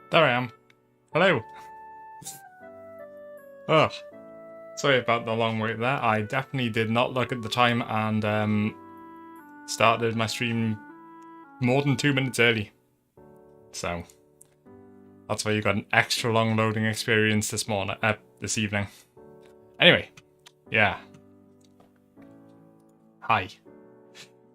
There I am. Hello. Ugh. Sorry about the long wait there. I definitely did not look at the time and started my stream more than 2 minutes early. So that's why you got an extra long loading experience this evening. Anyway, yeah. Hi.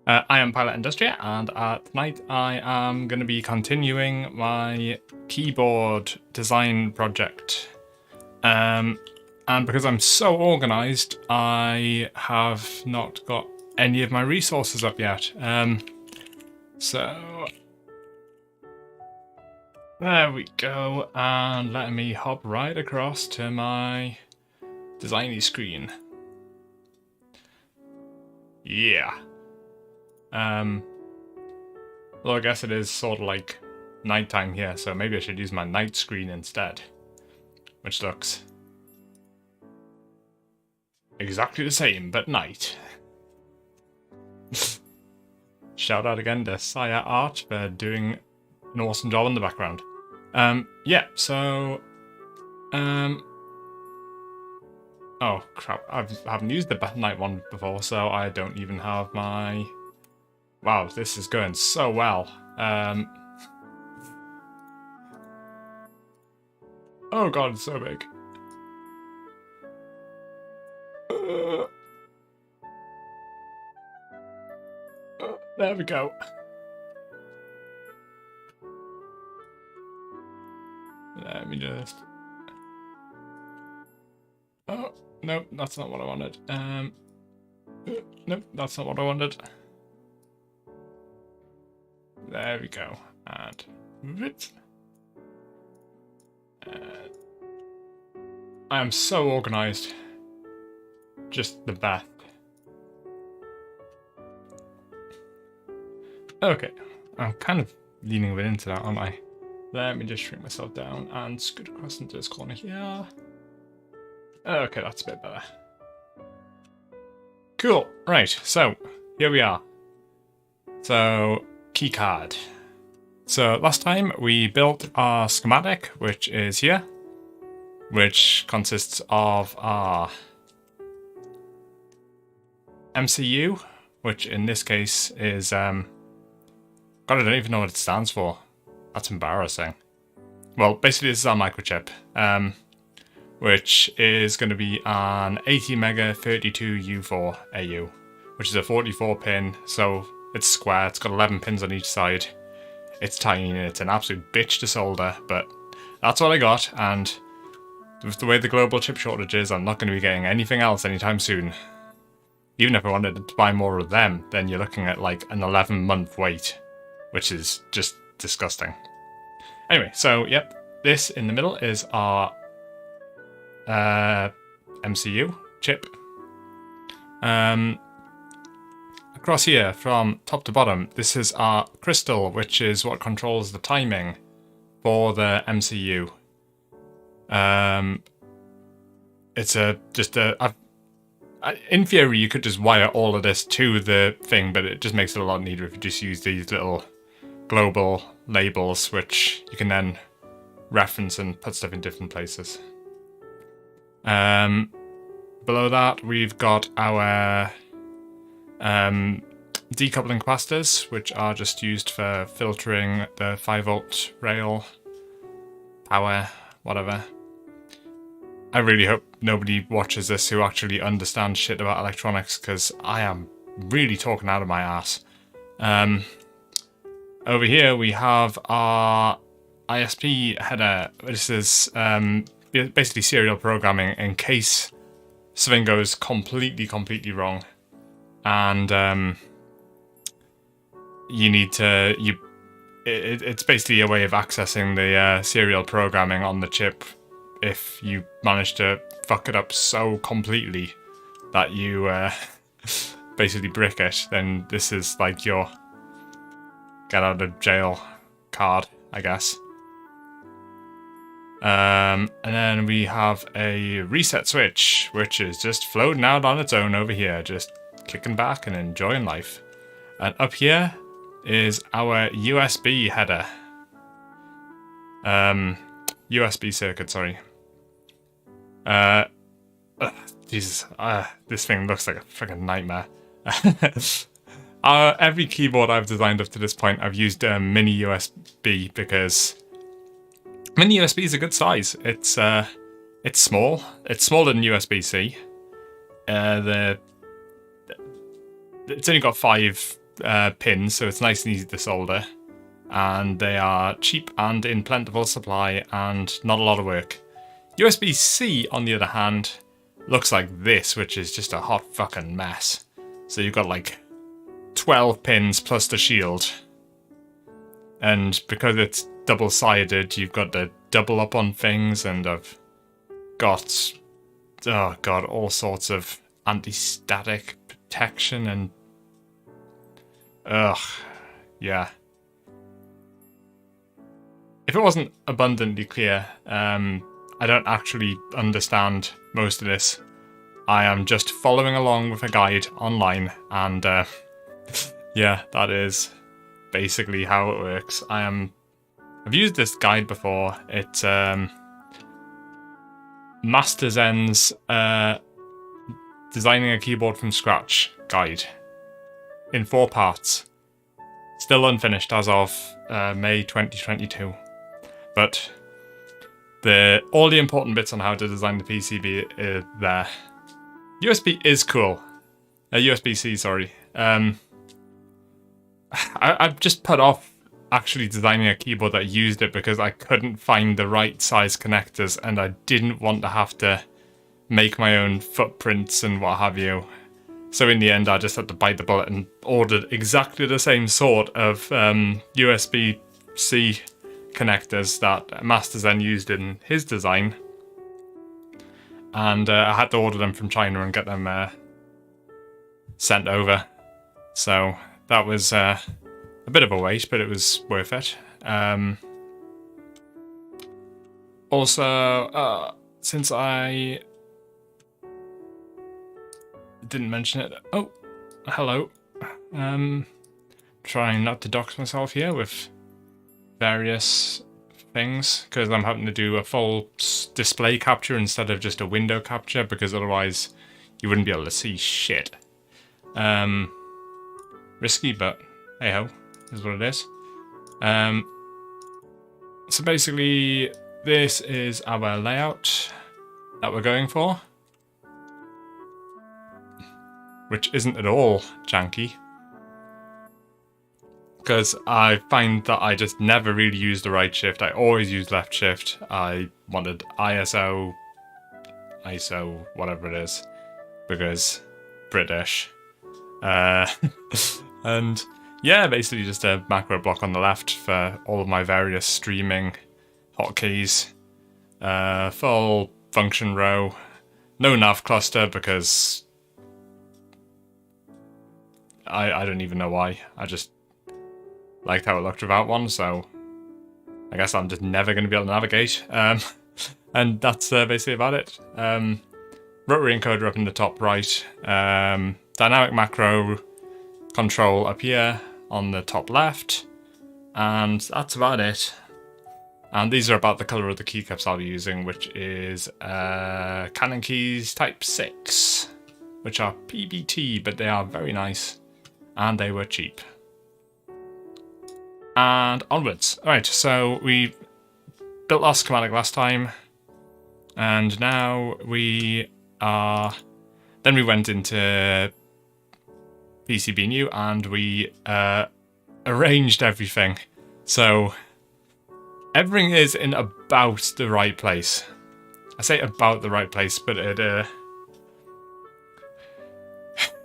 I am Pilot Industria, and tonight I am going to be continuing my keyboard design project. And because I'm so organised, I have not got any of my resources up yet. So there we go, and let me hop right across to my designy screen. Yeah. Well, I guess it is sort of like nighttime here, so maybe I should use my night screen instead, which looks exactly the same, but night. Shout out again to Saya Art for doing an awesome job in the background. Yeah, so, oh crap, I haven't used the night one before, so I don't even have my... Wow, this is going so well. Oh god, it's so big. There we go. Let me just... Oh, no, that's not what I wanted. Nope, that's not what I wanted. There we go. And move it. I am so organised. Just the best. Okay, I'm kind of leaning a bit into that, aren't I? Let me just shrink myself down and scoot across into this corner here. Okay, that's a bit better. Cool, right, so here we are. So, keycard. So last time we built our schematic, which is here, which consists of our MCU, which in this case is, God, I don't even know what it stands for. That's embarrassing. Well, basically this is our microchip, which is going to be an 80 mega 32U4 AU, which is a 44 pin, so it's square, it's got 11 pins on each side. It's tiny and it's an absolute bitch to solder, but that's what I got, and with the way the global chip shortage is, I'm not going to be getting anything else anytime soon. Even if I wanted to buy more of them, then you're looking at like an 11-month wait, which is just disgusting. Anyway, so yep, this in the middle is our MCU chip. Across here, from top to bottom, this is our crystal, which is what controls the timing for the MCU. It's in theory, you could just wire all of this to the thing, but it just makes it a lot neater if you just use these little global labels, which you can then reference and put stuff in different places. Below that, we've got our decoupling capacitors, which are just used for filtering the 5-volt rail, power, whatever. I really hope nobody watches this who actually understands shit about electronics, because I am really talking out of my ass. Over here we have our ISP header. This is basically serial programming in case something goes completely wrong. And you need to... It's basically a way of accessing the serial programming on the chip if you manage to fuck it up so completely that you basically brick it, then this is like your get out of jail card, I guess. And then we have a reset switch, which is just floating out on its own over here, just kicking back and enjoying life. And up here is our USB header. USB circuit, sorry. Jesus, this thing looks like a freaking nightmare. Every keyboard I've designed up to this point, I've used a mini USB because mini USB is a good size. It's small. It's smaller than USB-C. It's only got 5 pins, so it's nice and easy to solder. And they are cheap and in plentiful supply and not a lot of work. USB-C, on the other hand, looks like this, which is just a hot fucking mess. So you've got like 12 pins plus the shield. And because it's double-sided, you've got to double up on things, and I've got, oh god, all sorts of anti-static protection and... ugh, yeah. If it wasn't abundantly clear, I don't actually understand most of this. I am just following along with a guide online, and yeah, that is basically how it works. I've used this guide before. It's Master Zen's Designing a Keyboard from Scratch guide in 4 parts. Still unfinished as of May 2022. But all the important bits on how to design the PCB are there. USB is cool. USB-C, sorry. I've just put off actually designing a keyboard that used it because I couldn't find the right size connectors, and I didn't want to have to make my own footprints and what have you. So in the end, I just had to bite the bullet and ordered exactly the same sort of USB-C connectors that Master Zen used in his design. And I had to order them from China and get them sent over. So that was a bit of a wait, but it was worth it. Also, since I didn't mention it... Oh, hello. Trying not to dox myself here with various things, because I'm having to do a full display capture instead of just a window capture, because otherwise you wouldn't be able to see shit. Risky, but hey-ho, is what it is. So basically, this is our layout that we're going for, which isn't at all janky, because I find that I just never really use the right shift. I always use left shift. I wanted ISO, whatever it is, because British. And yeah, basically just a macro block on the left for all of my various streaming hotkeys. Full function row. No nav cluster because I don't even know why. I just liked how it looked without one, so I guess I'm just never going to be able to navigate. And that's basically about it. Rotary encoder up in the top right. Dynamic macro control up here on the top left. And that's about it. And these are about the colour of the keycaps I'll be using, which is Canon keys Type 6, which are PBT, but they are very nice. And they were cheap. And onwards. Alright, so we built our schematic last time, and now we are... Then we went into PCB New and we arranged everything. So everything is in about the right place. I say about the right place, but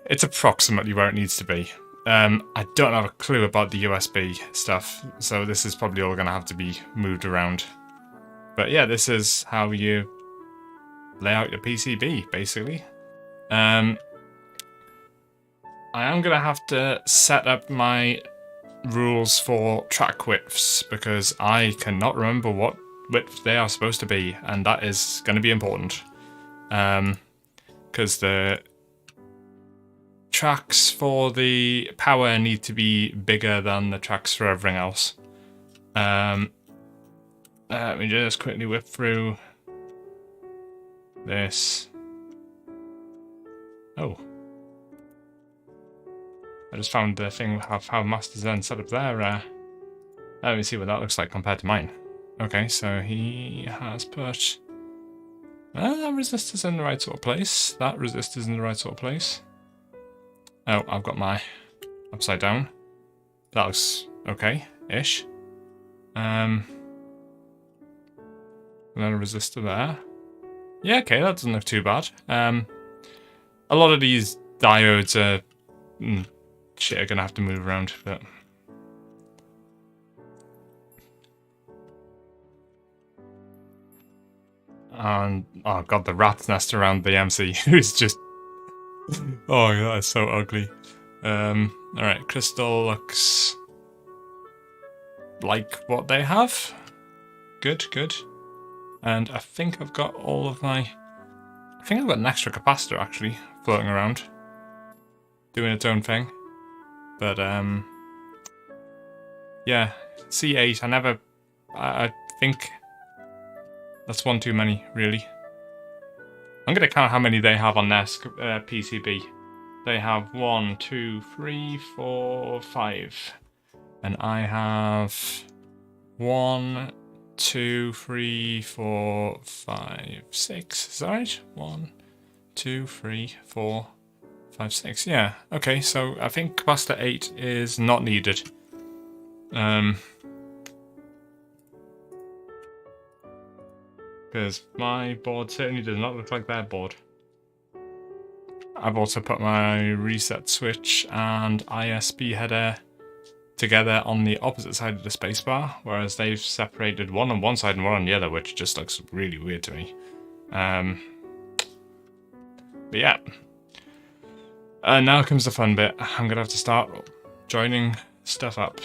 it's approximately where it needs to be. I don't have a clue about the USB stuff, so this is probably all going to have to be moved around. But yeah, this is how you lay out your PCB, basically. I am going to have to set up my rules for track widths, because I cannot remember what width they are supposed to be, and that is going to be important. Because the tracks for the power need to be bigger than the tracks for everything else. Let me just quickly whip through this. Oh. I just found the thing of how Master's then set up there. Let me see what that looks like compared to mine. Okay, so he has put... that resistor's in the right sort of place. That resistor's in the right sort of place. Oh, I've got my upside down. That looks okay-ish. Another resistor there. Yeah, okay, that doesn't look too bad. A lot of these diodes are... shit, are gonna have to move around, but... And, oh god, the rat's nest around the MCU is just... oh, that is so ugly. Alright, crystal looks... like what they have. Good, good. And I think I've got all of my... I think I've got an extra capacitor, actually, floating around. Doing its own thing. But, yeah, C8, I think that's one too many, really. I'm going to count how many they have on their PCB. They have 1, 2, 3, 4, 5. And I have 1, 2, 3, 4, 5, 6. Is that right? 1, 2, 3, 4, 5, 6. Yeah, okay, so I think capacitor 8 is not needed. Because my board certainly does not look like their board. I've also put my reset switch and ISP header together on the opposite side of the spacebar, whereas they've separated one on one side and one on the other, which just looks really weird to me. But yeah. Now comes the fun bit. I'm gonna have to start joining stuff up.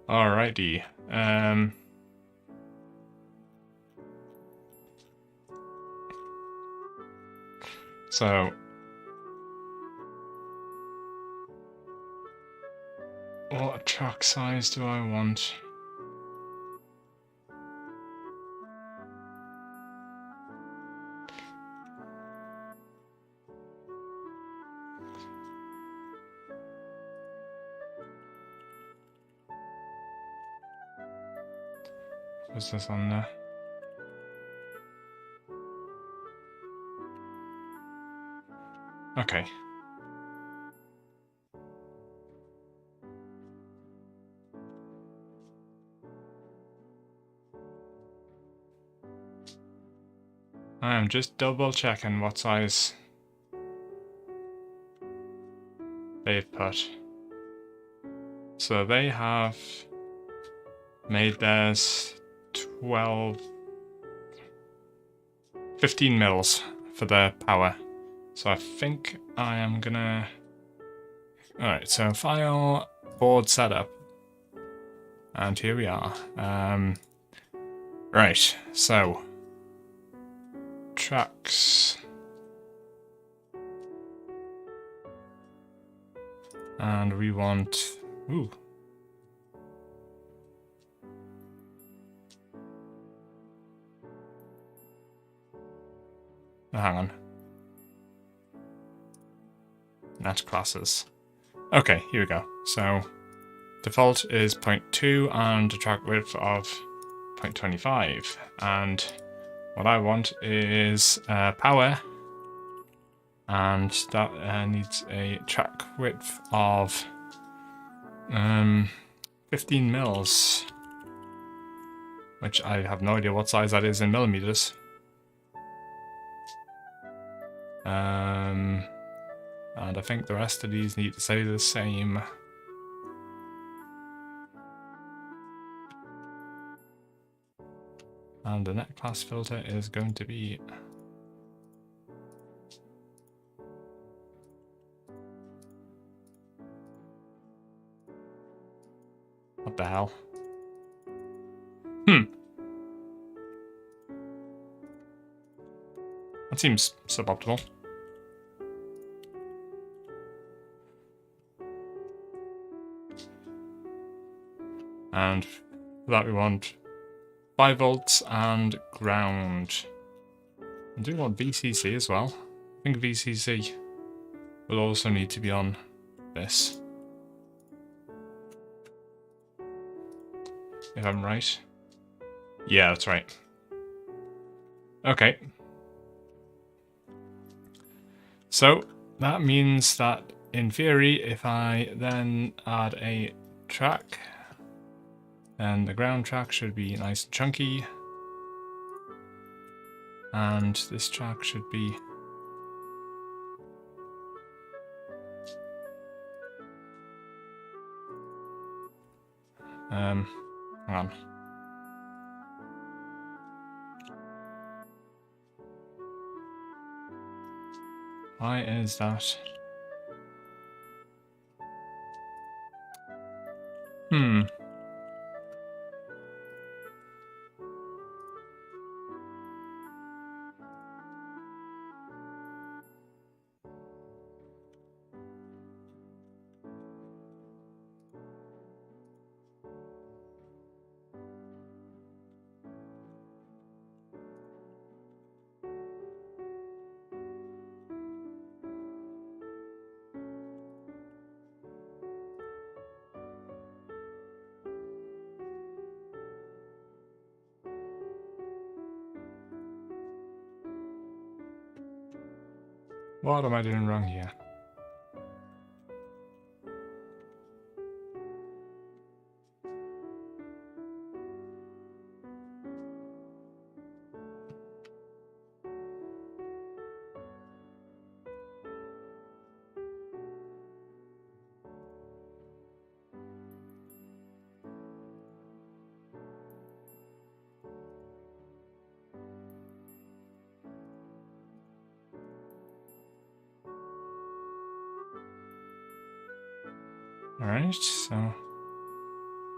Alrighty. So what track size do I want? What's this on there? Okay. I am just double checking what size they've put. So they have made theirs 15 mils for their power. So I think I am gonna... Alright, so file, board setup. And here we are. Right, so... tracks. And we want... ooh. Oh, hang on. Net classes. Okay, here we go. So, default is 0.2 and a track width of 0.25. And what I want is power. And that needs a track width of 15 mils. Which I have no idea what size that is in millimeters. And I think the rest of these need to stay the same. And the net class filter is going to be... what the hell? That seems suboptimal. And for that we want 5 volts and ground. I do want VCC as well. I think VCC will also need to be on this. If I'm right. Yeah, that's right. Okay. So that means that in theory, if I then add a track, then the ground track should be nice and chunky. And this track should be hang on. Why is that? What am I doing wrong here? Alright, so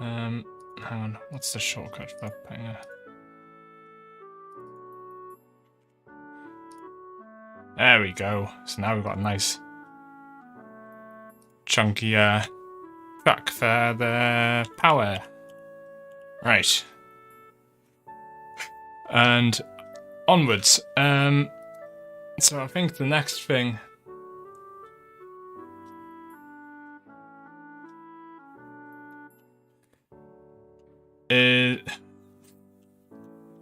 hang on, what's the shortcut for putting a... There we go. So now we've got a nice chunky track for the power. Right. And onwards. So I think the next thing is,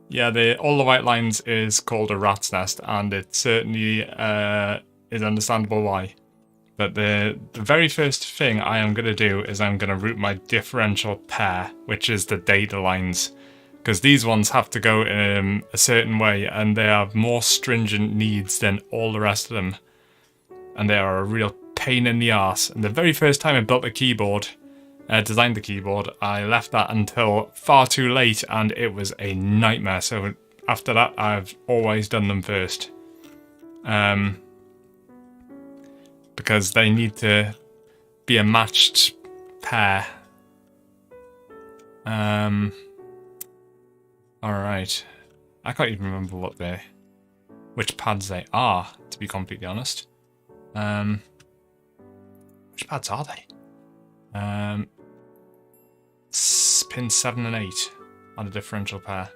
yeah, all the white lines is called a rat's nest, and it certainly is understandable why. But the very first thing I am going to do is I'm going to route my differential pair, which is the data lines, because these ones have to go a certain way, and they have more stringent needs than all the rest of them, and they are a real pain in the arse. And the very first time I built the keyboard, designed the keyboard, I left that until far too late, and it was a nightmare. So after that, I've always done them first, because they need to be a matched pair. Alright. I can't even remember which pads they are, to be completely honest. Which pads are they? Pins 7 and 8 on a differential pair.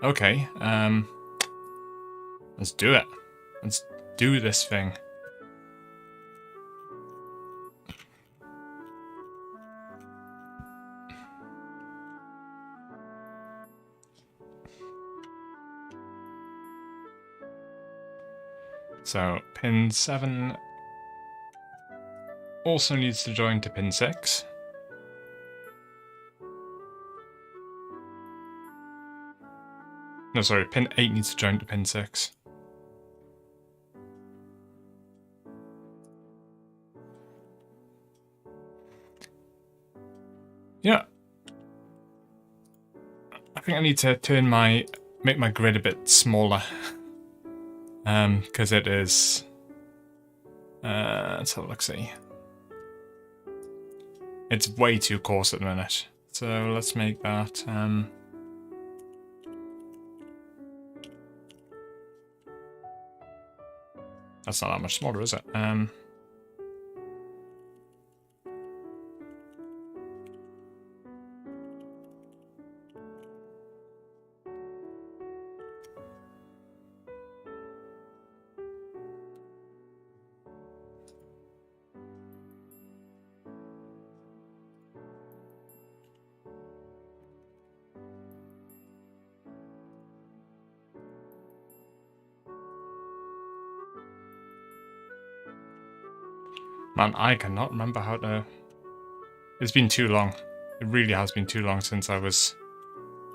Okay, let's do it. Let's do this thing. So, pin 7 also needs to join to pin 6. No, sorry, pin 8 needs to join to pin 6. Yeah. I think I need to make my grid a bit smaller. Because it is... let's have a look-see. It's way too coarse at the minute. So let's make that... That's not that much smaller, is it? Man, I cannot remember how to... It's been too long. It really has been too long since I was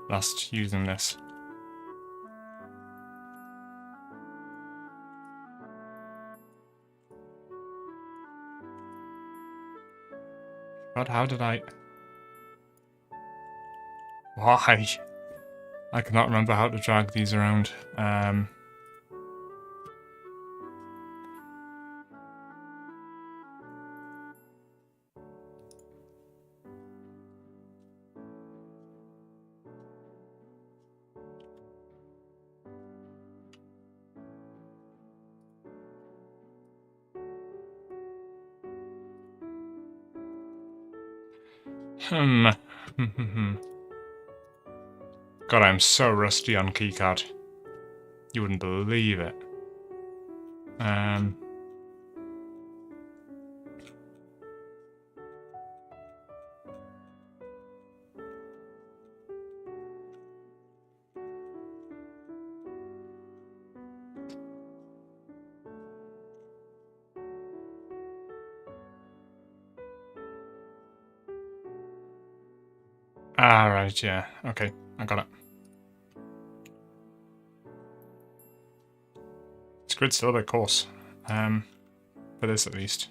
last using this. God, how did I... Why? I cannot remember how to drag these around. God, I'm so rusty on keycard. You wouldn't believe it. Ah, right, yeah. Okay, I got it. This grid's still a bit coarse. For this at least.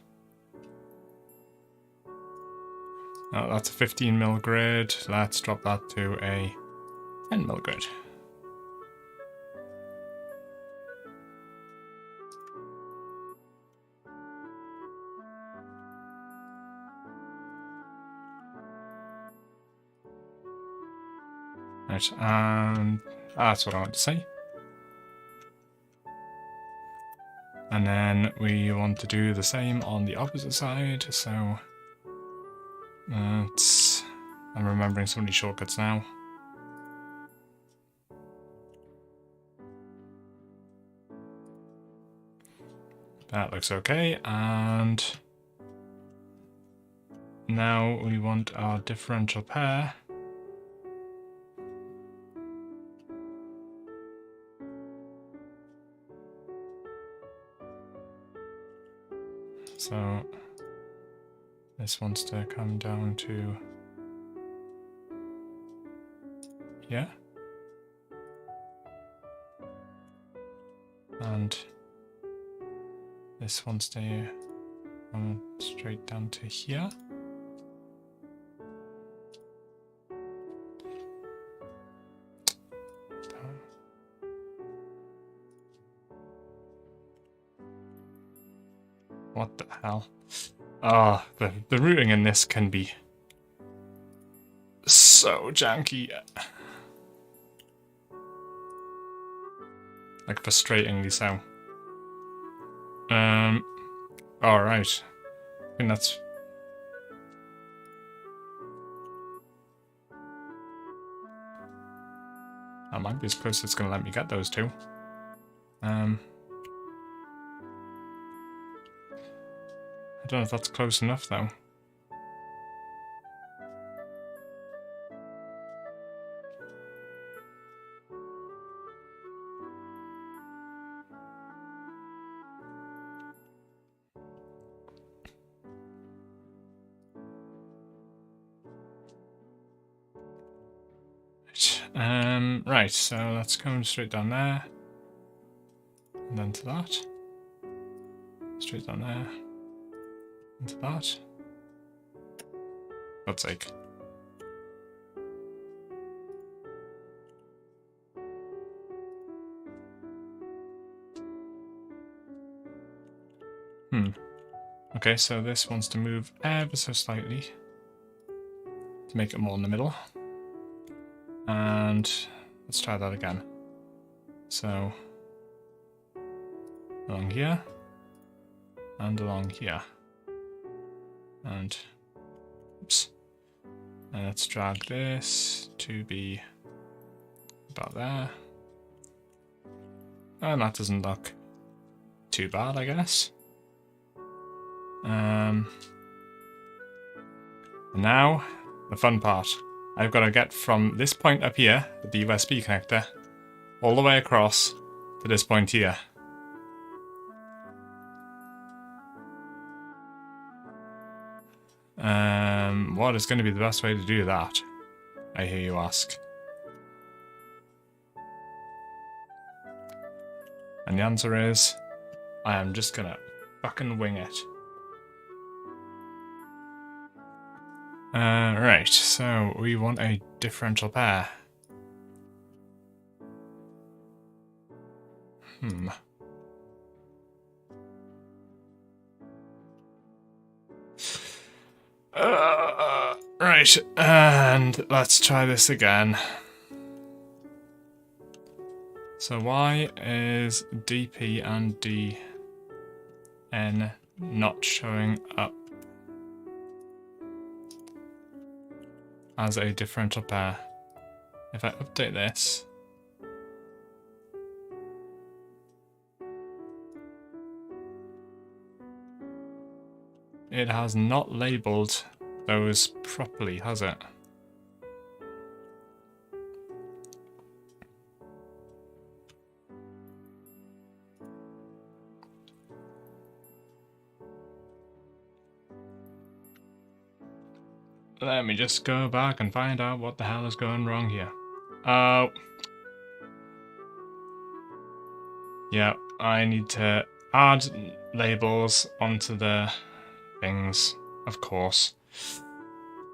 Oh, that's a 15mm grid. Let's drop that to a 10mm grid. Right, and that's what I want to say. And then we want to do the same on the opposite side, so I'm remembering so many shortcuts now. That looks okay, and now we want our differential pair. So this wants to come down to here. And this wants to come straight down to here. What the hell? Ah, the routing in this can be so janky. Like frustratingly so. Alright. I think that's... That might be as close as it's going to let me get those two. I don't know if that's close enough though. Right, so let's come straight down there. And then to that. Straight down there. And to that. God's sake. Okay, so this wants to move ever so slightly to make it more in the middle. And let's try that again. So along here and along here. And oops. And let's drag this to be about there. And that doesn't look too bad, I guess. And now, the fun part. I've got to get from this point up here, the USB connector, all the way across to this point here. What is going to be the best way to do that? I hear you ask. And the answer is, I am just gonna fucking wing it. Right, so we want a differential pair. Right, and let's try this again. So why is DP and DN not showing up as a differential pair? If I update this, it has not labelled those properly, has it? Let me just go back and find out what the hell is going wrong here. Oh. Yeah, I need to add labels onto the things, of course.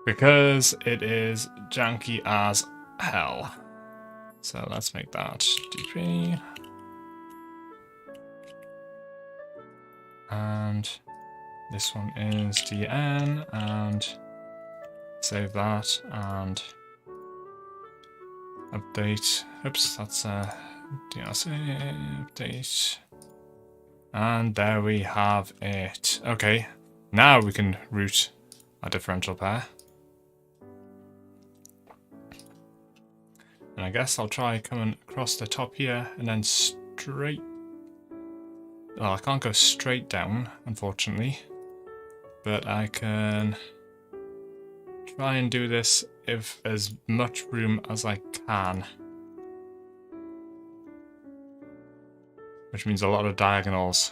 Because it is janky as hell. So let's make that DP. And this one is DN, and save that, and update. Oops, that's DRC, update. And there we have it. Okay, now we can route a differential pair. And I guess I'll try coming across the top here and then straight. Well, I can't go straight down, unfortunately. But I can try and do this with as much room as I can. Which means a lot of diagonals.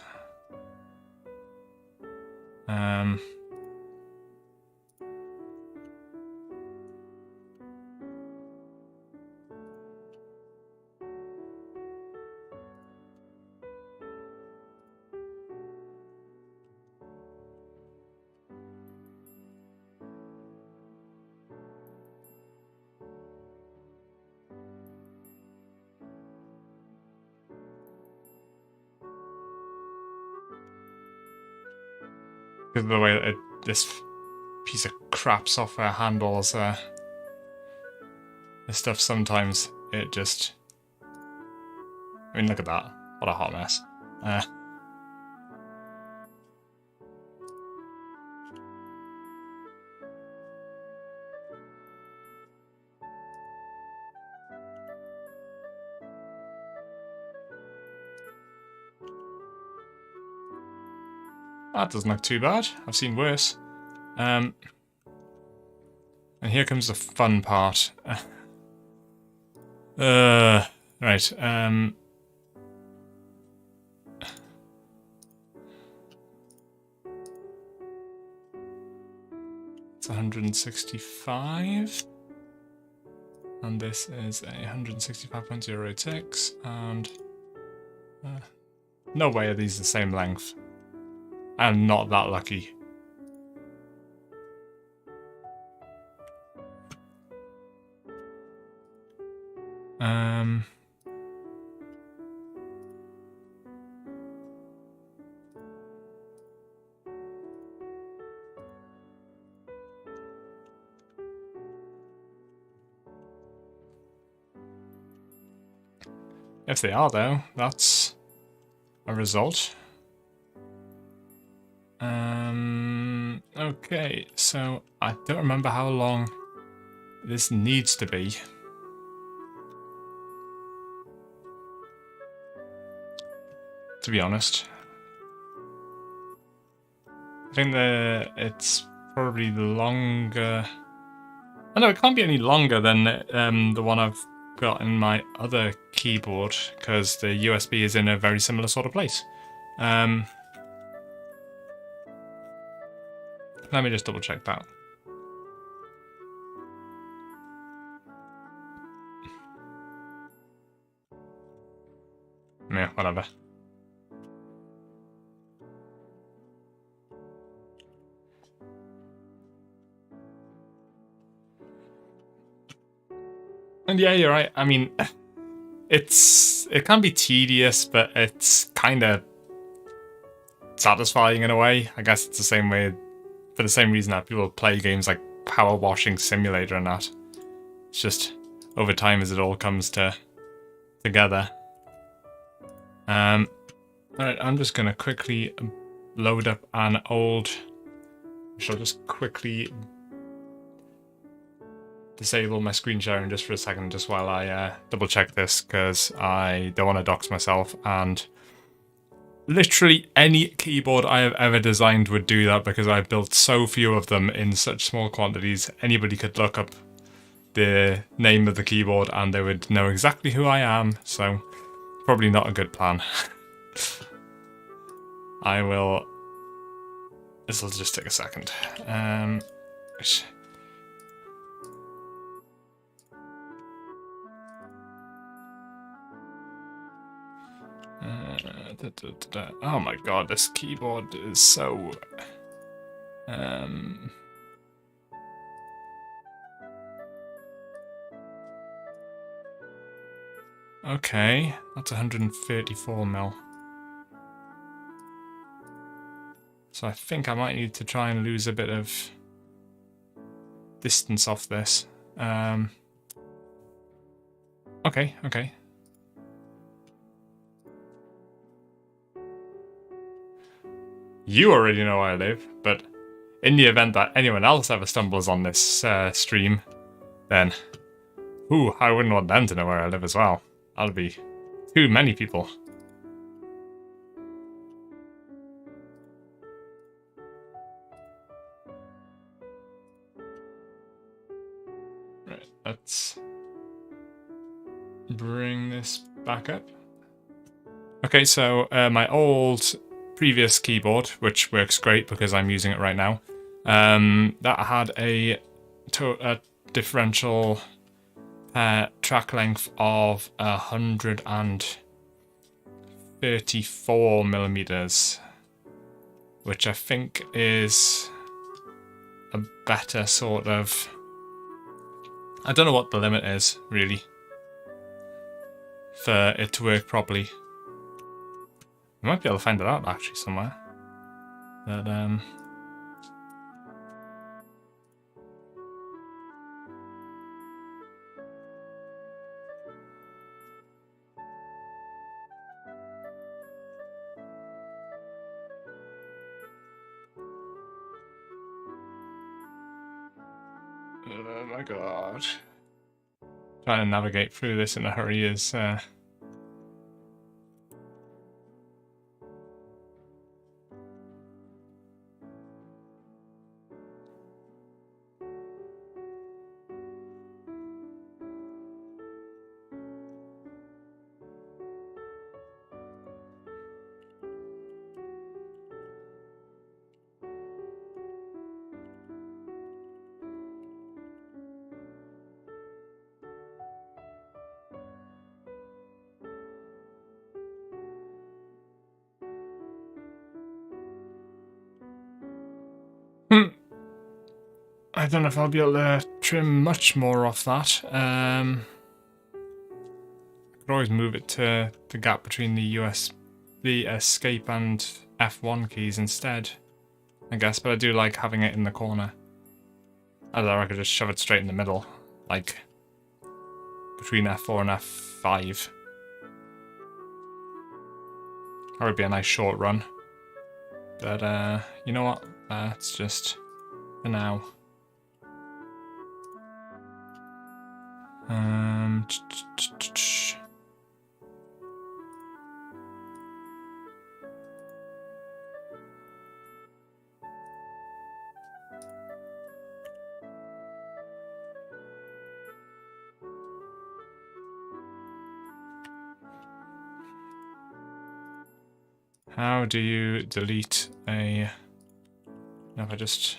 Because of the way that this piece of crap software handles this stuff, sometimes it just... I mean, look at that. What a hot mess. That doesn't look too bad. I've seen worse. And here comes the fun part. Right. It's 165. And this is a 165.06. And no way are these the same length. I'm not that lucky. If they are, though, that's a result. Okay, so I don't remember how long this needs to be. To be honest. I think it's probably longer... Oh no, it can't be any longer than the one I've got in my other keyboard, because the USB is in a very similar sort of place. let me just double check that. Yeah, whatever. And yeah, you're right. I mean, it can be tedious, but it's kind of satisfying in a way. I guess it's the same way, for the same reason that people play games like Power Washing Simulator and that. It's just over time as it all comes together. Alright, I'm just gonna quickly load up an old. I'll just quickly disable my screen sharing just for a second, just while I double check this, because I don't want to dox myself, and literally any keyboard I have ever designed would do that because I built so few of them in such small quantities. Anybody could look up the name of the keyboard and they would know exactly who I am, so probably not a good plan. This will just take a second. Oh my god, this keyboard is so... Okay, that's 134 mil. So I think I might need to try and lose a bit of distance off this. Okay. You already know where I live, but in the event that anyone else ever stumbles on this stream, then, I wouldn't want them to know where I live as well. That'll be too many people. Right, let's bring this back up. Okay, so my old previous keyboard, which works great because I'm using it right now, that had a differential track length of 134 millimeters, which I think is a better sort of... I don't know what the limit is, really, for it to work properly. I might be able to find it out actually somewhere. But oh my god. Trying to navigate through this in a hurry is I don't know if I'll be able to trim much more off that. I could always move it to the gap between the escape and F1 keys instead, I guess, but I do like having it in the corner. Either I could just shove it straight in the middle, like between F4 and F5. That would be a nice short run. But you know what? It's just for now. How do you delete a... No, if I just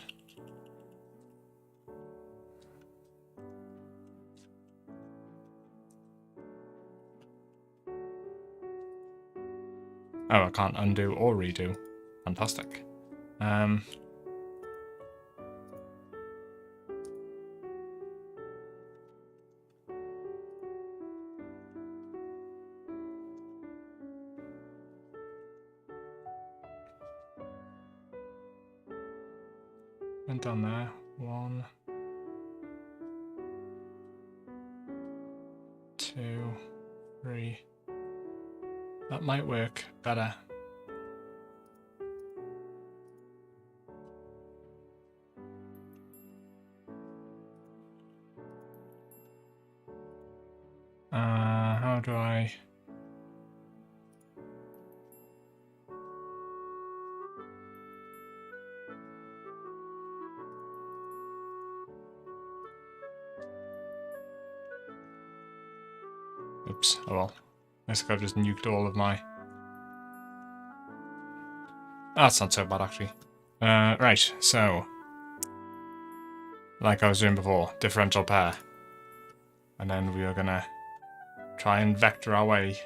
Oh, I can't undo or redo. Fantastic. Went down there. 1, 2, 3. That might work better. How do I... Oops, oh well. I think I've just nuked all of my... That's not so bad, actually. Right, so... Like I was doing before, differential pair. And then we are gonna try and vector our way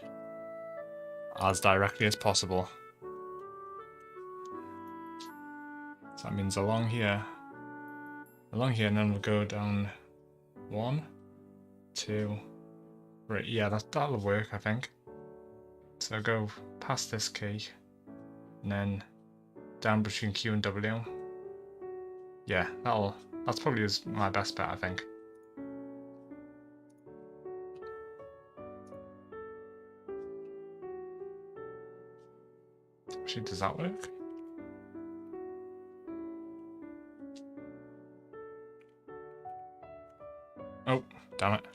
as directly as possible. So that means along here, and then we'll go down 1, 2, 3. Yeah, that'll work, I think. So go past this key, and then down between Q and W. Yeah, that's probably my best bet, I think. Actually, does that work? Oh, damn it.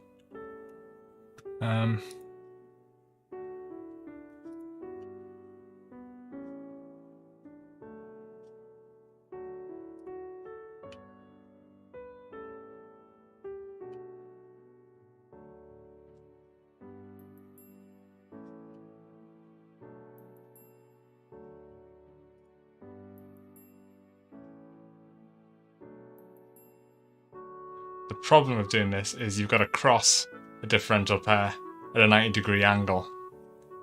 The problem of doing this is you've got to cross a differential pair at a 90-degree angle,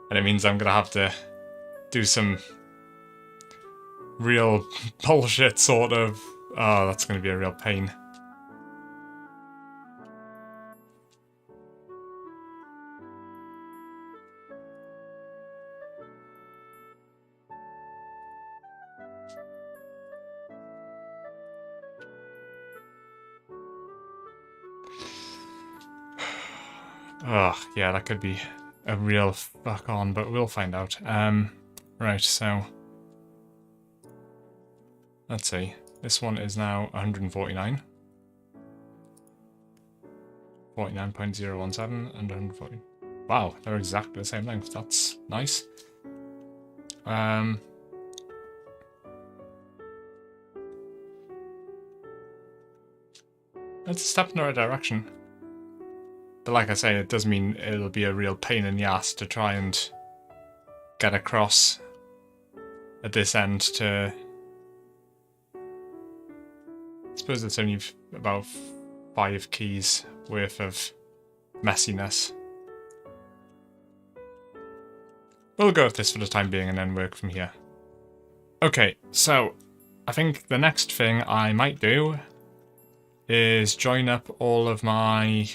and it means I'm going to have to do some real bullshit sort of... Oh, that's going to be a real pain. Oh, yeah, that could be a real fuck on, but we'll find out. Right, so... Let's see. This one is now 149. 49.017 and 140. Wow, they're exactly the same length. That's nice. It's a step in the right direction. But like I say, it does mean it'll be a real pain in the ass to try and get across at this end to... I suppose it's only about 5 keys worth of messiness. We'll go with this for the time being and then work from here. Okay, so I think the next thing I might do is join up all of my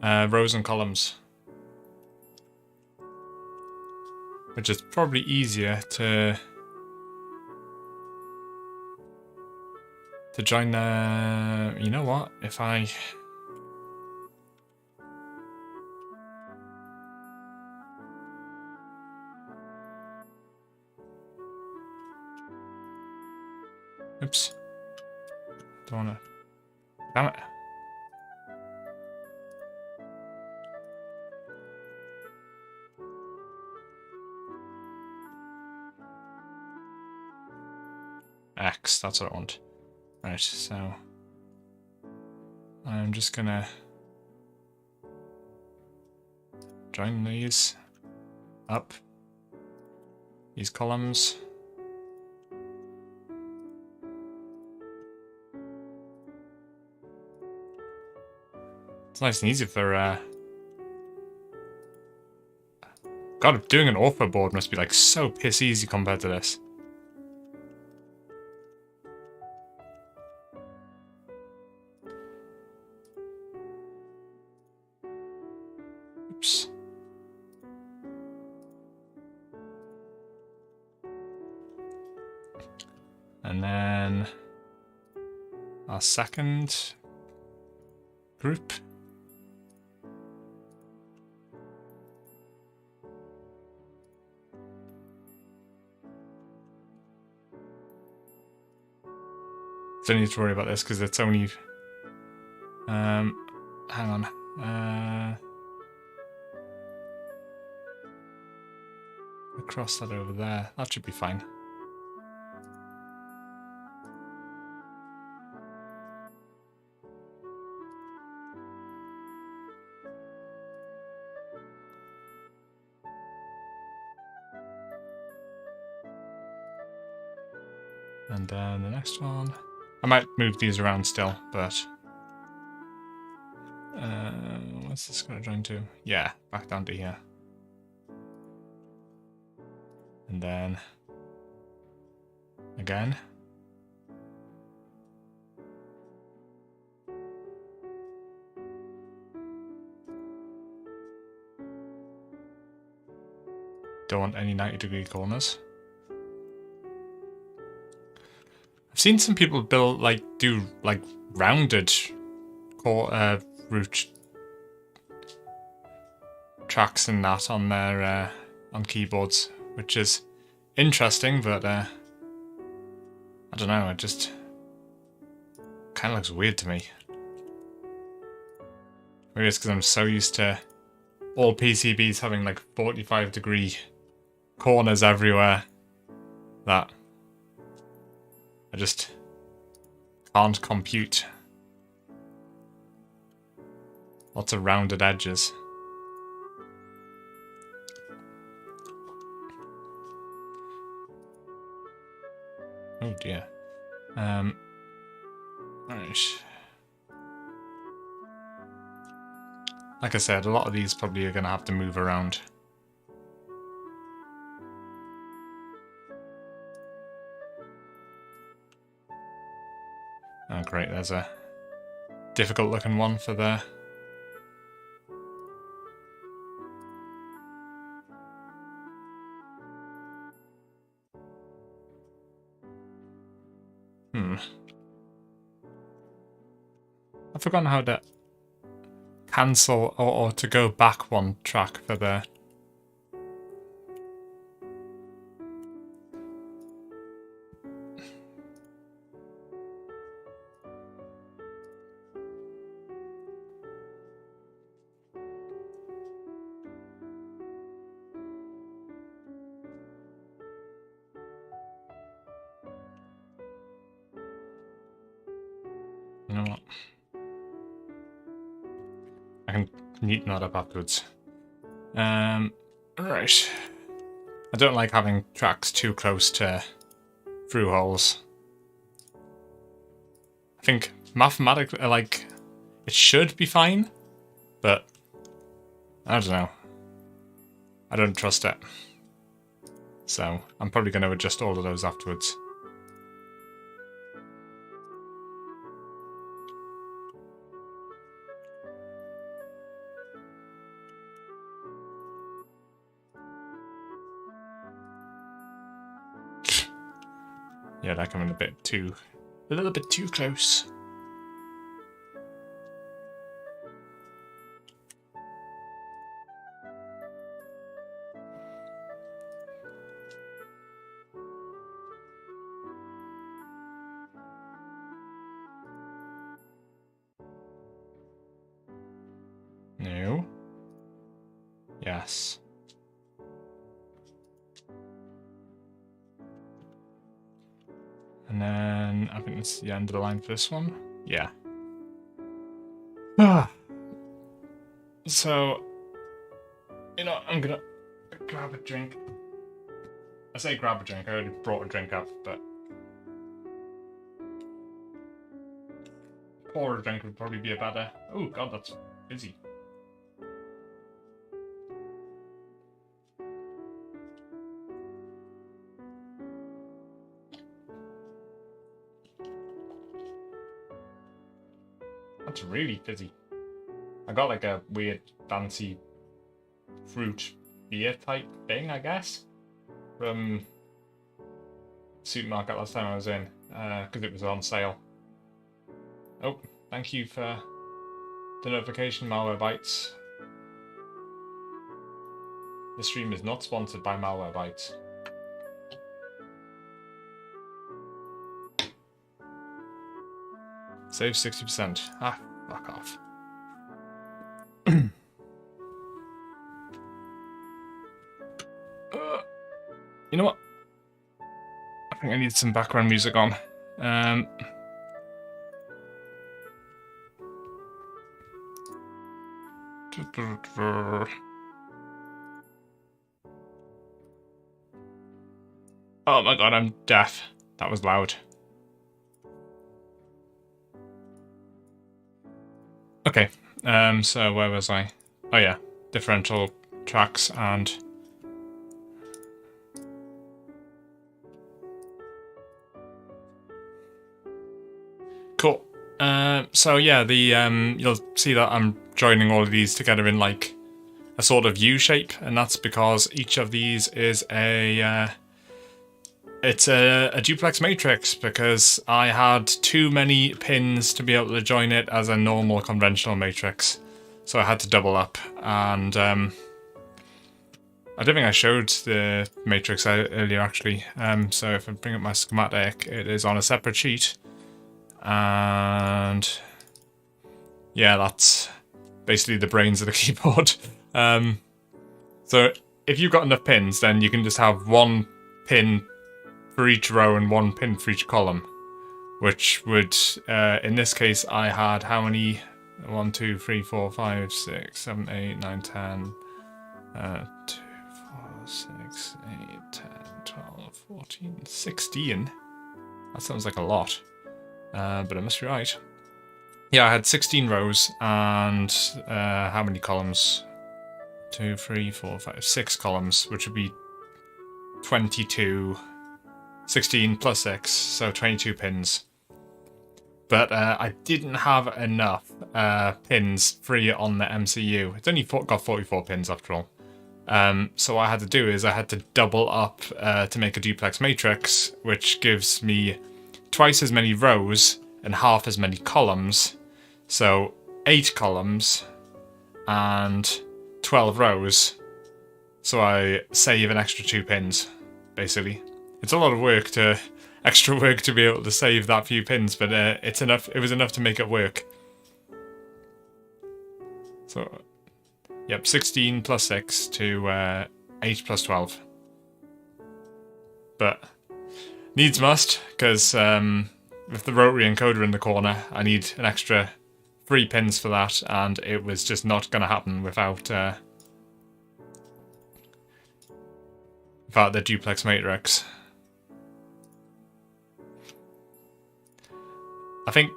rows and columns. Which is probably easier to join the... You know what? If I... Oops. Don't wanna... Damn it. X, that's what I want. Right, so... I'm just gonna... join these up. These columns. It's nice and easy for God, doing an ortho board must be like so piss easy compared to this. Oops. And then our second group. Don't need to worry about this because it's only hang on. Across that over there. That should be fine. And then the next one. I might move these around still, but what's this going to join to? Yeah, back down to here. And then again. Don't want any 90-degree corners. I've seen some people build do rounded root tracks and that on their on keyboards, which is interesting, but I don't know. It just kind of looks weird to me. Maybe it's because I'm so used to all PCBs having like 45-degree corners everywhere that I just can't compute. Lots of rounded edges. Oh dear. Right. Like I said, a lot of these probably are going to have to move around. Oh great, there's a difficult looking one for there. I've forgotten how to cancel or to go back one track for the... You know what? I can neaten that up afterwards. Right. I don't like having tracks too close to through holes. I think mathematically, it should be fine, but I don't know. I don't trust it. So I'm probably going to adjust all of those afterwards. Yeah, that coming a little bit too close. No. Yes. And then I think that's the end of the line for this one. Yeah. So, you know, I'm gonna grab a drink. I say grab a drink, I already brought a drink up, but pour a drink would probably be a better... Oh god, that's busy. really fizzy. I got like a weird fancy fruit beer type thing, I guess, from supermarket last time I was in, because it was on sale. Oh, thank you for the notification, Malwarebytes. The stream is not sponsored by Malwarebytes. Save 60%. Ah, fuck off. You know what? I think I need some background music on. Oh my god, I'm deaf. That was loud. Okay, so where was I? Oh yeah, differential tracks and... Cool. So yeah, the you'll see that I'm joining all of these together in like a sort of U shape, and that's because each of these is a it's a duplex matrix, because I had too many pins to be able to join it as a normal conventional matrix, so I had to double up. And I don't think I showed the matrix earlier actually. So if I bring up my schematic, it is on a separate sheet. And yeah, that's basically the brains of the keyboard. So if you've got enough pins, then you can just have one pin for each row and one pin for each column, which would, in this case, I had how many? 1, 2, 3, 4, 5, 6, 7, 8, 9, 10, 2, 4, 6, 8, 10, 12, 14, 16. That sounds like a lot. But I must be right. Yeah, I had 16 rows and how many columns? 2, 3, 4, 5, 6 columns, which would be 22, 16 plus 6, so 22 pins. But I didn't have enough pins free on the MCU. It's only got 44 pins after all. So what I had to do is I had to double up to make a duplex matrix, which gives me twice as many rows and half as many columns. So 8 columns and 12 rows. So I save an extra 2 pins, basically. It's a lot of work extra work to be able to save that few pins, but it's enough. It was enough to make it work. So, yep, 16 plus 6 to 8 plus 12. But needs must, because with the rotary encoder in the corner, I need an extra 3 pins for that, and it was just not going to happen without the duplex matrix. I think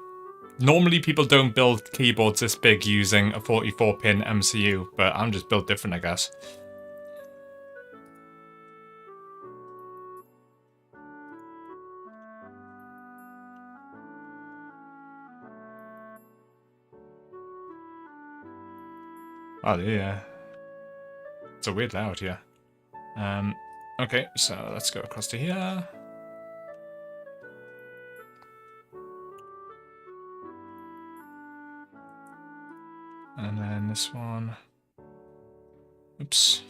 normally people don't build keyboards this big using a 44-pin MCU, but I'm just built different, I guess. Oh yeah, it's a weird layout here. Okay, so let's go across to here. And then this one. Oops.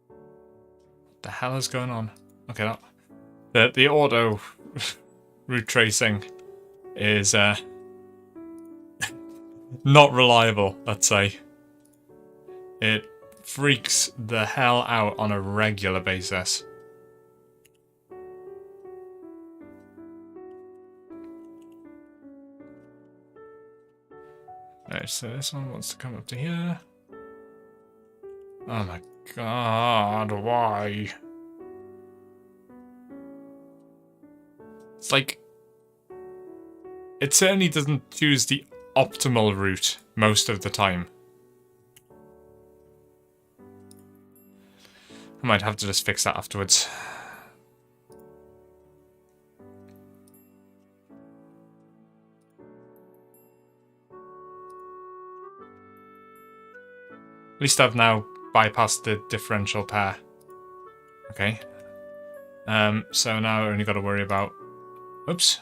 What the hell is going on? Okay, the auto route tracing is not reliable, let's say. It freaks the hell out on a regular basis. Alright, so this one wants to come up to here. Oh my god, why? It's like... It certainly doesn't choose the optimal route most of the time. I might have to just fix that afterwards. At least I've now bypassed the differential pair. Okay. So now I only got to worry about... Oops.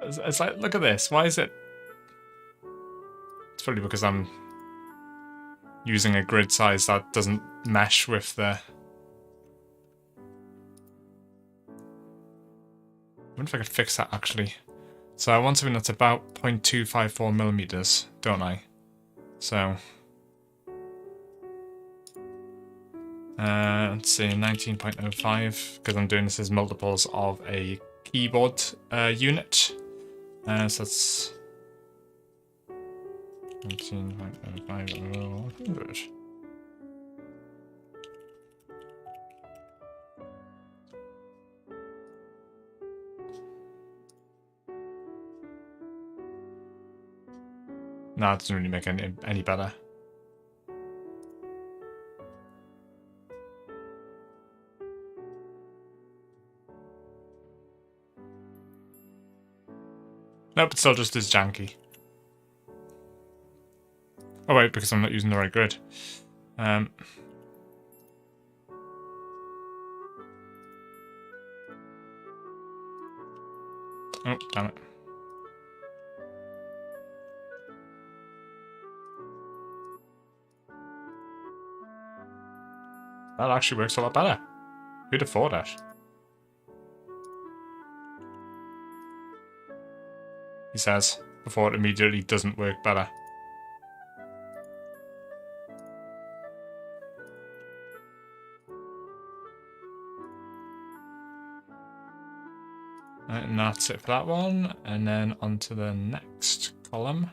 It's like, look at this. Why is it... It's probably because I'm using a grid size that doesn't mesh with the... I wonder if I could fix that, actually. So I want something that's about 0.254 millimeters, don't I? So... let's see, 19.05, because I'm doing this as multiples of a keyboard unit. So that's 19.05. No, it doesn't really make any better. Nope, it's still just as janky. Oh wait, because I'm not using the right grid. Oh, damn it. That actually works a lot better. Who'd have thought it? He says, before it immediately doesn't work better. Right, and that's it for that one. And then on to the next column.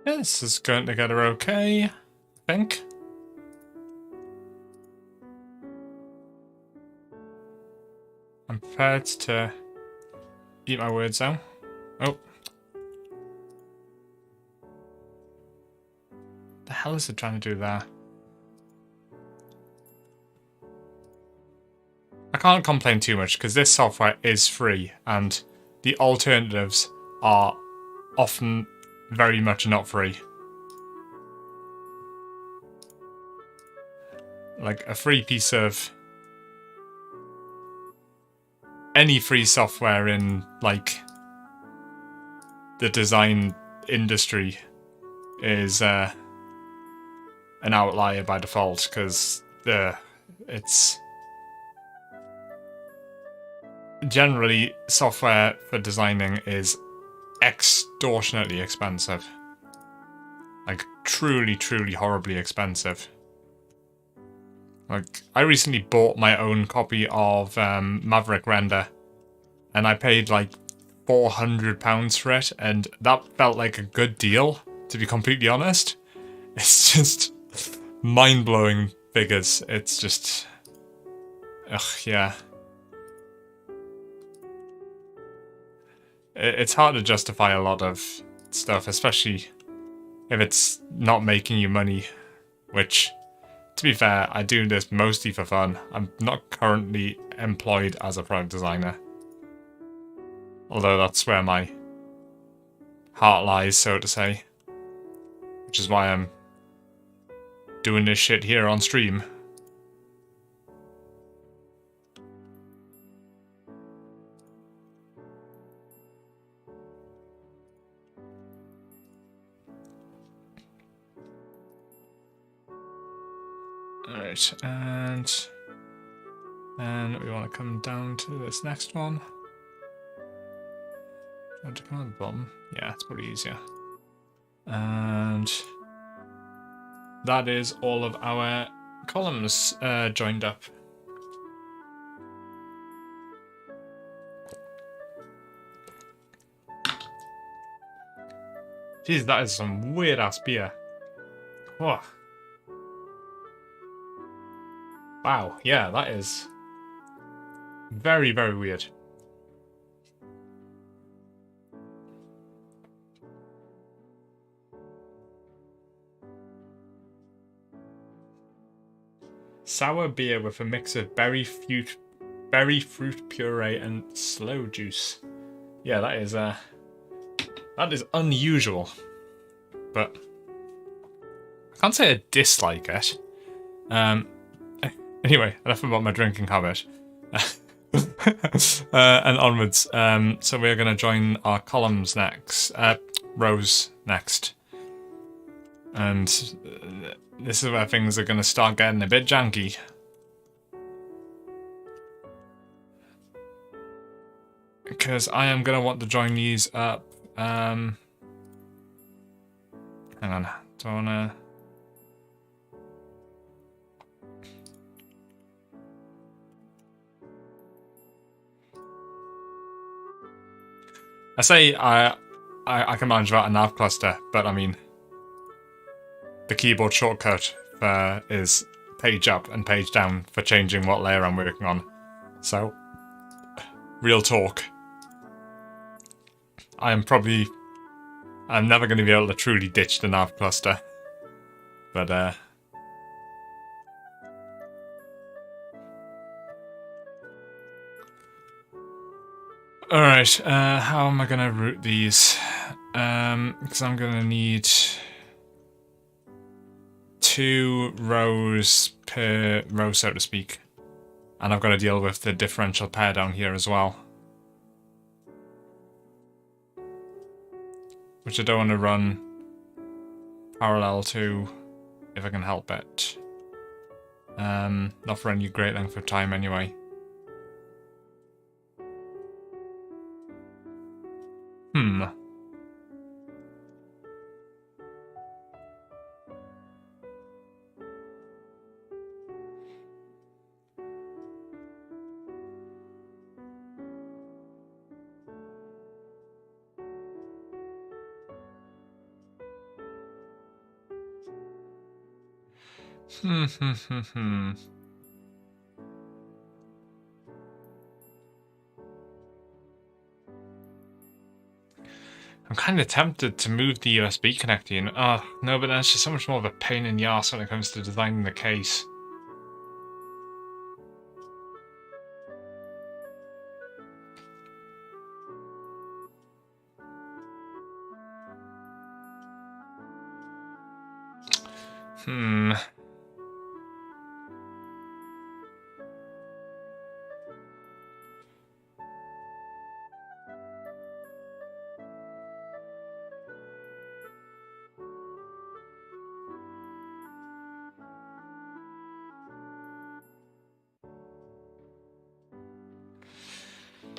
This is going together okay, I think. I'm prepared to eat my words out. Oh. The hell is it trying to do there? I can't complain too much because this software is free and the alternatives are often very much not free. Like a free piece of any free software in like the design industry is an outlier by default because it's generally software for designing is extortionately expensive. Like truly, truly horribly expensive. Like I recently bought my own copy of Maverick Render and I paid like £400 for it and that felt like a good deal, to be completely honest. It's just mind-blowing figures. It's just... ugh, yeah. It's hard to justify a lot of stuff, especially if it's not making you money, which, to be fair, I do this mostly for fun. I'm not currently employed as a product designer. Although that's where my heart lies, so to say. Which is why I'm doing this shit here on stream. Alright, and then we want to come down to this next one. Try to come on the bottom. Yeah, it's pretty easier. And that is all of our columns joined up. Jeez, that is some weird ass beer. Oh. Wow, yeah, that is very, very weird. Sour beer with a mix of berry fruit puree and sloe juice. Yeah, that is unusual. But I can't say I dislike it. Anyway, enough about my drinking habit. And onwards. So we're going to join our columns next. Rows next. And this is where things are going to start getting a bit janky. Because I am going to want to join these up. Hang on. Do I want to... I say I can manage that a nav cluster, but I mean... The keyboard shortcut is page up and page down for changing what layer I'm working on. So, real talk. I'm never going to be able to truly ditch the nav cluster. But, alright, how am I going to route these? Because I'm going to need 2 rows per row, so to speak. And I've got to deal with the differential pair down here as well. Which I don't want to run parallel to, if I can help it. Not for any great length of time anyway. I'm kind of tempted to move the USB connector in. Oh, no, but that's just so much more of a pain in the arse when it comes to designing the case.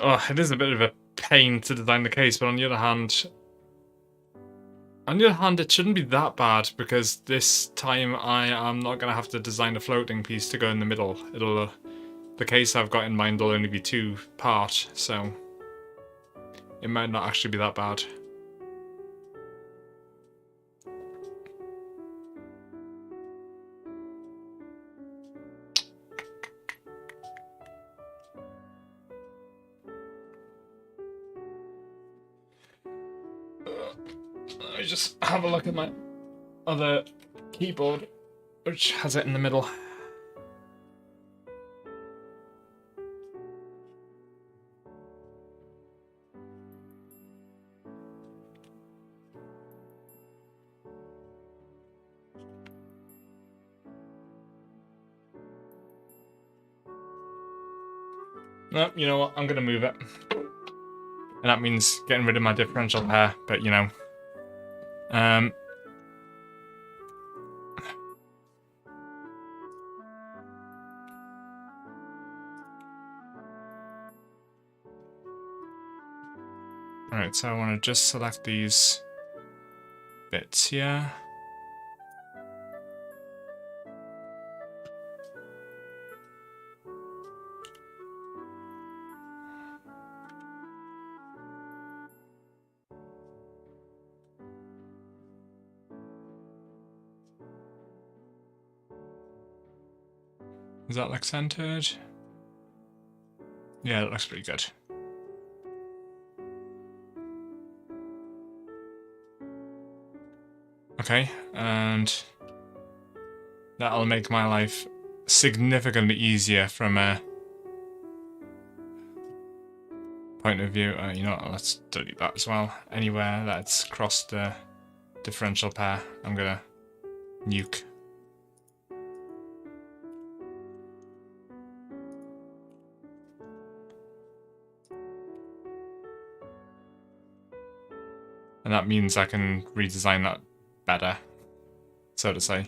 Oh, it is a bit of a pain to design the case, but on the other hand, it shouldn't be that bad, because this time I am not going to have to design a floating piece to go in the middle. The case I've got in mind will only be 2-part, so it might not actually be that bad. Let me just have a look at my other keyboard, which has it in the middle. No, you know what? I'm going to move it. And that means getting rid of my differential pair, but you know. Alright, so I want to just select these bits here. Is that like centered? Yeah, it looks pretty good. Okay, and that'll make my life significantly easier from a point of view. You know what, let's delete that as well. Anywhere that's crossed the differential pair, I'm gonna nuke. And that means I can redesign that better, so to say.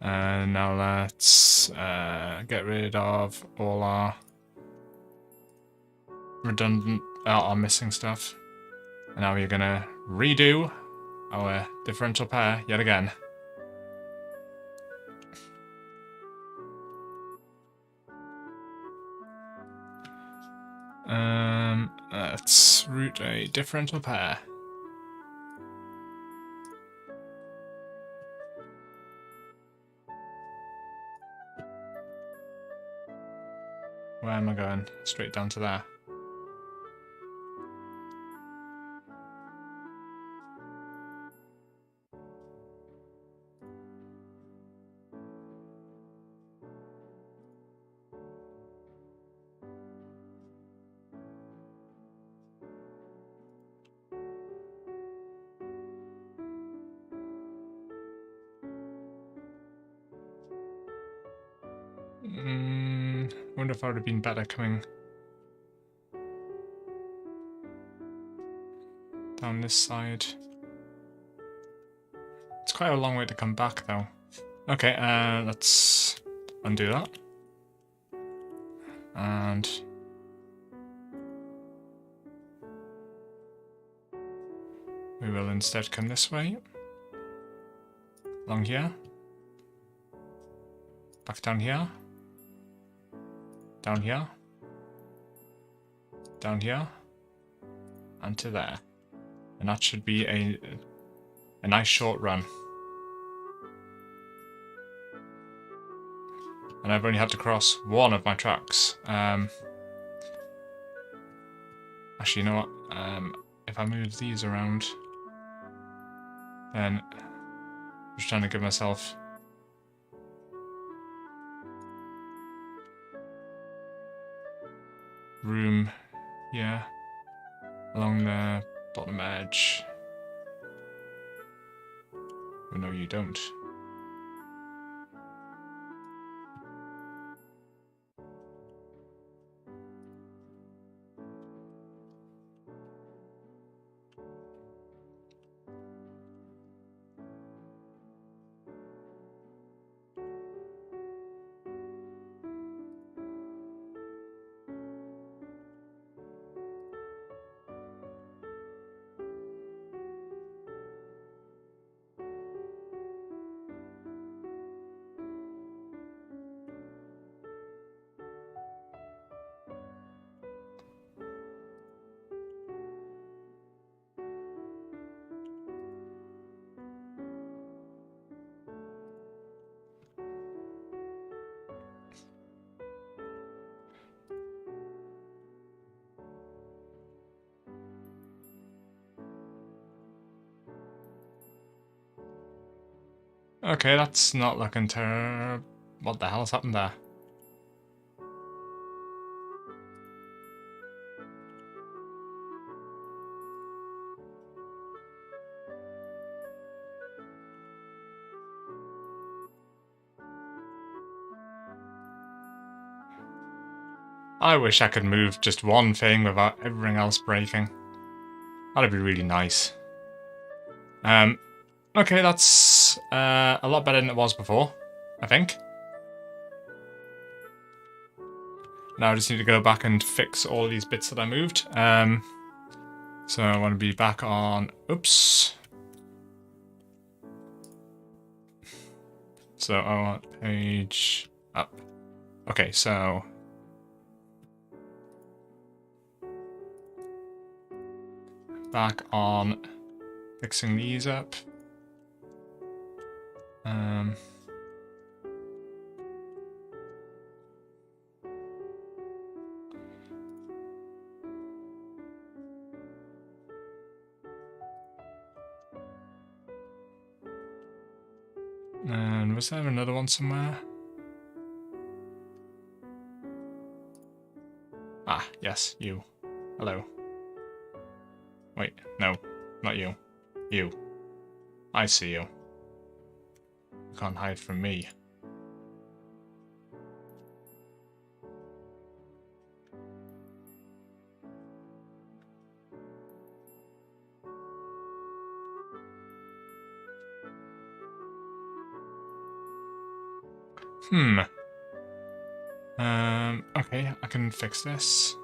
And now let's get rid of all our redundant, our missing stuff. And now we're gonna redo our differential pair yet again. Let's route a differential pair. Where am I going? Straight down to there. Wonder if I would have been better coming down this side. It's quite a long way to come back though. Okay, let's undo that. And we will instead come this way. Along here. Back down here. Down here. Down here. And to there. And that should be a nice short run. And I've only had to cross one of my tracks. Actually, you know what? If I move these around, then I'm just trying to give myself room here along the bottom edge. Oh, no, you don't. Okay, that's not looking terrible. What the hell's happened there? I wish I could move just one thing without everything else breaking. That'd be really nice. Okay, that's a lot better than it was before, I think. Now I just need to go back and fix all these bits that I moved. So I want to be back on... Oops. So I want page up. Okay, so... back on fixing these up. And was there another one somewhere? Ah, yes, you. Hello. Wait, no, not you. You. I see you. You can't hide from me. Okay, I can fix this.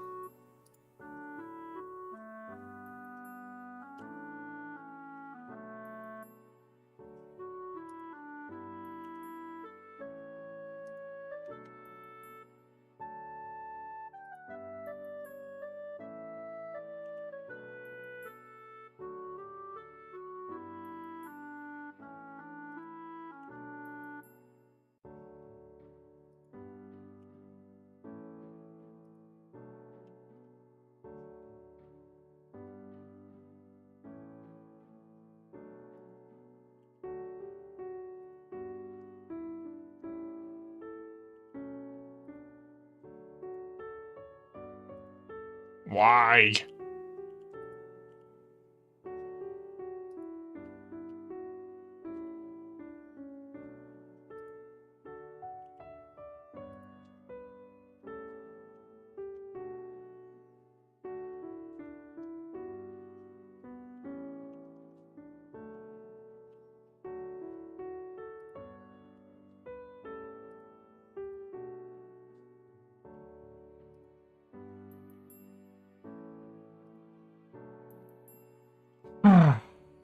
Why?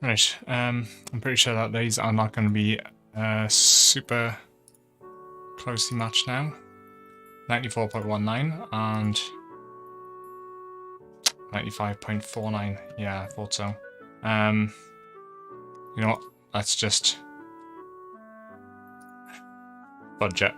Right, I'm pretty sure that these are not going to be super closely matched now. 94.19 and 95.49. Yeah, I thought so. You know what? Let's just budget.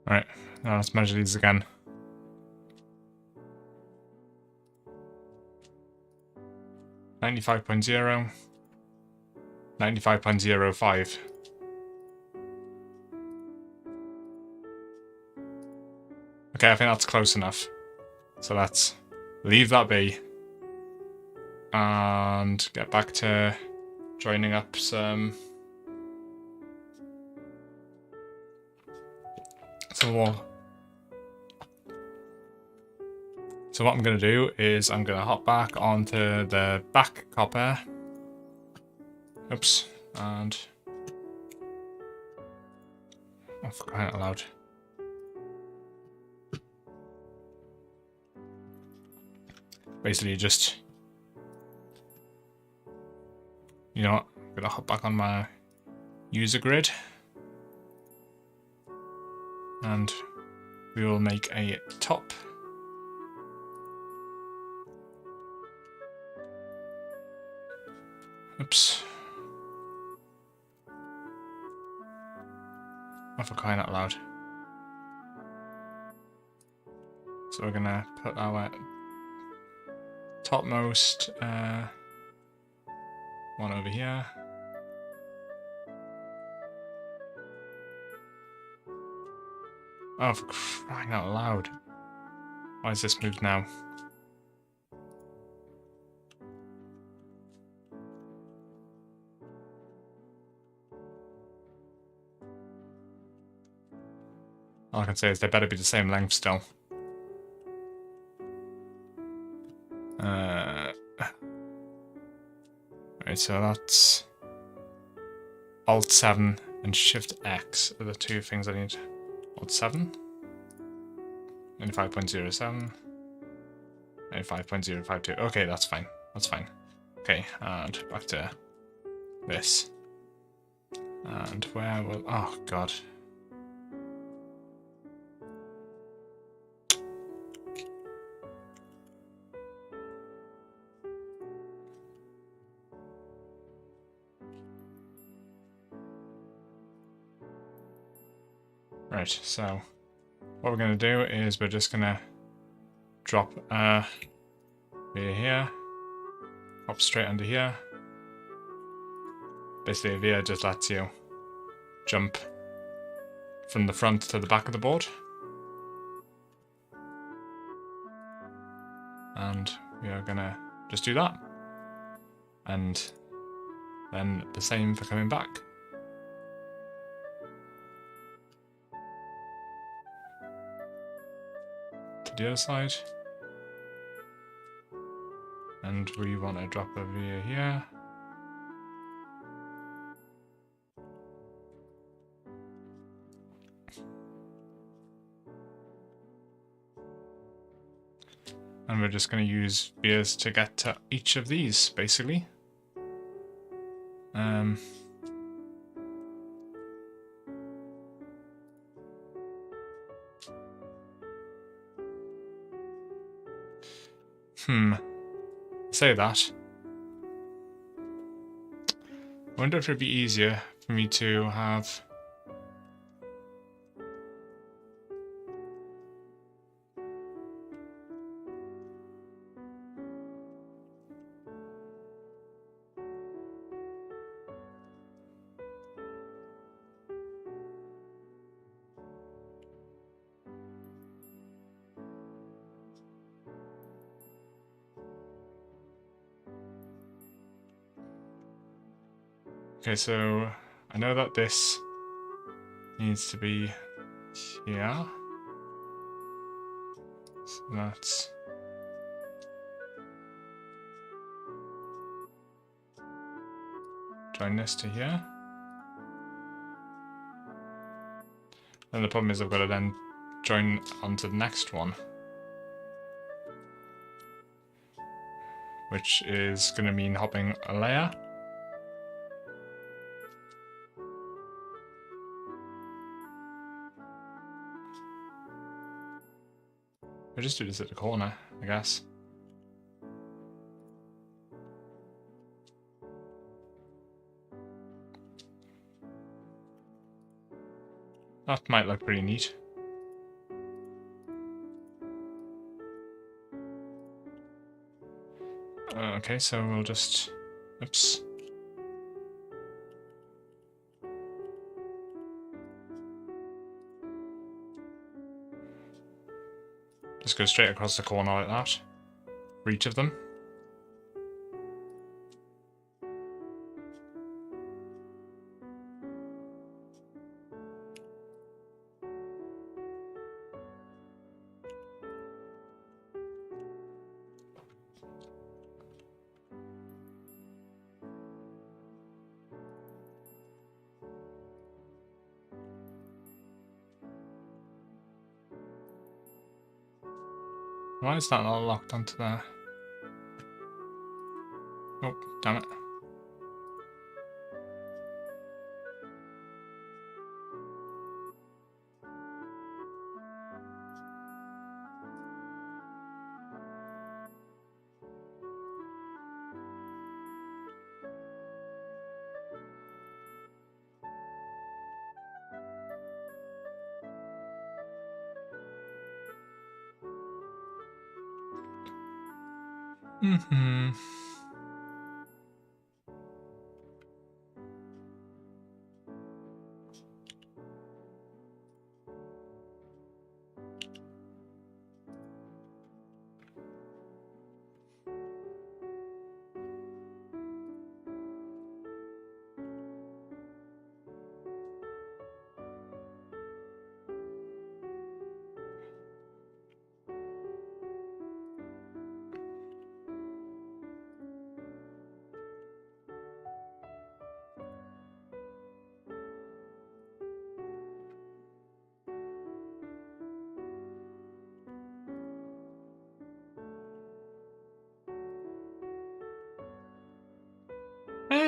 Alright, now let's measure these again. .0, 95.05. Okay, I think that's close enough. So let's leave that be and get back to joining up some more. So what I'm going to do is I'm going to hop back onto the back copper. Oops, and oh, for crying out loud. Basically just, you know what, I'm going to hop back on my user grid. And we will make a top. Oops. Oh, for crying out loud. So we're gonna put our topmost one over here. Oh, for crying out loud. Why is this moved now? All I can say is they better be the same length still. Right, so that's Alt 7 and Shift X are the two things I need. Alt 7, 95.07, 95.052. Okay, that's fine. That's fine. Okay, and back to this. And where will... Oh, God. Right, so what we're going to do is we're just going to drop via here, hop straight under here. Basically, via just lets you jump from the front to the back of the board. And we are going to just do that. And then the same for coming back. To the other side. And we want to drop a via here. And we're just going to use vias to get to each of these, basically. Say that. I wonder if it'd be easier for me to have... Okay, so I know that this needs to be here. So let's join this to here. And the problem is I've got to then join onto the next one, which is going to mean hopping a layer. I'll just do this at the corner, I guess. That might look pretty neat. Okay, so we'll just... Oops. Just go straight across the corner like that, for each of them. Why is that not locked onto there? Oh, damn it.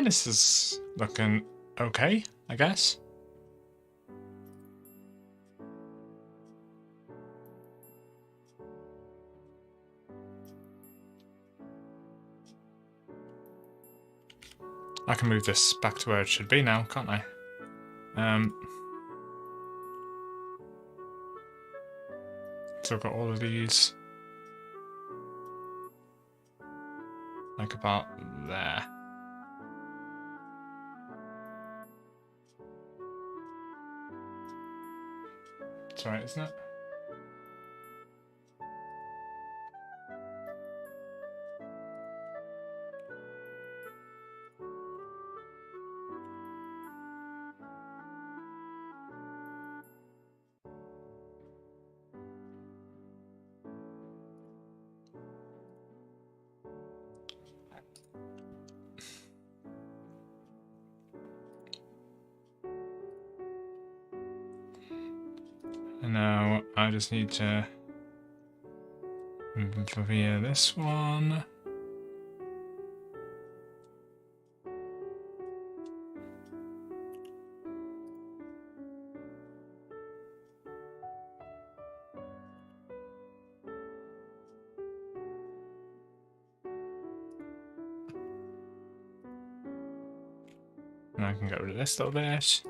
this is looking okay, I guess. I can move this back to where it should be now, can't I? So I've got all of these, like about there. That's right, isn't it? And now I just need to move over here this one. And I can get rid of this little bit.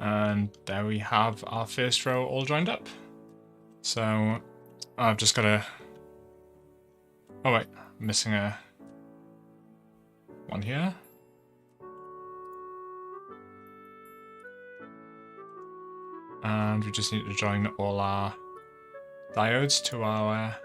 And there we have our first row all joined up. So I've just got to... Oh wait, I'm missing a one here. And we just need to join all our diodes to our...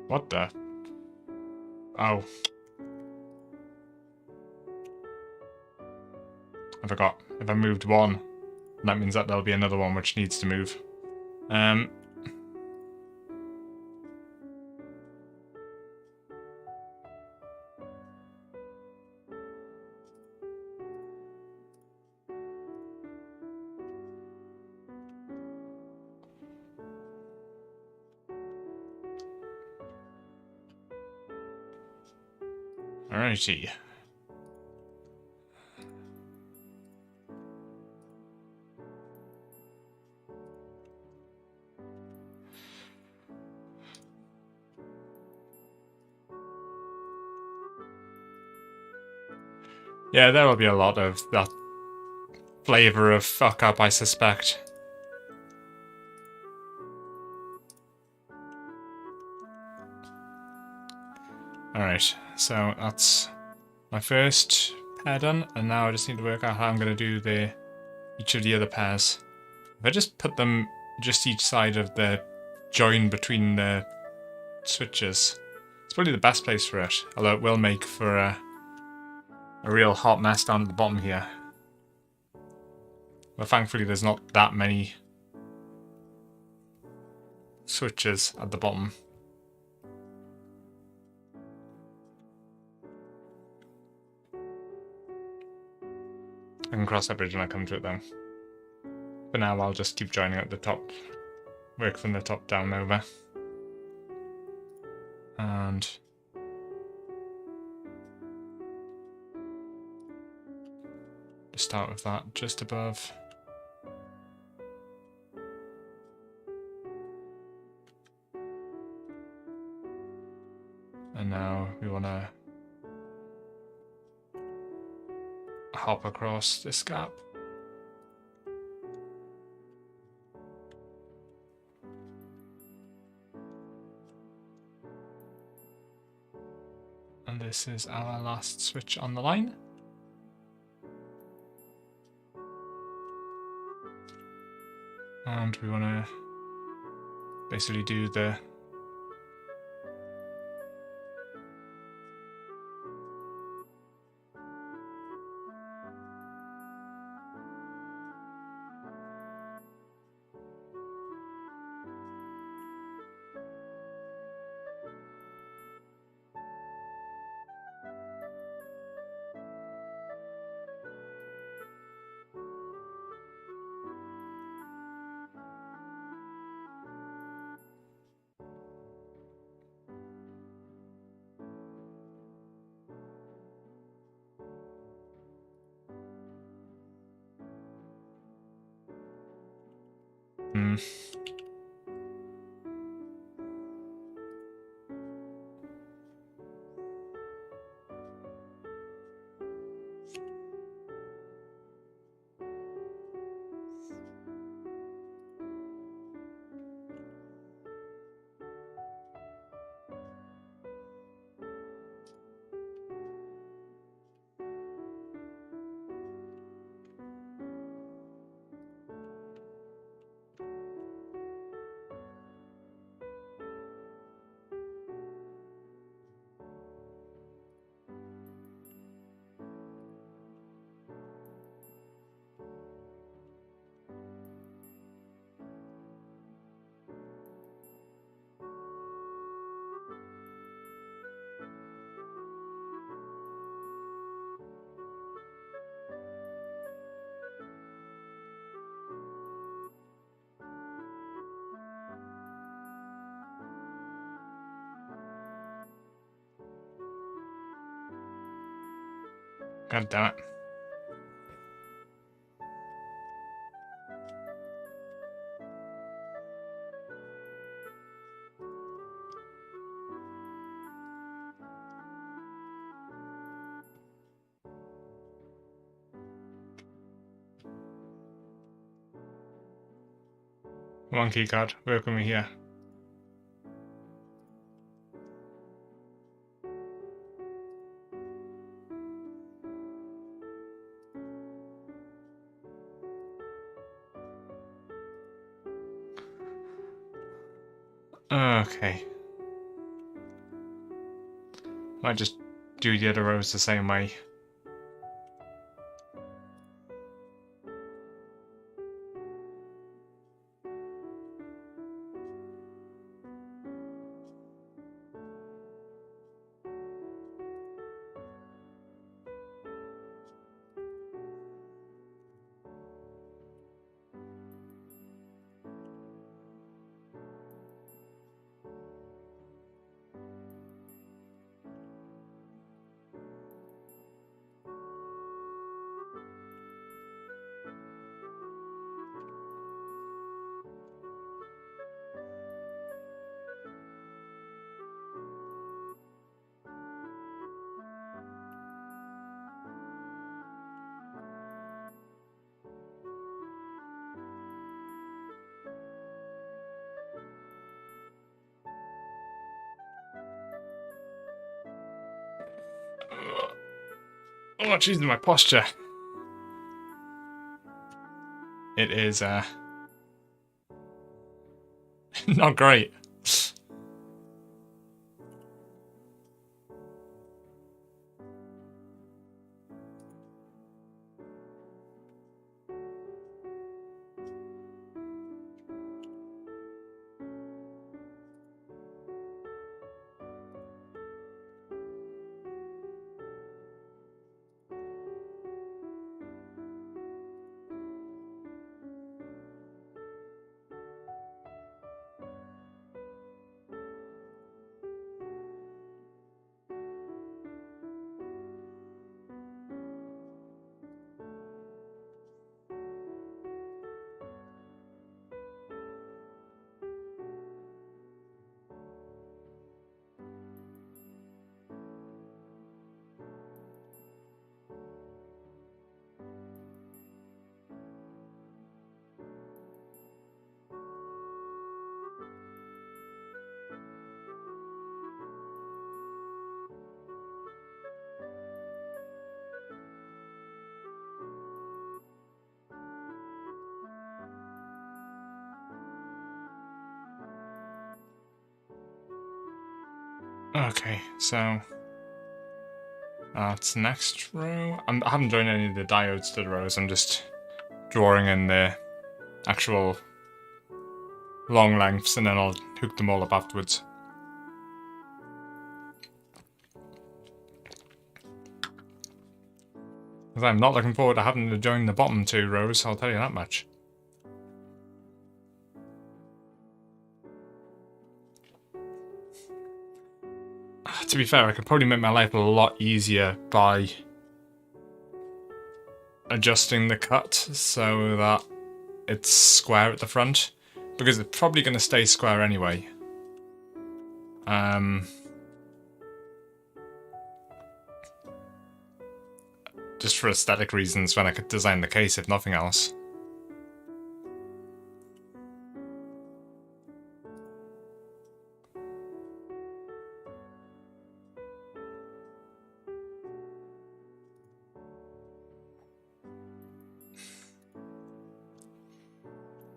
What the? Oh. I forgot. If I moved one, that means that there'll be another one which needs to move. Alrighty. Yeah, there will be a lot of that flavor of fuck up, I suspect. Alright, so that's my first pair done, and now I just need to work out how I'm going to do each of the other pairs. If I just put them just each side of the join between the switches, it's probably the best place for it, although it will make for a real hot mess down at the bottom here. But thankfully there's not that many switches at the bottom. I can cross that bridge when I come to it though. For now I'll just keep joining at the top. Work from the top down over. And start with that just above. And now we want to hop across this gap. And this is our last switch on the line. And we want to basically do the God damn it. Come on, keycard, work with me here. Okay. Might just do the other rows the same way. Oh, choosing my posture. It is not great. Okay, so that's next row. I haven't joined any of the diodes to the rows, I'm just drawing in the actual long lengths and then I'll hook them all up afterwards. Because I'm not looking forward to having to join the bottom 2 rows, I'll tell you that much. To be fair, I could probably make my life a lot easier by adjusting the cut so that it's square at the front, because it's probably going to stay square anyway. Just for aesthetic reasons when I could design the case, if nothing else.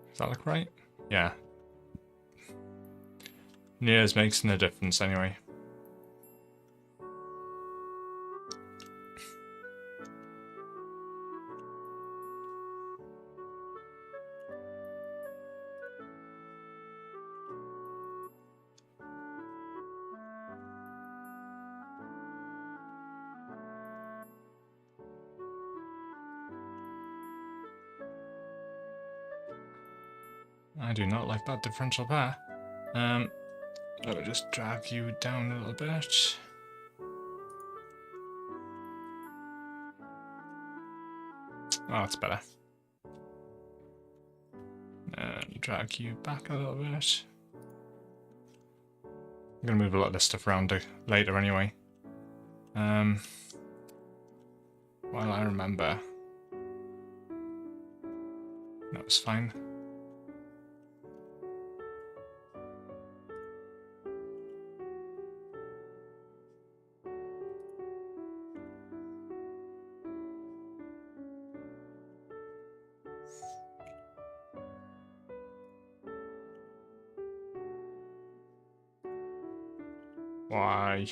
Does that look right? Yeah. Years makes no difference anyway. I do not like that differential pair. Let me just drag you down a little bit. Oh, that's better. And drag you back a little bit. I'm gonna move a lot of this stuff around later anyway. While I remember. That was fine. Why?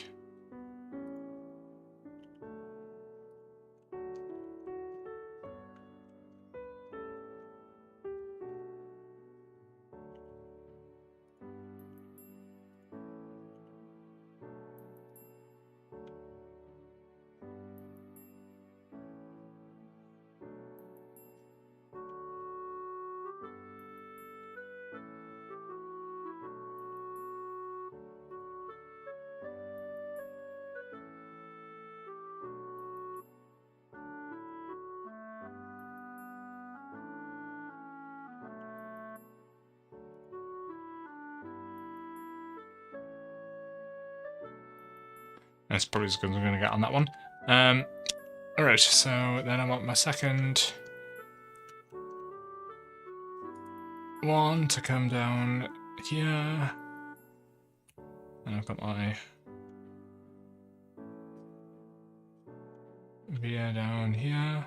That's probably as good as I'm going to get on that one. Alright, so then I want my second one to come down here. And I've got my via down here.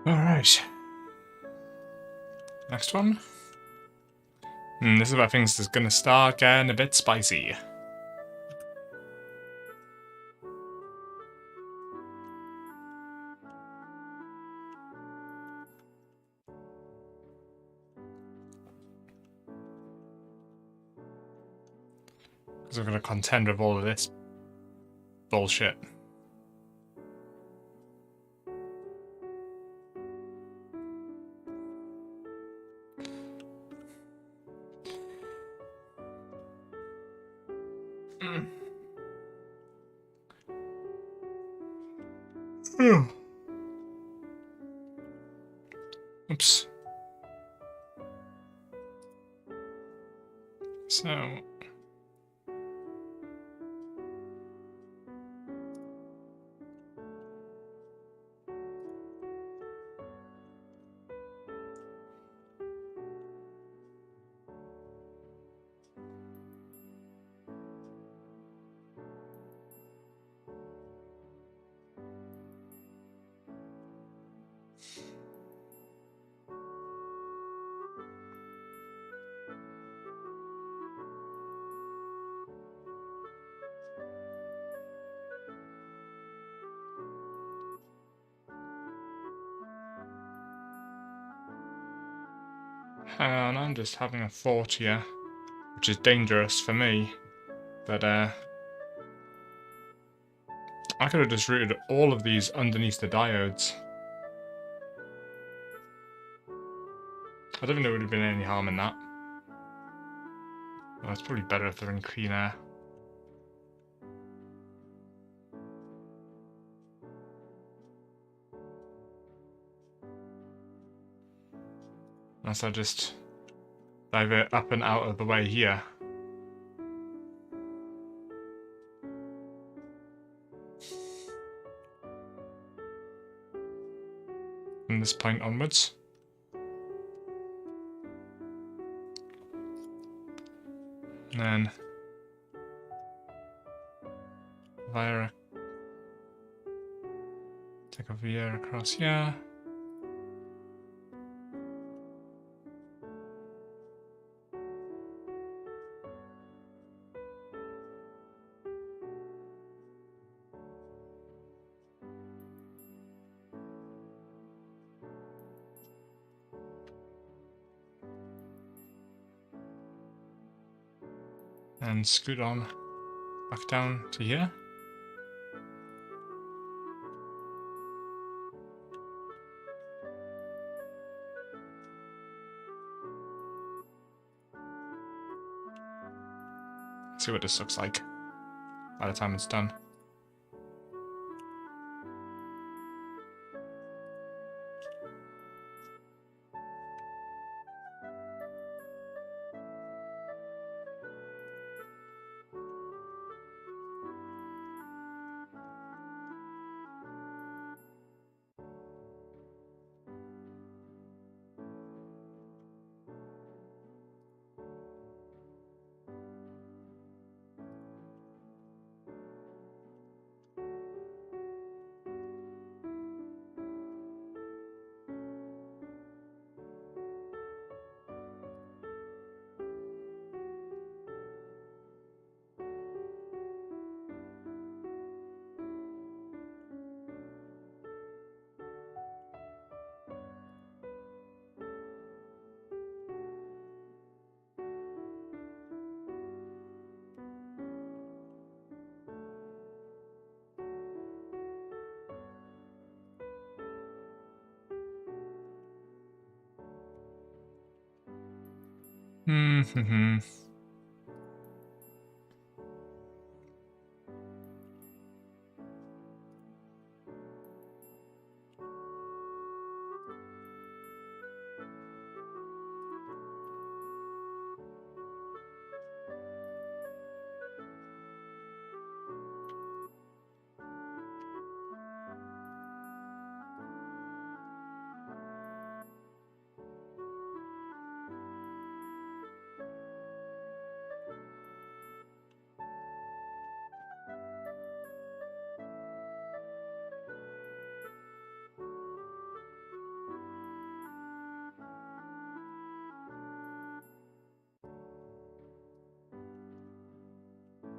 Alright. Next one. This is where things are going to start getting a bit spicy. I'm going to contend with all of this bullshit. Oops. So... Hang on, I'm just having a thought here, which is dangerous for me, but I could have just routed all of these underneath the diodes. I don't think there would have been any harm in that. Well, it's probably better if they're in clean air. Unless I just divert up and out of the way here. From this point onwards. And then via take a via across here. And scoot on back down to here. See what this looks like by the time it's done.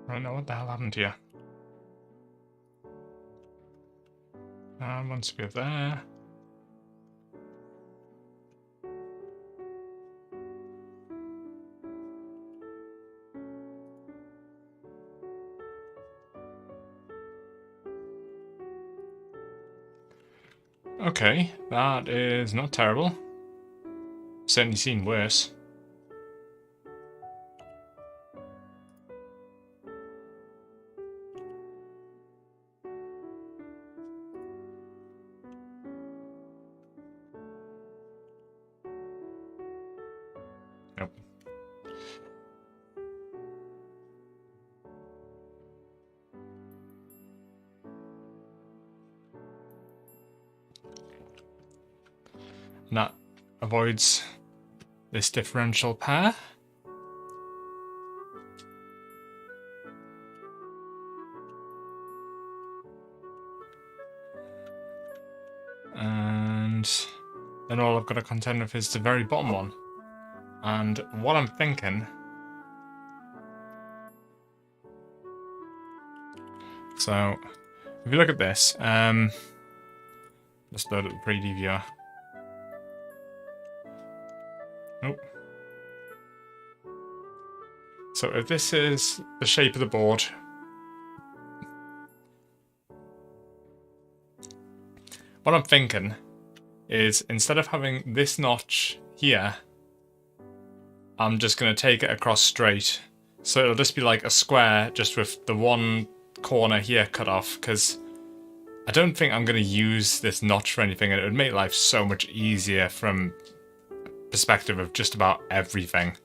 I don't know what the hell happened here. Once we have there. Okay, that is not terrible. Certainly seen worse. Nope. And that avoids this differential pair. And then all I've got to contend with is the very bottom one. And what I'm thinking... So, if you look at this, let's load up the 3D viewer. Nope. So if this is the shape of the board, what I'm thinking is instead of having this notch here, I'm just going to take it across straight. So it'll just be like a square, just with the one corner here cut off, because I don't think I'm going to use this notch for anything, and it would make life so much easier from perspective of just about everything.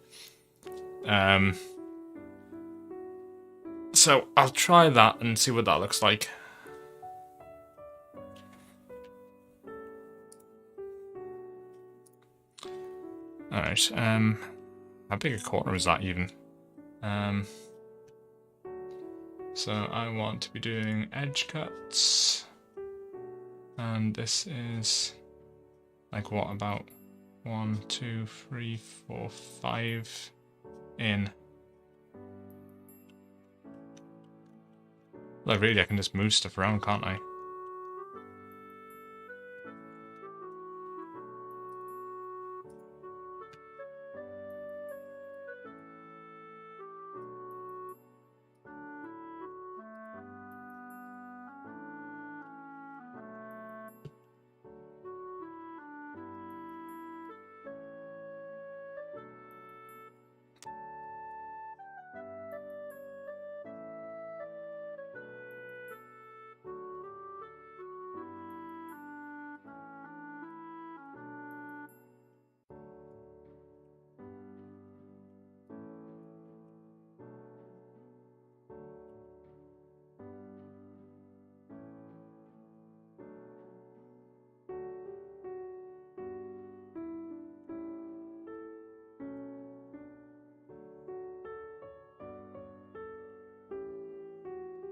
So I'll try that and see what that looks like. Alright, how big a corner is that even? So I want to be doing edge cuts, and this is like what, about 1, 2, 3, 4, 5 in. Like really, I can just move stuff around, can't I?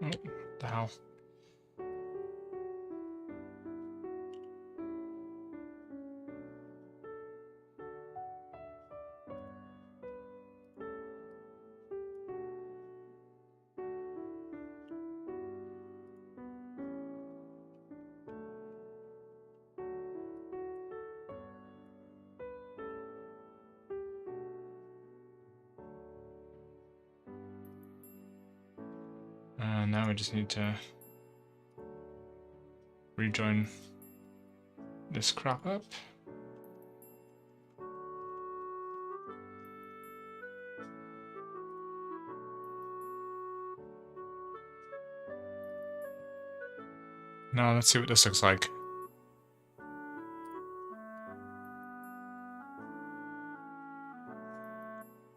Oh, what the hell? Now we just need to rejoin this crap up. Now let's see what this looks like.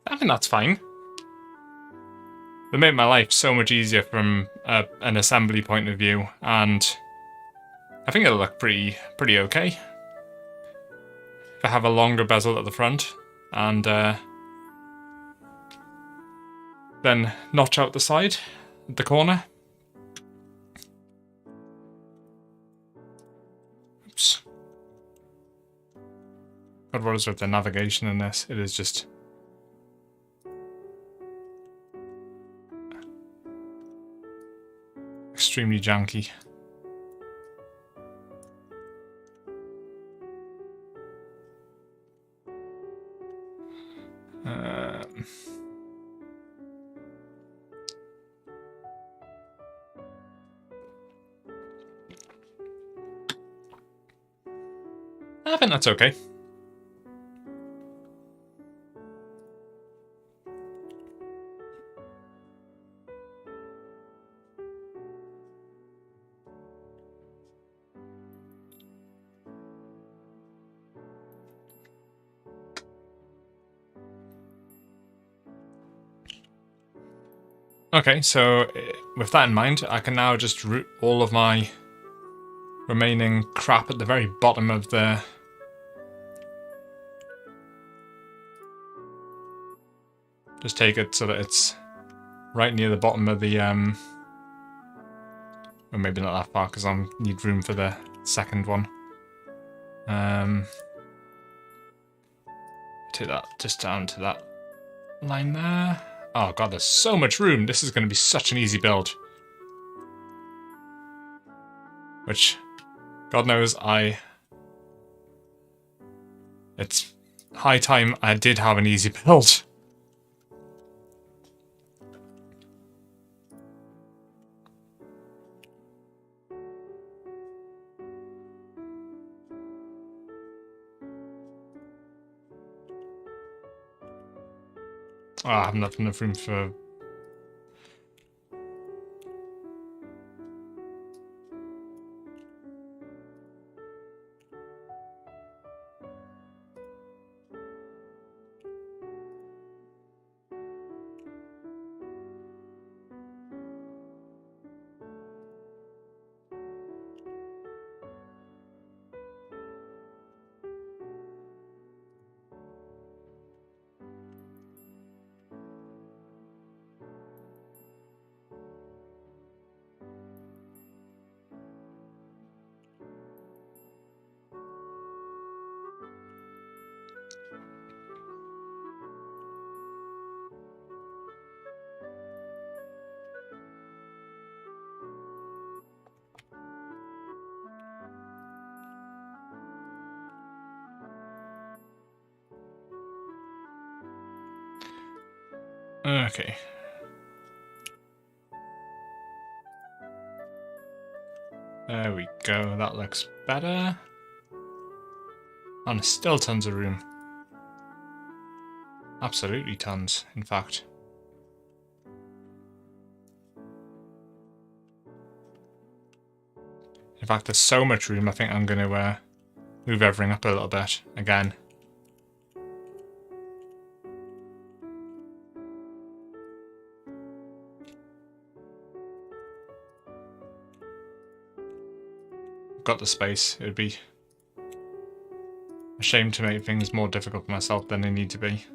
I think that's fine. They made my life so much easier from an assembly point of view, and I think it'll look pretty okay. If I have a longer bezel at the front, and then notch out the side, at the corner. Oops. God, what is with the navigation in this? It is just... extremely janky. I think that's okay. Okay, so with that in mind, I can now just route all of my remaining crap at the very bottom of the... Just take it so that it's right near the bottom of the... Or maybe not that far, because I need room for the second one. Take that just down to that line there. Oh god, there's so much room. This is going to be such an easy build. Which, God knows, it's high time I did have an easy build. Oh, I haven't enough room for... Okay. There we go, that looks better. And still tons of room. Absolutely tons, in fact. In fact, there's so much room, I think I'm going to move everything up a little bit again. Got the space. It would be a shame to make things more difficult for myself than they need to be.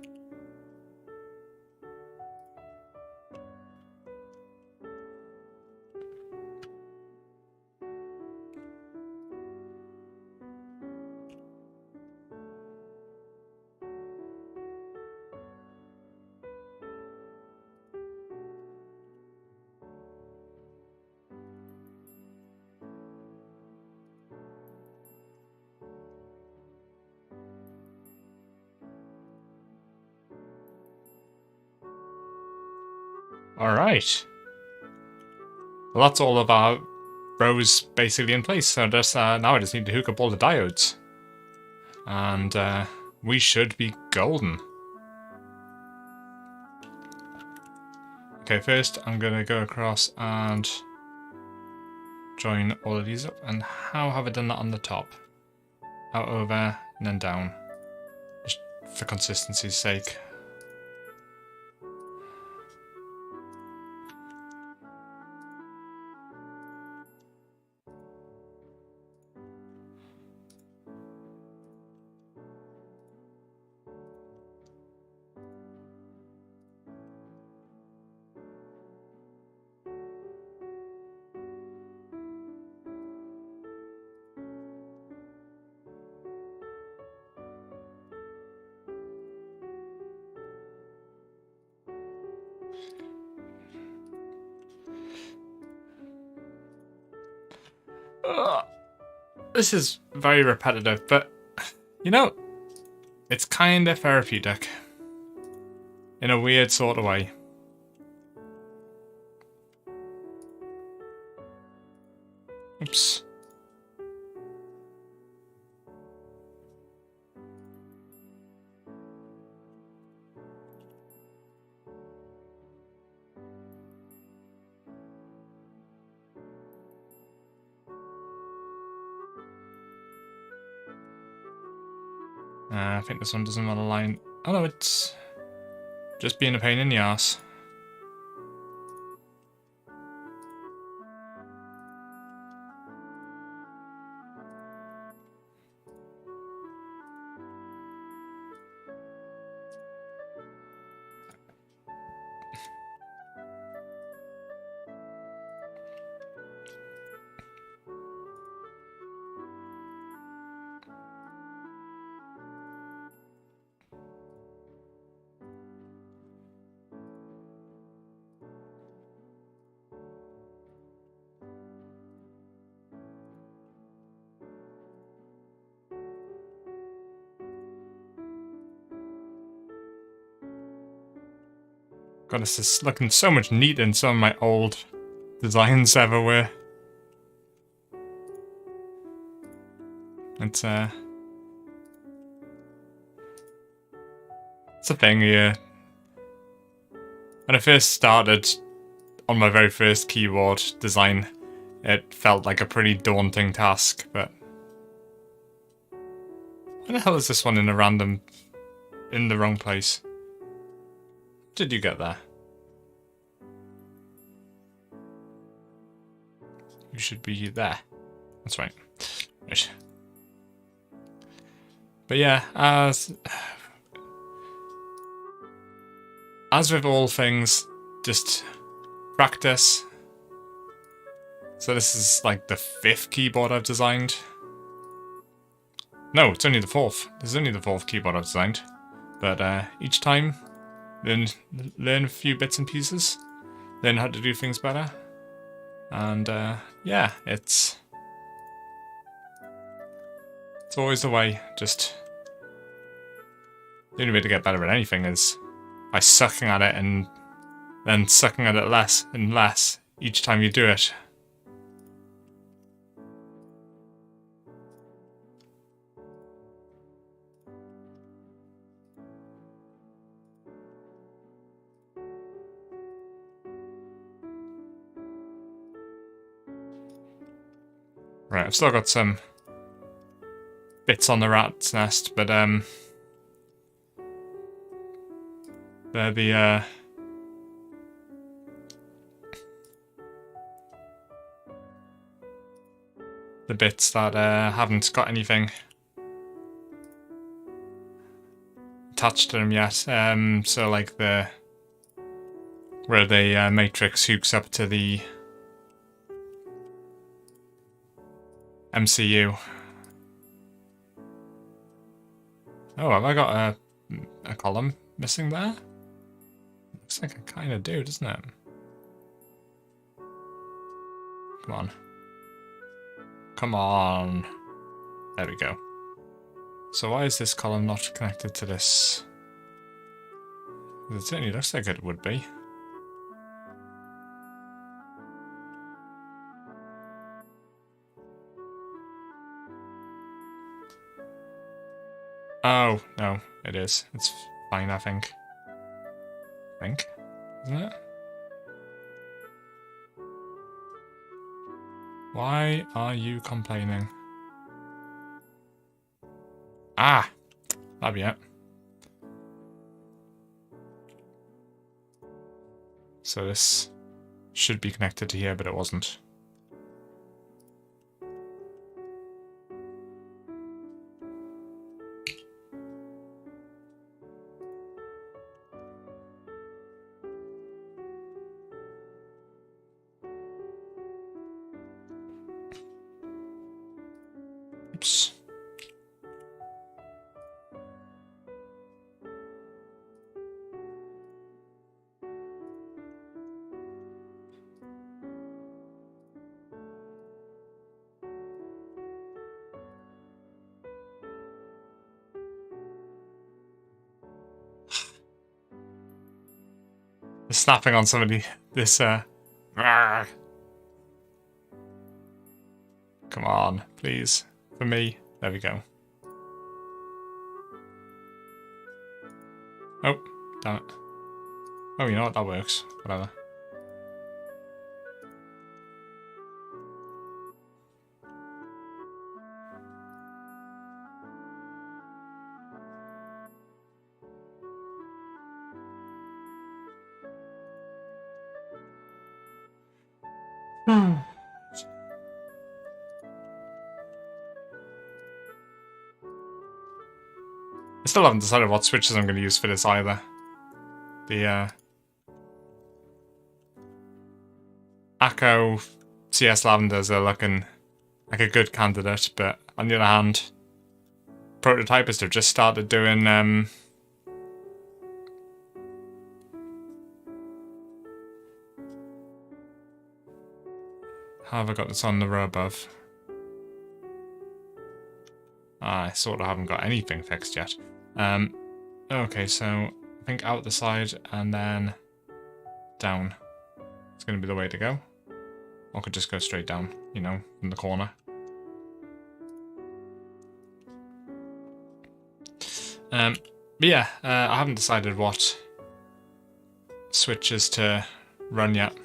Alright. Well, that's all of our rows basically in place, so just, now I just need to hook up all the diodes. And we should be golden. Okay, first I'm going to go across and join all of these up. And how have I done that on the top? Out over and then down. Just for consistency's sake. This is very repetitive, but, you know, it's kind of therapeutic. In a weird sort of way. Oops. I think this one doesn't want to line. Oh no, it's just being a pain in the ass. God, this is looking so much neater than some of my old designs ever were. It's a thing here. When I first started on my very first keyboard design, it felt like a pretty daunting task, but why the hell is this one in the wrong place? Did you get there? You should be there. That's right. Right. But yeah, as with all things, just practice. So this is like the 5th keyboard I've designed. No, it's only the 4th. This is only the 4th keyboard I've designed. But each time, learn a few bits and pieces, learn how to do things better, and yeah, it's always the way. Just the only way to get better at anything is by sucking at it and then sucking at it less and less each time you do it. Right, I've still got some bits on the rat's nest, but they're the bits that haven't got anything attached to them yet. So like where the matrix hooks up to the MCU. Oh, have I got a column missing there? Looks like I kind of do, doesn't it? Come on. Come on. There we go. So why is this column not connected to this? It certainly looks like it would be. Oh, no, it is. It's fine, I think. Isn't it? Why are you complaining? Ah! That'd be it. So this should be connected to here, but it wasn't. Oops. Snapping on somebody. This, Come on, please. For me. There we go. Oh, damn it. Oh, you know what? That works. Whatever. I still haven't decided what switches I'm going to use for this either. The Acco CS Lavenders are looking like a good candidate, but on the other hand, prototypists have just started doing how have I got this on the row above? I sort of haven't got anything fixed yet. Okay, so I think out the side and then down. It's going to be the way to go. Or I could just go straight down, you know, from the corner. But yeah, I haven't decided what switches to run yet.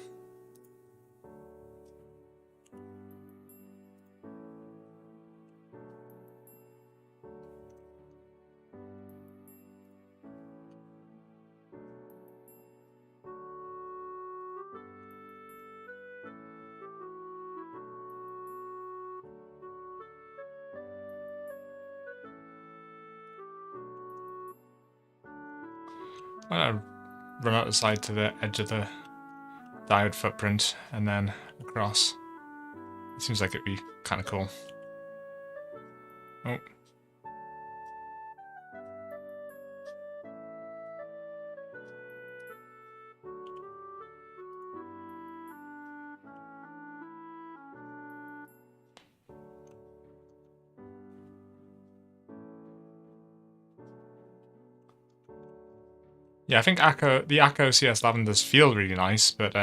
I'm going to run out the side to the edge of the diode footprint and then across. It seems like it'd be kind of cool. Oh. Yeah, I think the Acco CS Lavenders feel really nice, but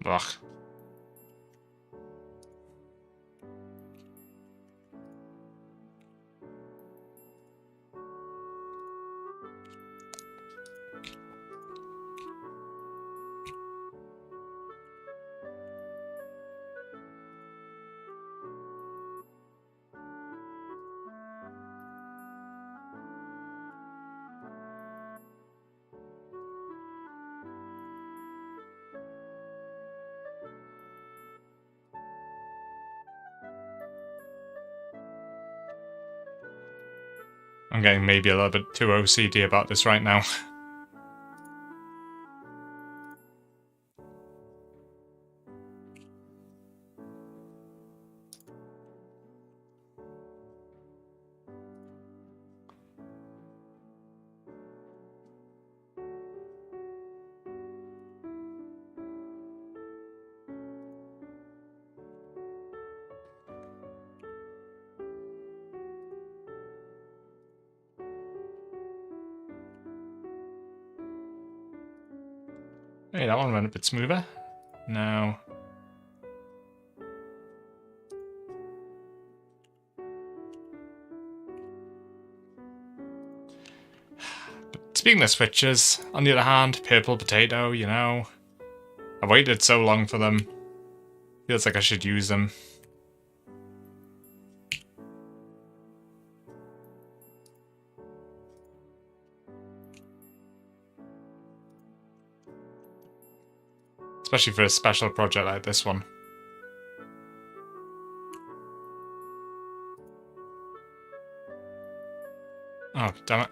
ugh. I'm getting maybe a little bit too OCD about this right now. Hey, that one went a bit smoother. Now... But speaking of switches, on the other hand, purple potato, you know... I've waited so long for them. Feels like I should use them. Especially for a special project like this one. Oh, damn it.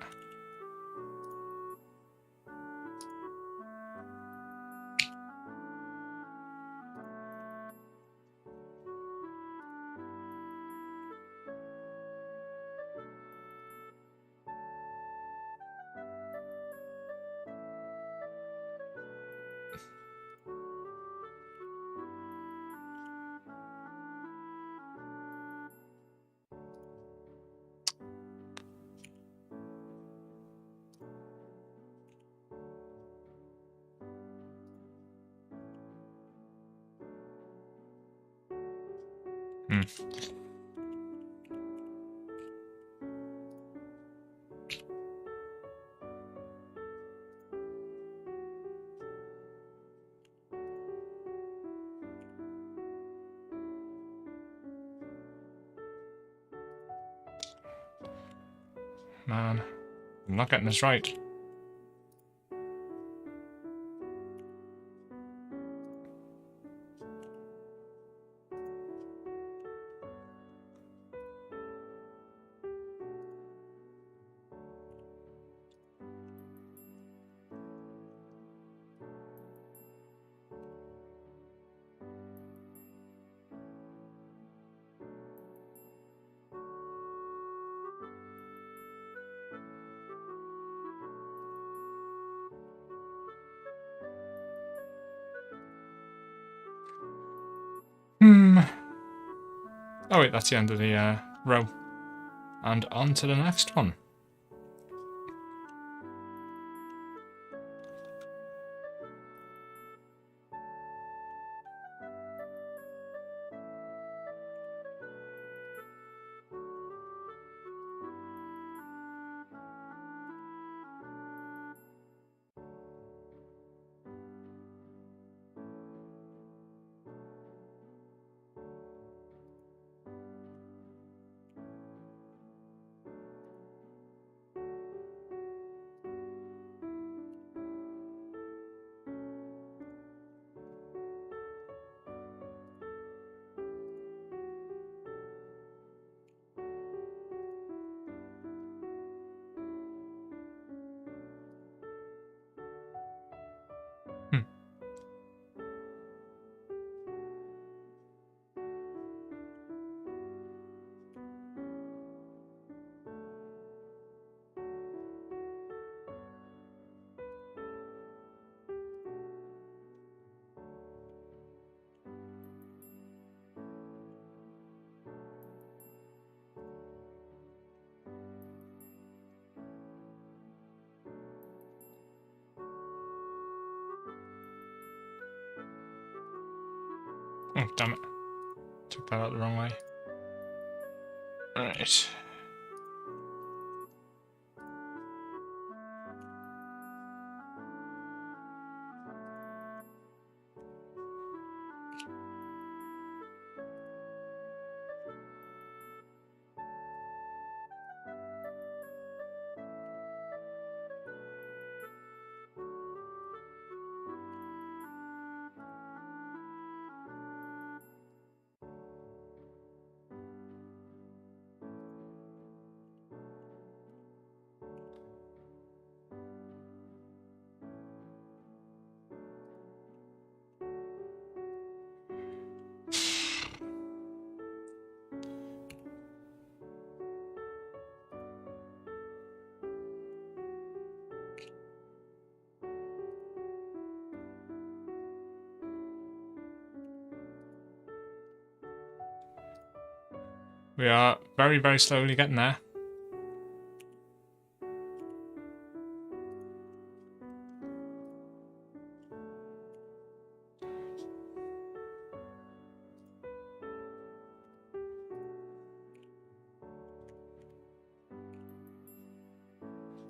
Man, I'm not getting this right. Oh wait, that's the end of the row. And on to the next one. Oh, damn it. Took that out the wrong way. Right. We are very, very slowly getting there.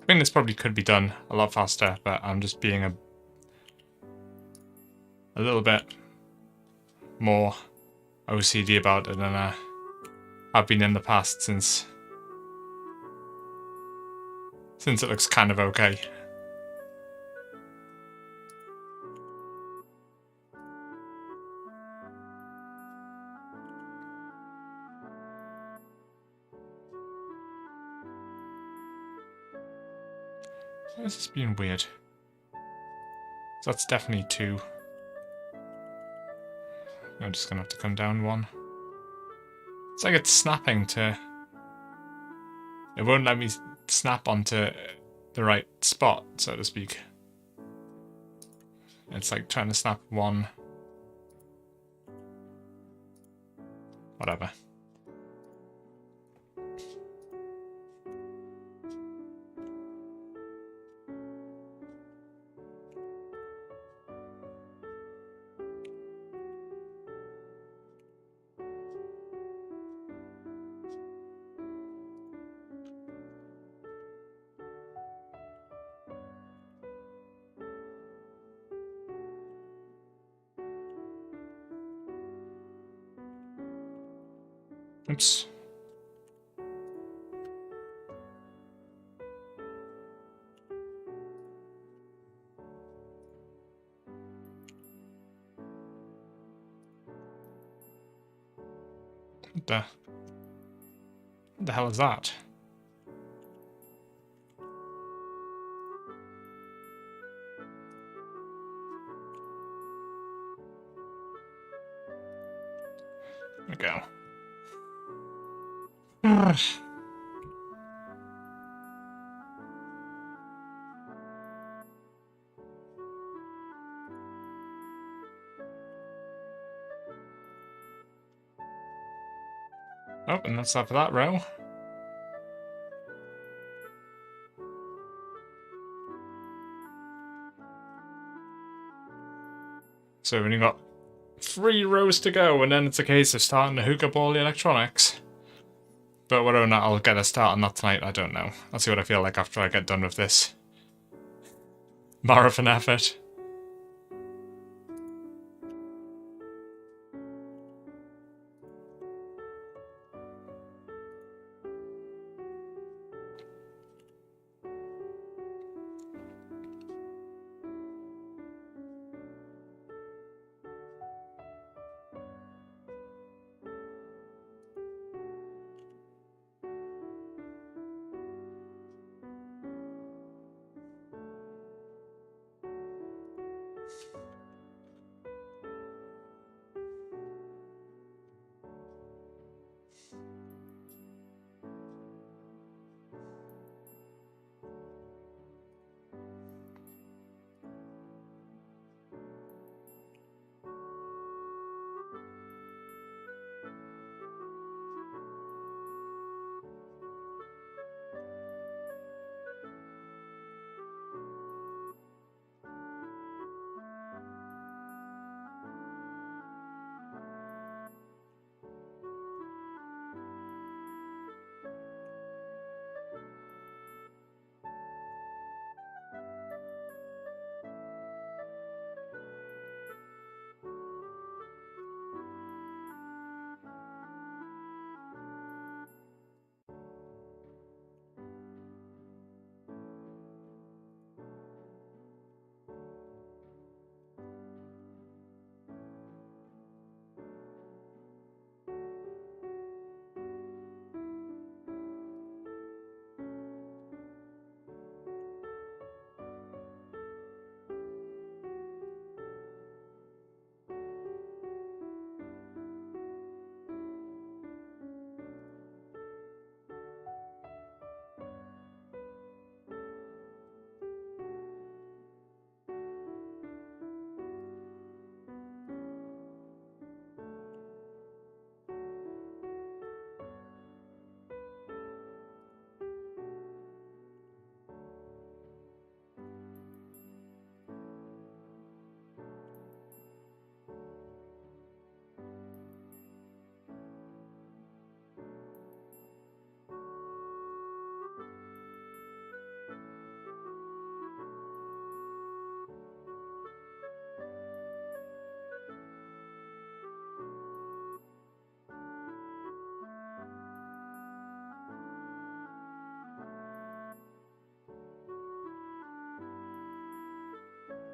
I think this probably could be done a lot faster, but I'm just being a little bit more OCD about it than I've been in the past since it looks kind of okay. This is being weird. So that's definitely 2. I'm just gonna have to come down 1. It's like it's snapping to... It won't let me snap onto the right spot, so to speak. It's like trying to snap 1. Whatever. Oops. What the hell is that? There we go. Oh, and that's that for that row. So we've only got 3 rows to go, and then it's a case of starting to hook up all the electronics. But whether or not I'll get a start on that tonight, I don't know. I'll see what I feel like after I get done with this marathon effort.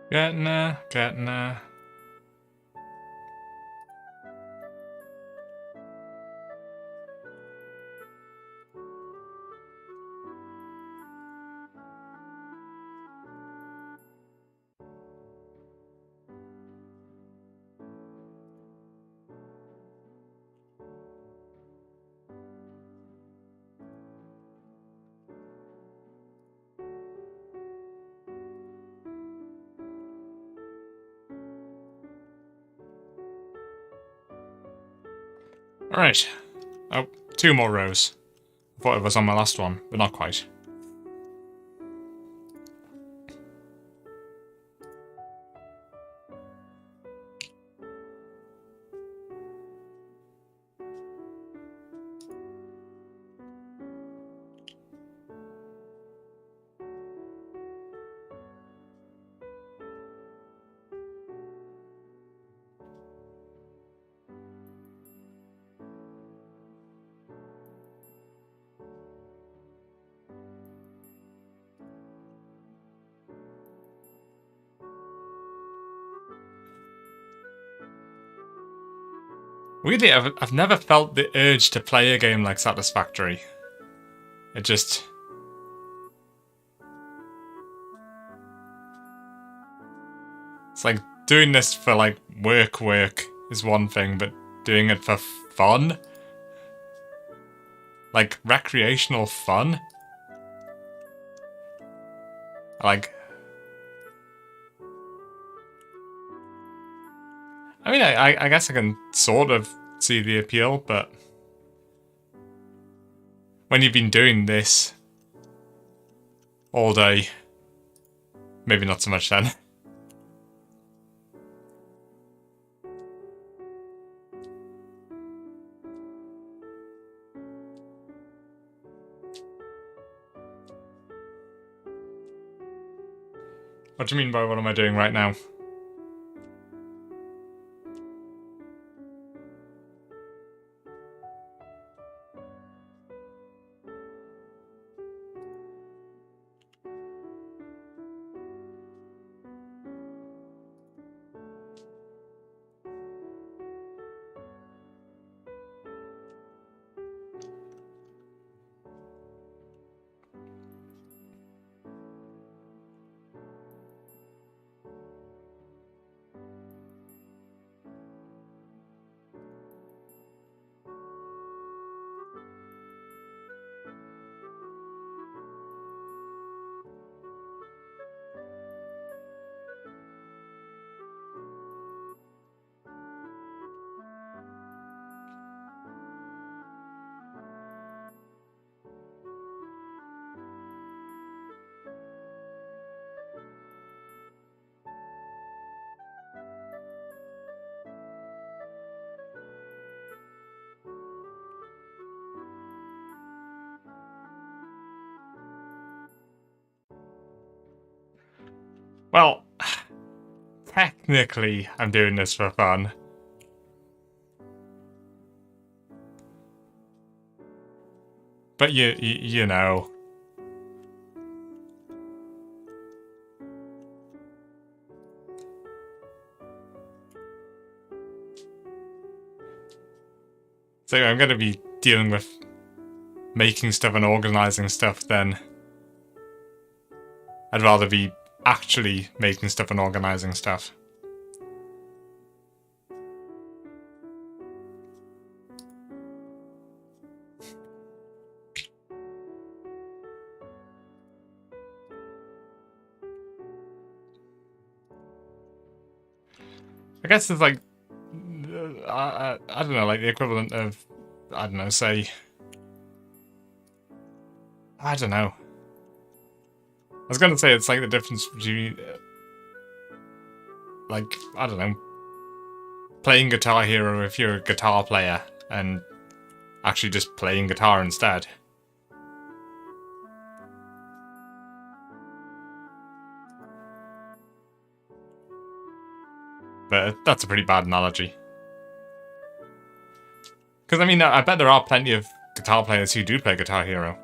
Getting there, getting there. Alright. Oh, 2 more rows. I thought it was on my last one, but not quite. Weirdly, I've never felt the urge to play a game like Satisfactory. It just... It's like doing this for like work is one thing, but doing it for fun? Like recreational fun? Like... I mean, I guess I can sort of see the appeal, but when you've been doing this all day, maybe not so much then. What do you mean by what am I doing right now? Well, technically I'm doing this for fun. But you know. So I'm going to be dealing with making stuff and organising stuff, then I'd rather be actually making stuff and organising stuff. I guess it's like, I don't know, like the equivalent of, I don't know, say, I don't know. I was going to say it's like the difference between, like, I don't know, playing Guitar Hero if you're a guitar player and actually just playing guitar instead. But that's a pretty bad analogy. Because, I mean, I bet there are plenty of guitar players who do play Guitar Hero.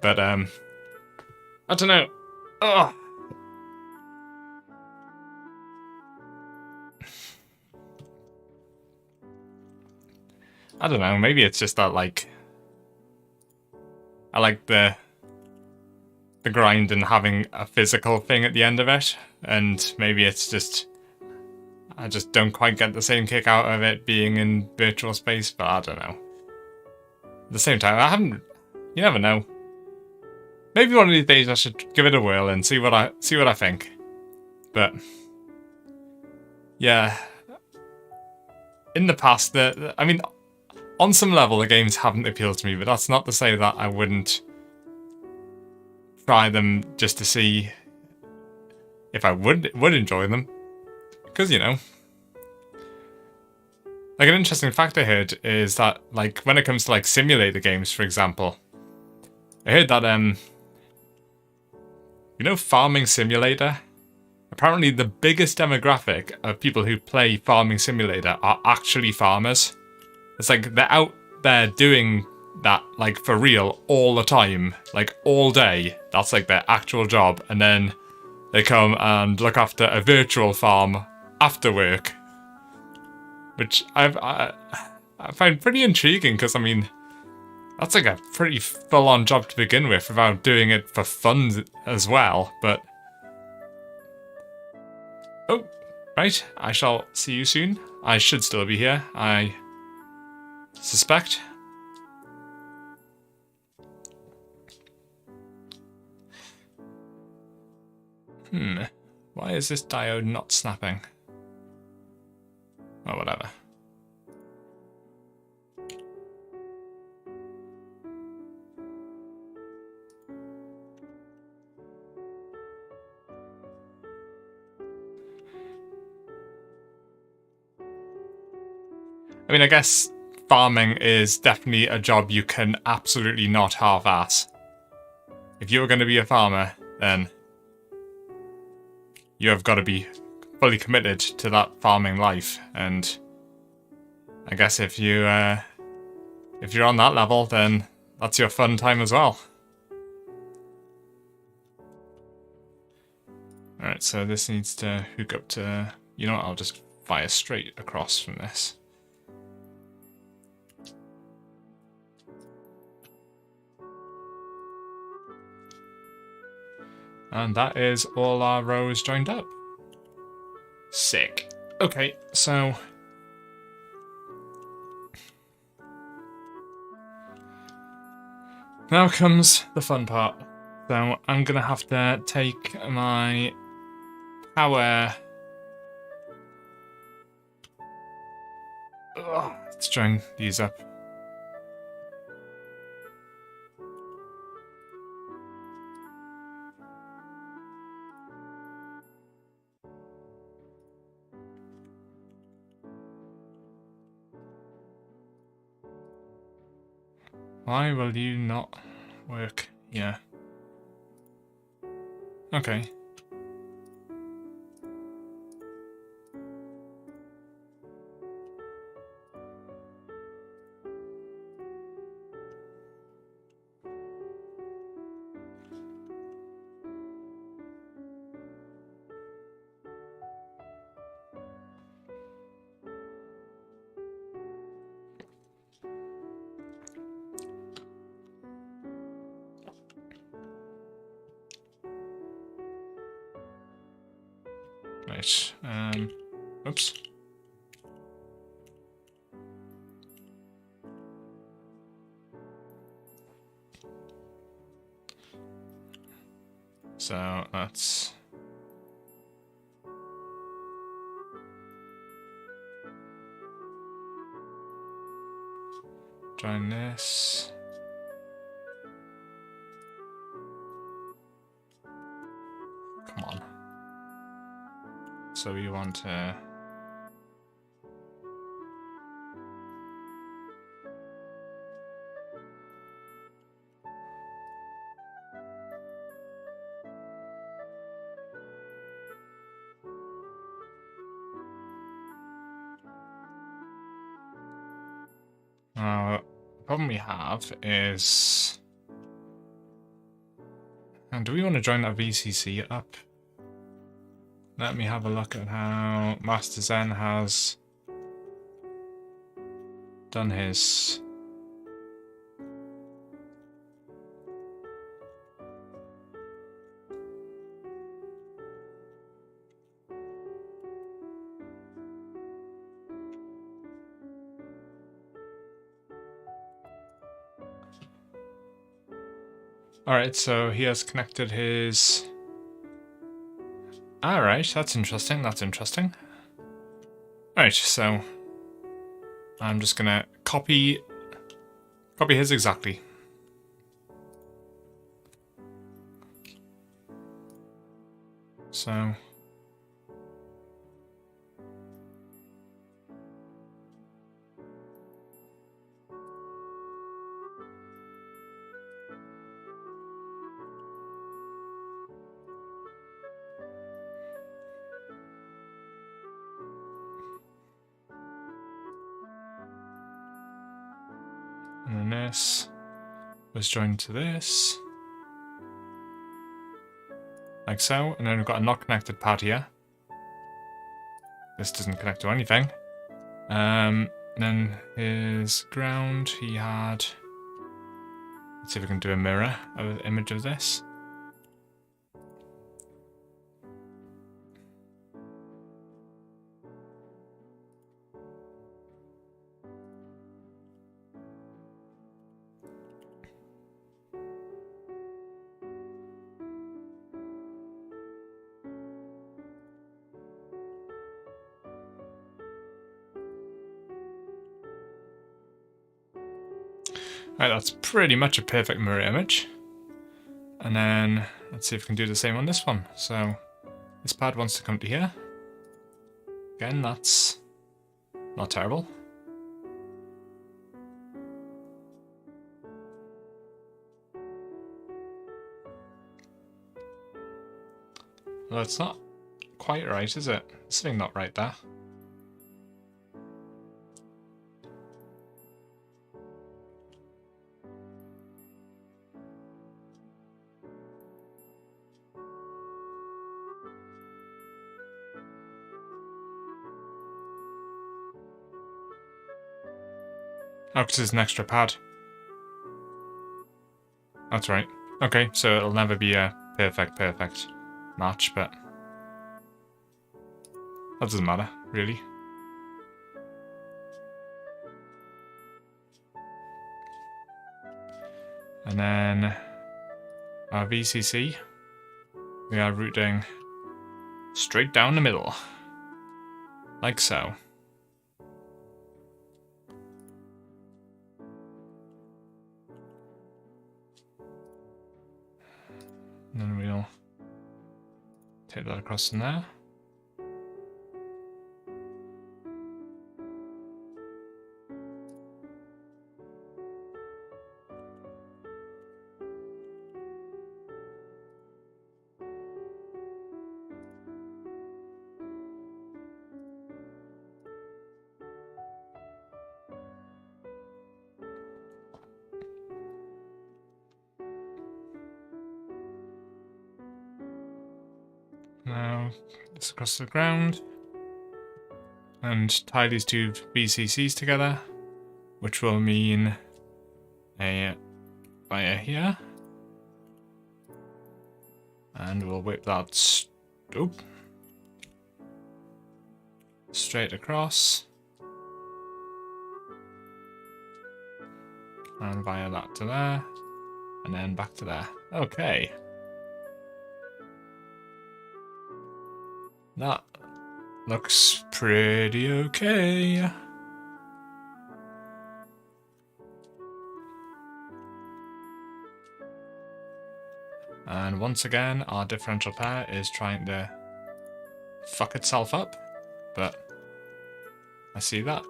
But, I don't know. Ugh. I don't know, maybe it's just that, like... I like the grind and having a physical thing at the end of it. And maybe it's just... I just don't quite get the same kick out of it being in virtual space, but I don't know. At the same time, I haven't... You never know. Maybe one of these days I should give it a whirl and see what I think. But... yeah. In the past, I mean, on some level the games haven't appealed to me, but that's not to say that I wouldn't try them just to see if I would enjoy them. Because, you know, like an interesting fact I heard is that, like, when it comes to, like, simulator games, for example, I heard that, you know, Farming Simulator? Apparently the biggest demographic of people who play Farming Simulator are actually farmers. It's like they're out there doing that, like, for real all the time, like, all day. That's, like, their actual job. And then they come and look after a virtual farm after work. which I find pretty intriguing because, I mean, that's like a pretty full-on job to begin with without doing it for fun as well, but... Oh, right, I shall see you soon. I should still be here, I suspect. Why is this diode not snapping? Oh, whatever. I mean, I guess farming is definitely a job you can absolutely not half-ass. If you're going to be a farmer, then you have got to be fully committed to that farming life, and I guess if you're on that level, then that's your fun time as well. Alright, so this needs to hook up to... You know what, I'll just fire straight across from this. And that is all our rows joined up. Sick. Okay, so... now comes the fun part. So I'm gonna have to take my power... let's join these up. Why will you not work? Yeah. Okay. Right, oops. So let's join this. Come on. So we want to... the problem we have is... And do we want to join that VCC up? Let me have a look at how Master Zen has done his. Alright, so he has connected his... Alright, that's interesting, that's interesting. Alright, so... I'm just gonna copy his exactly. So... And then this was joined to this. Like so, and then we've got a not connected pad here. This doesn't connect to anything. Then his ground, he had... Let's see if we can do a mirror of an image of this. Right, that's pretty much a perfect mirror image. And then let's see if we can do the same on this one. So this pad wants to come to here. Again, that's not terrible. Well, it's not quite right, is it? There's something not right there. Oh, because there's an extra pad. That's right. Okay, so it'll never be a perfect match, but that doesn't matter, really. And then our VCC, we are routing straight down the middle, like so. And then we'll take that across in there. Now, this across the ground, and tie these two BCCs together, which will mean a wire here, and we'll whip that straight across, and via that to there, and then back to there. Okay. That looks pretty okay. And once again, our differential pair is trying to fuck itself up, but I see that.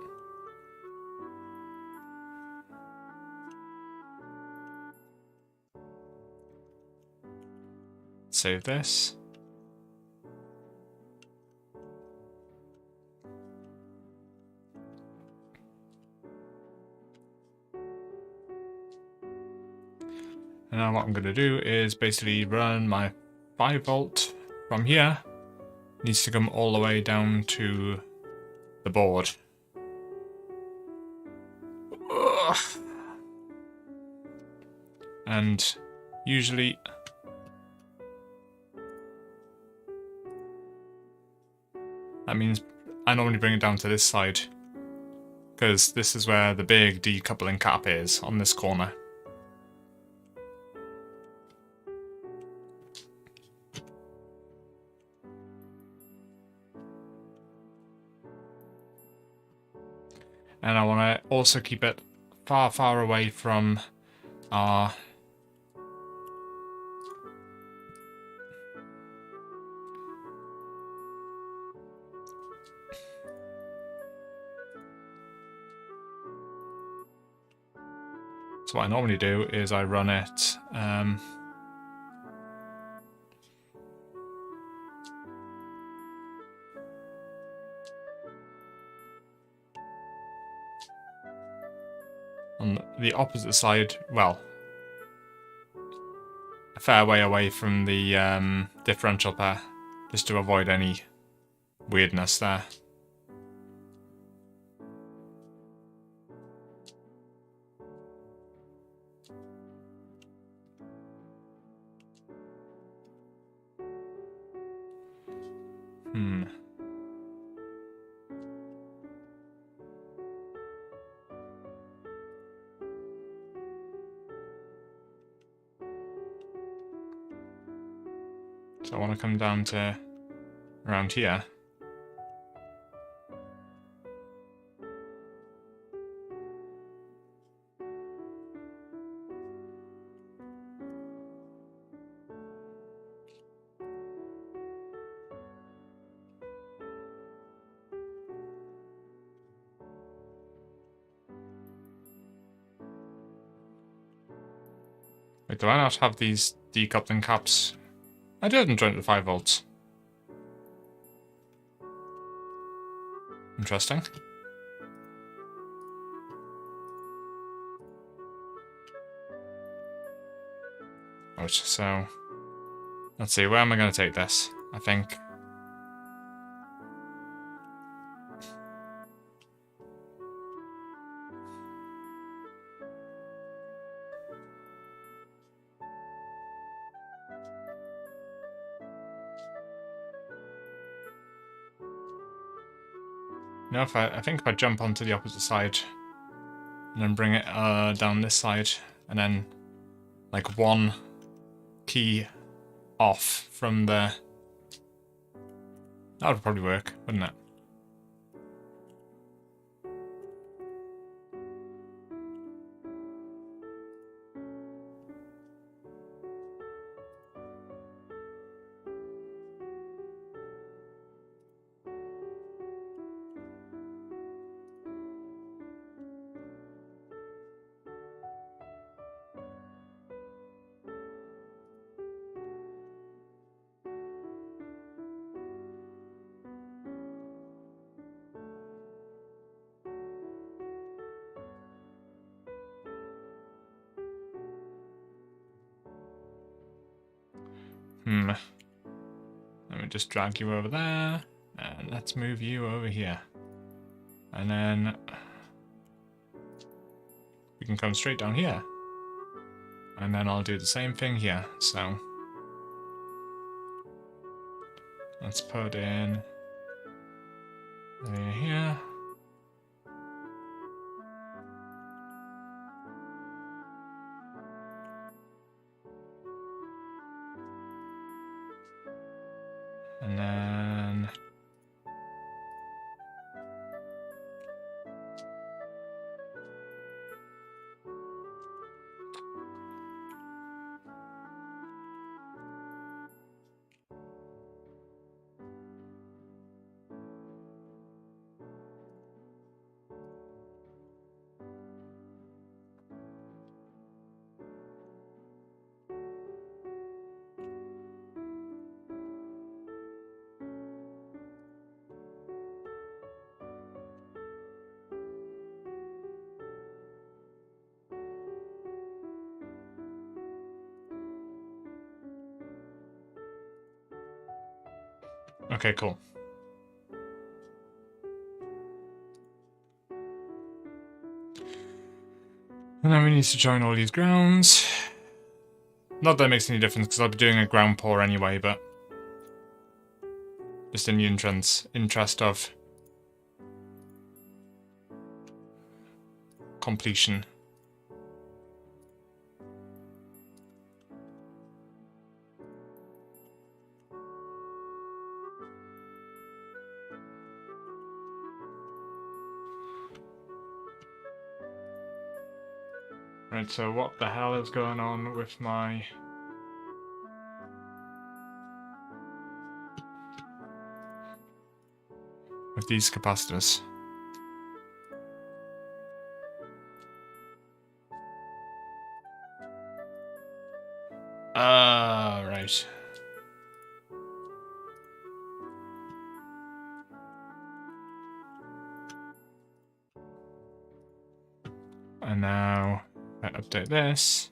Save this. And now what I'm going to do is basically run my 5V from here. It needs to come all the way down to the board. Ugh. And usually that means I normally bring it down to this side, because this is where the big decoupling cap is, on this corner. And I want to also keep it far away from our So what I normally do is I run it on the opposite side, well, a fair way away from the differential pair, just to avoid any weirdness there. So I want to come down to around here. Wait, do I not have these decoupling caps? I didn't join the 5 volts. Interesting. Right, so let's see, where am I going to take this? I think. No, I think if I jump onto the opposite side and then bring it down this side and then like one key off from the... That would probably work, wouldn't it? Let me just drag you over there, and let's move you over here. And then we can come straight down here. And then I'll do the same thing here, so let's put in layer here. And then okay, cool. And then we need to join all these grounds. Not that it makes any difference because I'll be doing a ground pour anyway, but just in the interest of completion. Right, so what the hell is going on with my... with these capacitors? Right. And now I update this.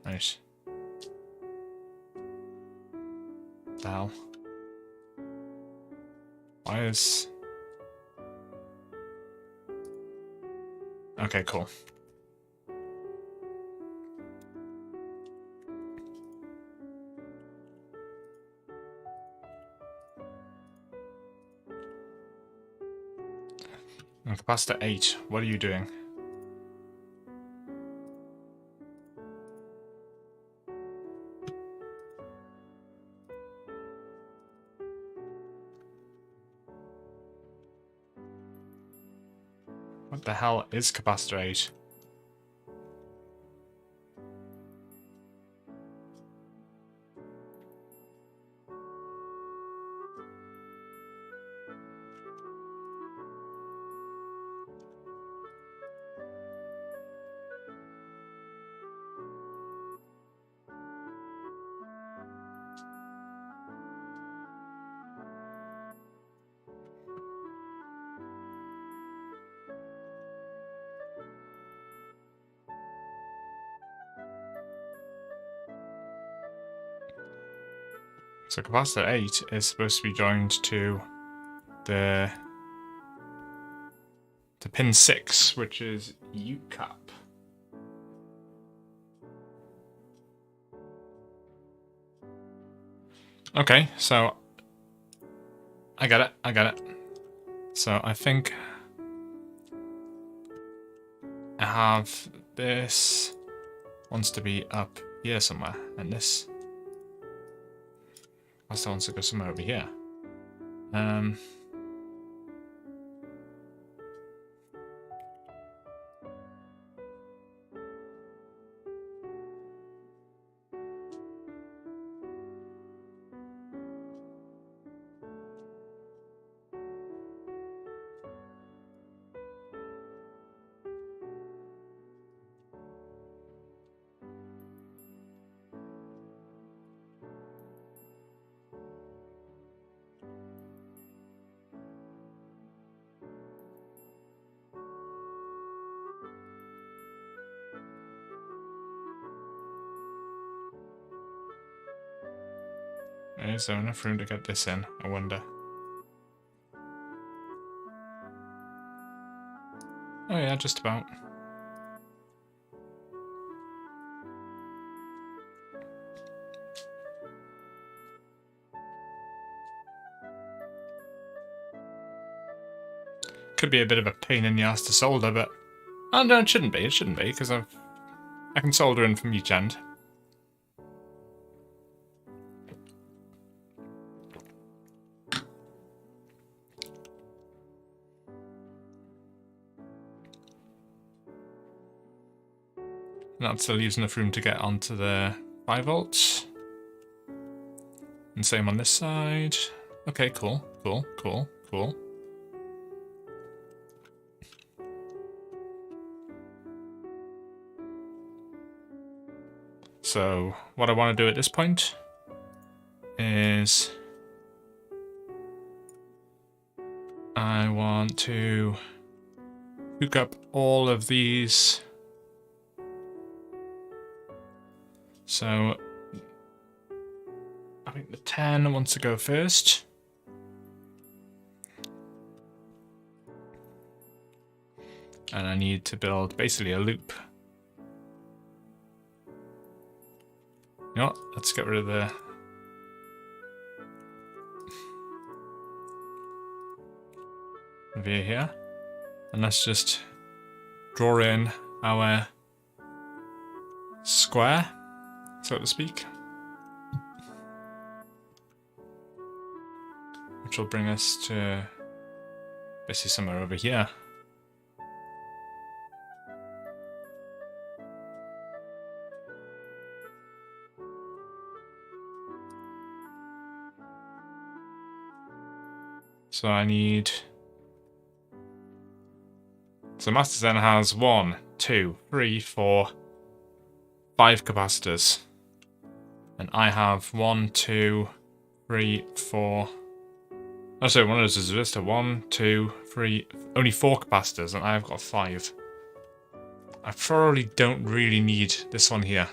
Right. What the hell? Why is... Okay, cool. And capacitor 8, what are you doing? What the hell is capacitor 8? So capacitor 8 is supposed to be joined to the pin 6, which is UCAP. Okay, so I got it. So I think I have this wants to be up here somewhere, and this also wants to go somewhere over here. Is there enough room to get this in? I wonder. Oh yeah, just about. Could be a bit of a pain in the ass to solder, but oh no, it shouldn't be. It shouldn't be because I can solder in from each end. That still leaves enough room to get onto the 5 volts. And same on this side. Okay, cool. So what I want to do at this point is I want to hook up all of these. So I think the 10 wants to go first. And I need to build basically a loop. You know what? Let's get rid of the via here. And let's just draw in our square, so to speak. Which will bring us to basically somewhere over here. So I need... So Master Zen has 1, 2, 3, 4, 5 capacitors. And I have 1, 2, 3, 4... Oh, sorry, one of those is a resistor. 1, 2, 3... Only 4 capacitors, and I've got 5. I probably don't really need this one here.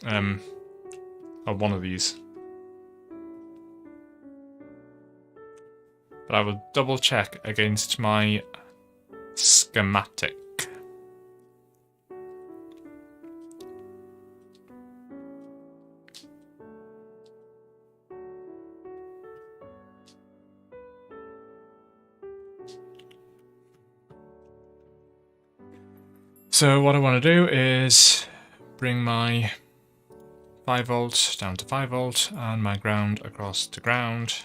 Or one of these. But I will double check against my schematic. So what I want to do is bring my 5 volt down to 5 volt and my ground across to ground.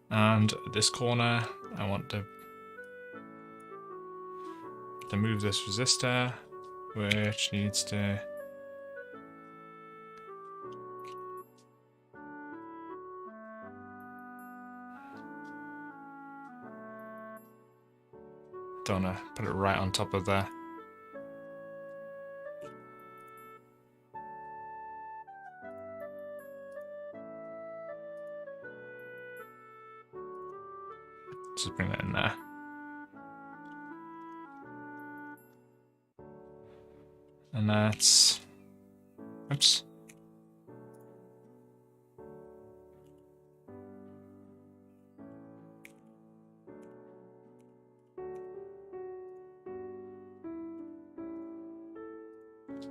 And this corner, I want to move this resistor, which needs to don't know, put it right on top of there. Just bring that in there. And that's, oops.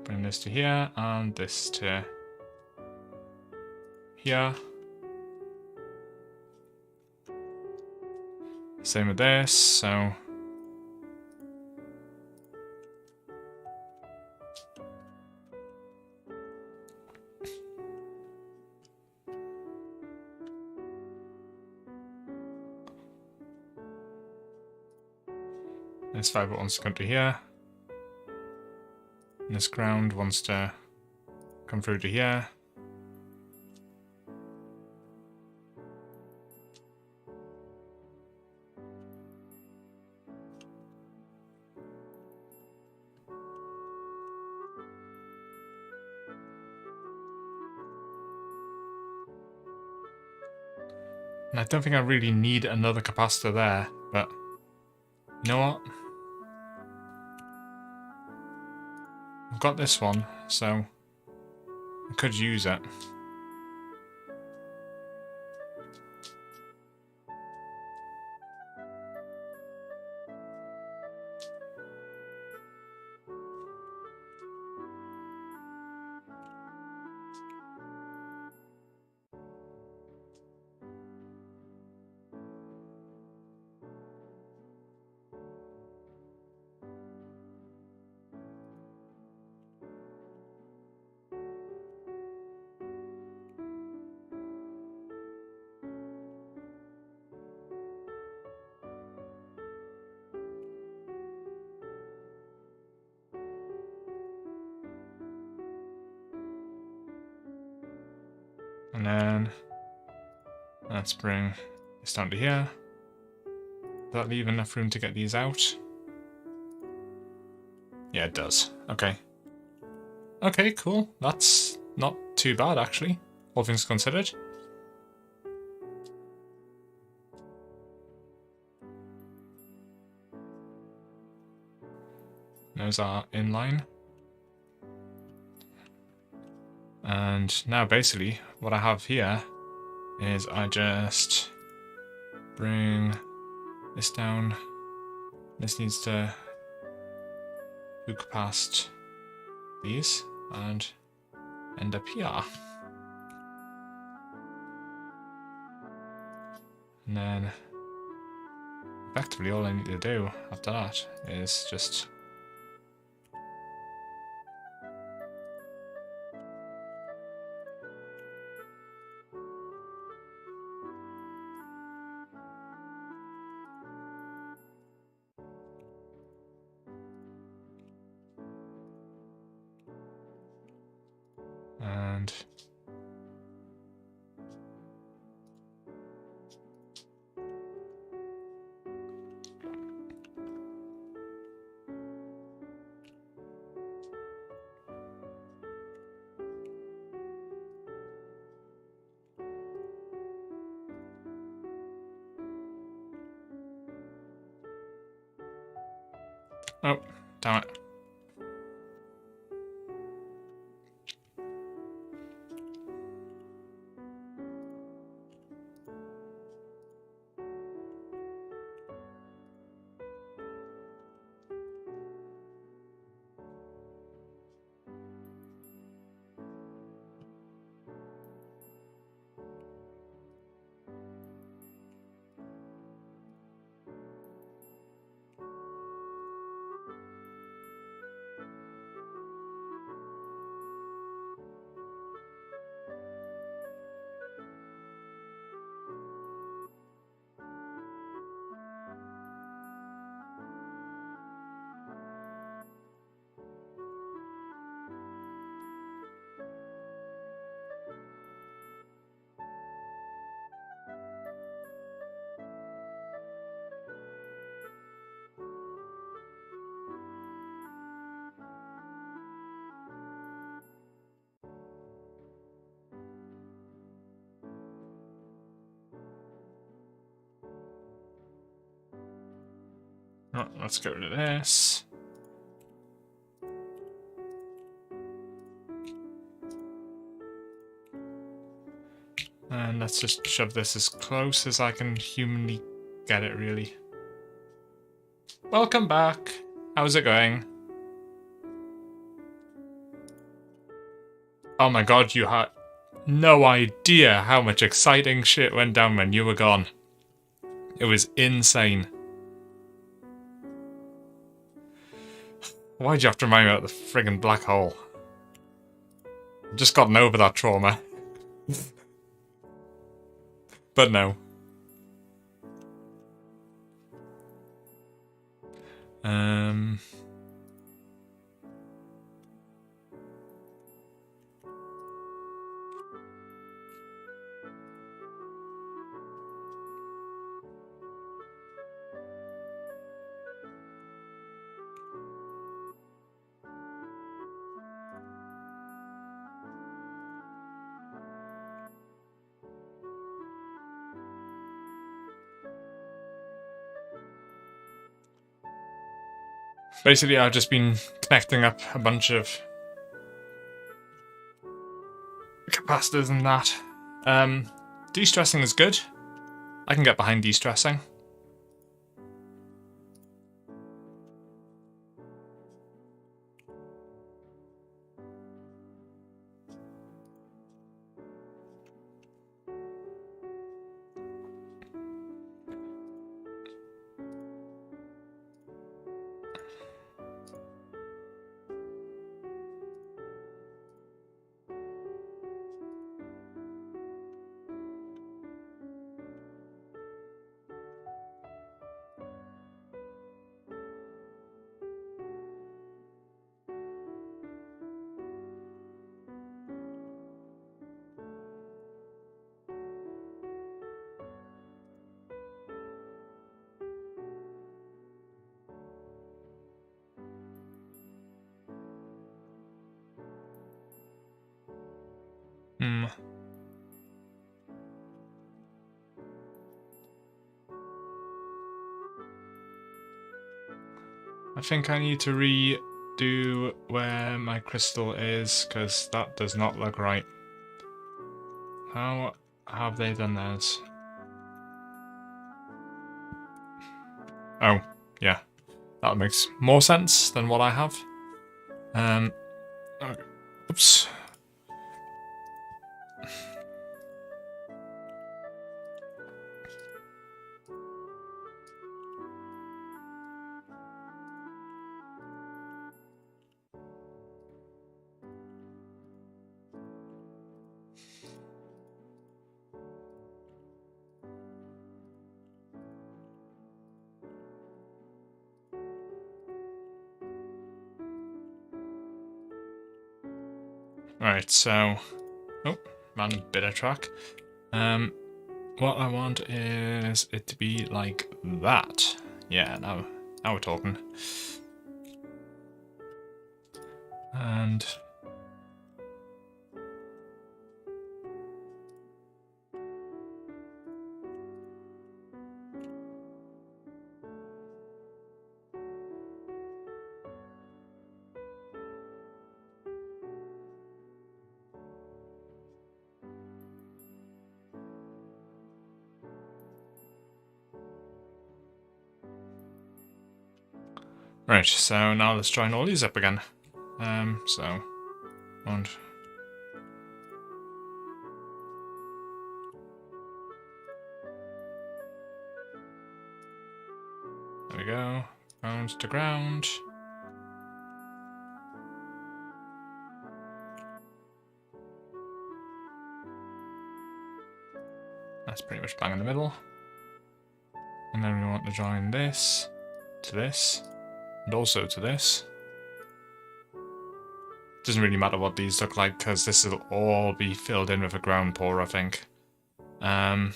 Bring this to here and this to here. Same with this, so this 5 volt wants to come to here. And this ground wants to come through to here. And I don't think I really need another capacitor there, but you know what? I've got this one, so I could use it. And then let's bring this down to here. Does that leave enough room to get these out? Yeah, it does. Okay. Okay, cool. That's not too bad, actually, all things considered. Those are in line. And now basically what I have here is I just bring this down. This needs to hook past these and end up here. And then effectively all I need to do after that is just and oh, damn it. Oh, let's get rid of this. And let's just shove this as close as I can humanly get it, really. Welcome back. How's it going? Oh my god, you had no idea how much exciting shit went down when you were gone. It was insane. Why'd you have to remind me about the friggin' black hole? I've just gotten over that trauma. But no. Basically, I've just been connecting up a bunch of capacitors and that. De-stressing is good. I can get behind de-stressing. I think I need to redo where my crystal is, because that does not look right. How have they done theirs? Oh, yeah. That makes more sense than what I have. Okay. Oops. Right, so... Oh, random bit of track. What I want is it to be like that. Yeah, now we're talking. And... Right, so now let's join all these up again. So... And... There we go. Ground to ground. That's pretty much bang in the middle. And then we want to join this to this, and also to this. Doesn't really matter what these look like, because this will all be filled in with a ground pour, I think. Then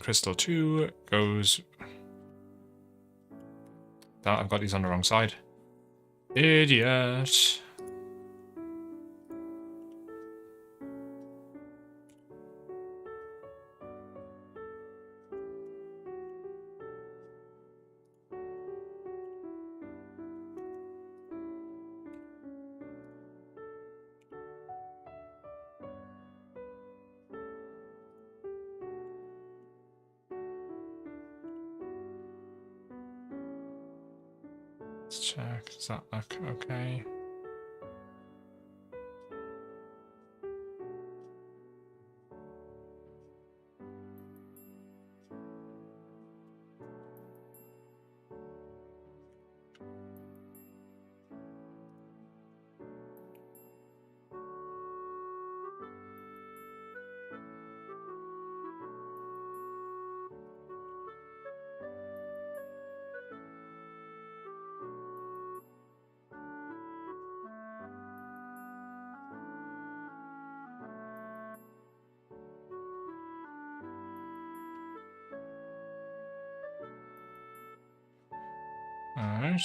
crystal 2 goes... Oh, I've got these on the wrong side. Idiot! Let's check. Does that look okay?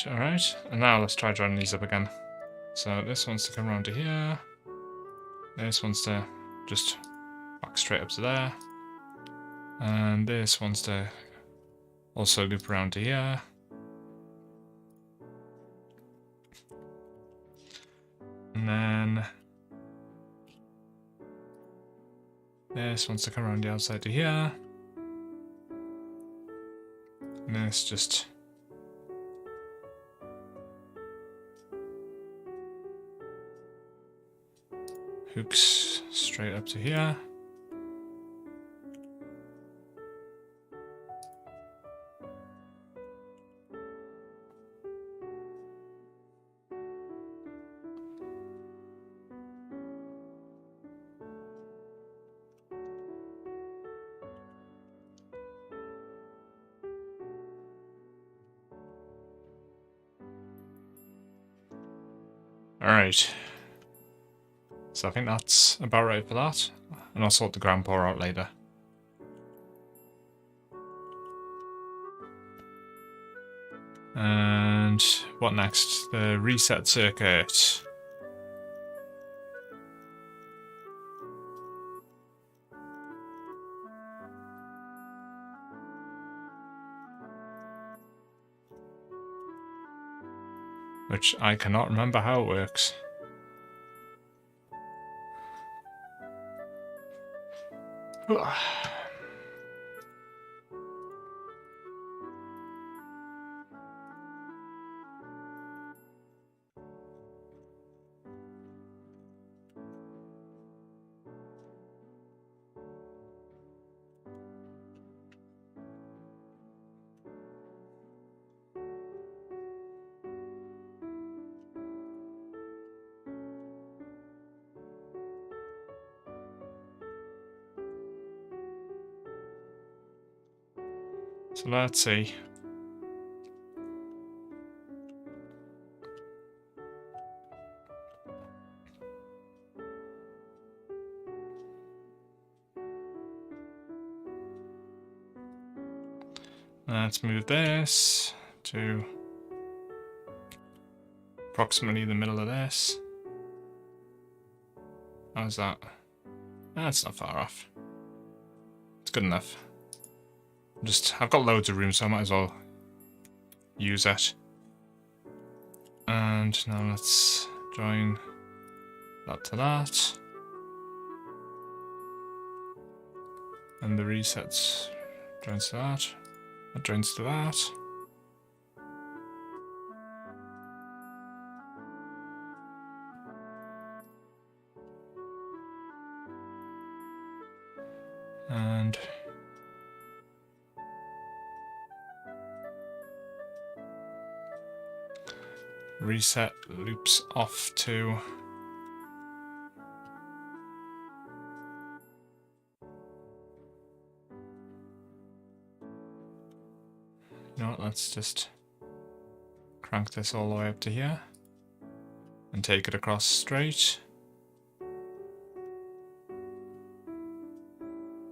Alright. And now let's try joining these up again. So this one's to come around to here. This one's to just back straight up to there. And this one's to also loop around to here. And then this wants to come around the outside to here. And this just hooks straight up to here. Alright. So I think that's about right for that. And I'll sort the ground pour out later. And what next? The reset circuit. Which I cannot remember how it works. So let's see. Let's move this to approximately the middle of this. How's that? That's not far off. It's good enough. I've got loads of room, so I might as well use it. And now let's join that to that. And the resets joins to that. That joins to that. And reset loops off to you know what, let's just crank this all the way up to here and take it across straight.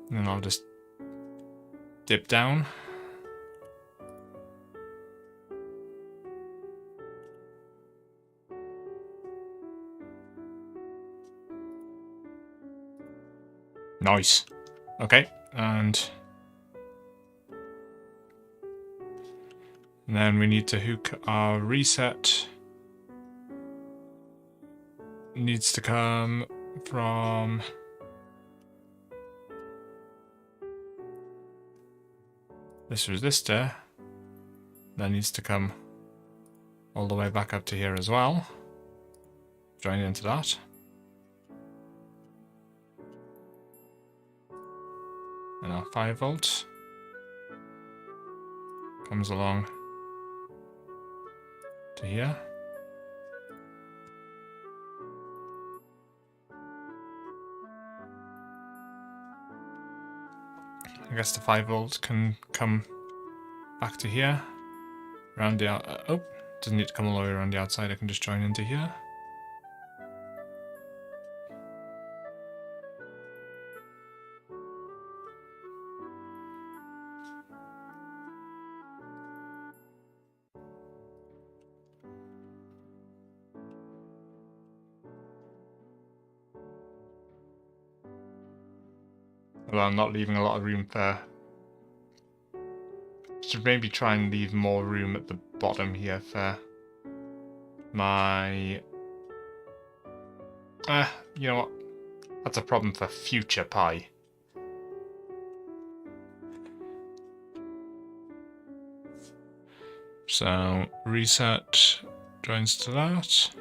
And then I'll just dip down. Nice. Okay, and then we need to hook our reset. Needs to come from this resistor. That needs to come all the way back up to here as well. Join into that. And our 5 volt comes along to here. I guess the 5 volts can come back to here, around the oh, doesn't need to come all the way around the outside. I can just join into here. Well, I'm not leaving a lot of room for. Should maybe try and leave more room at the bottom here for my. You know what? That's a problem for future Pi. So reset joins to that.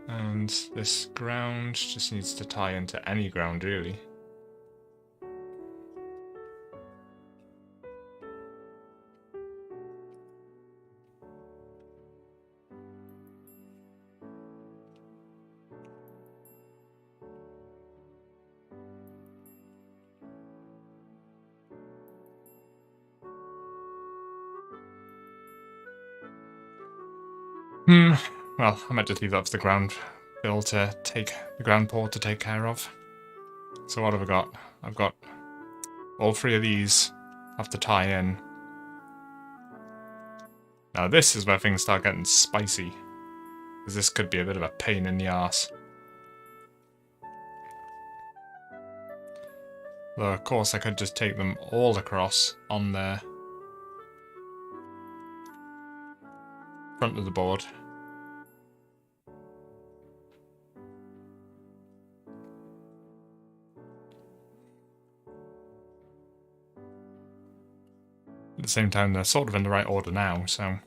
And this ground just needs to tie into any ground, really. Well, I might just leave that for the ground bill to take, the ground port to take care of. So what have I got? I've got all 3 of these have to tie in. Now this is where things start getting spicy, because this could be a bit of a pain in the arse. Though of course I could just take them all across on the front of the board. At the same time, they're sort of in the right order now, so...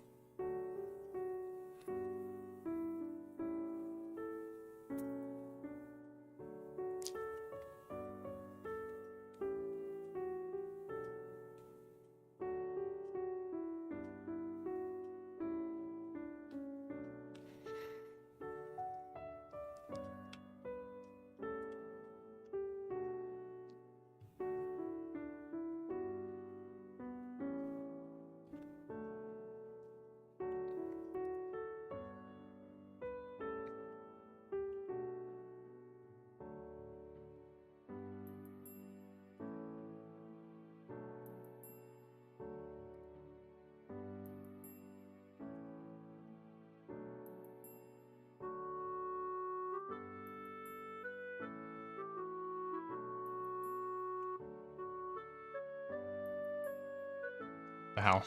The hell?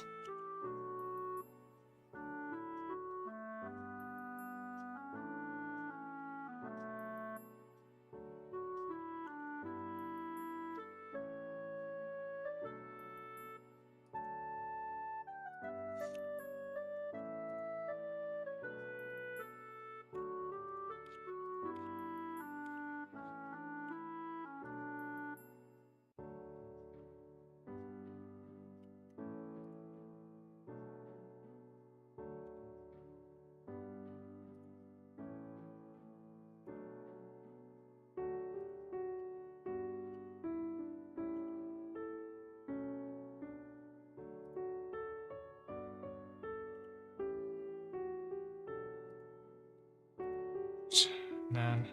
Man.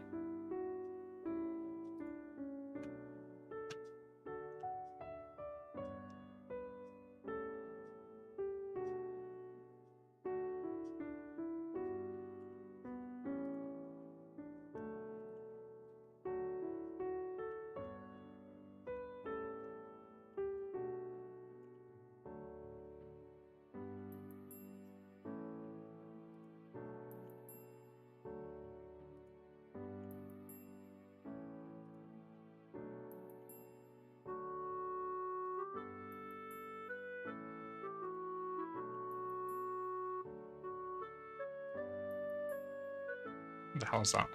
the hell's that?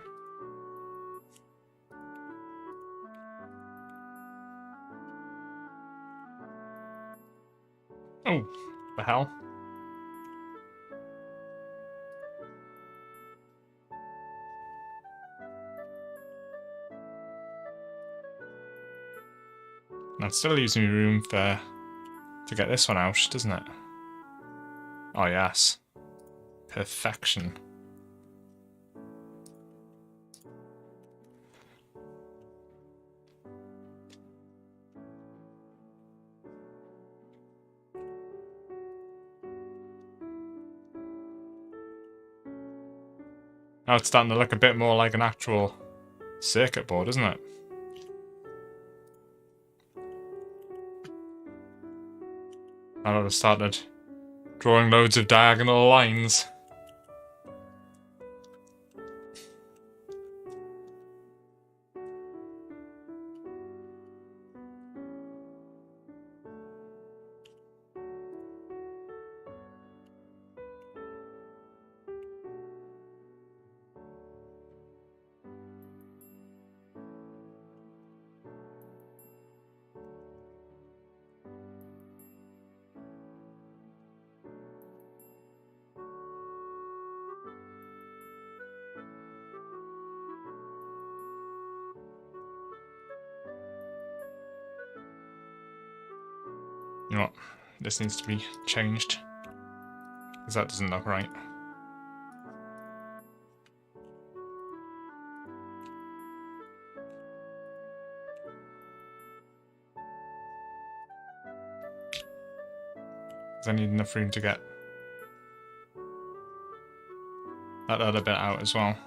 Oh, the hell? That still leaves me room to get this one out, doesn't it? Oh yes. Perfection. Now it's starting to look a bit more like an actual circuit board, isn't it? Now I've started drawing loads of diagonal lines. You know what? This needs to be changed. Because that doesn't look right. Because I need enough room to get that other bit out as well.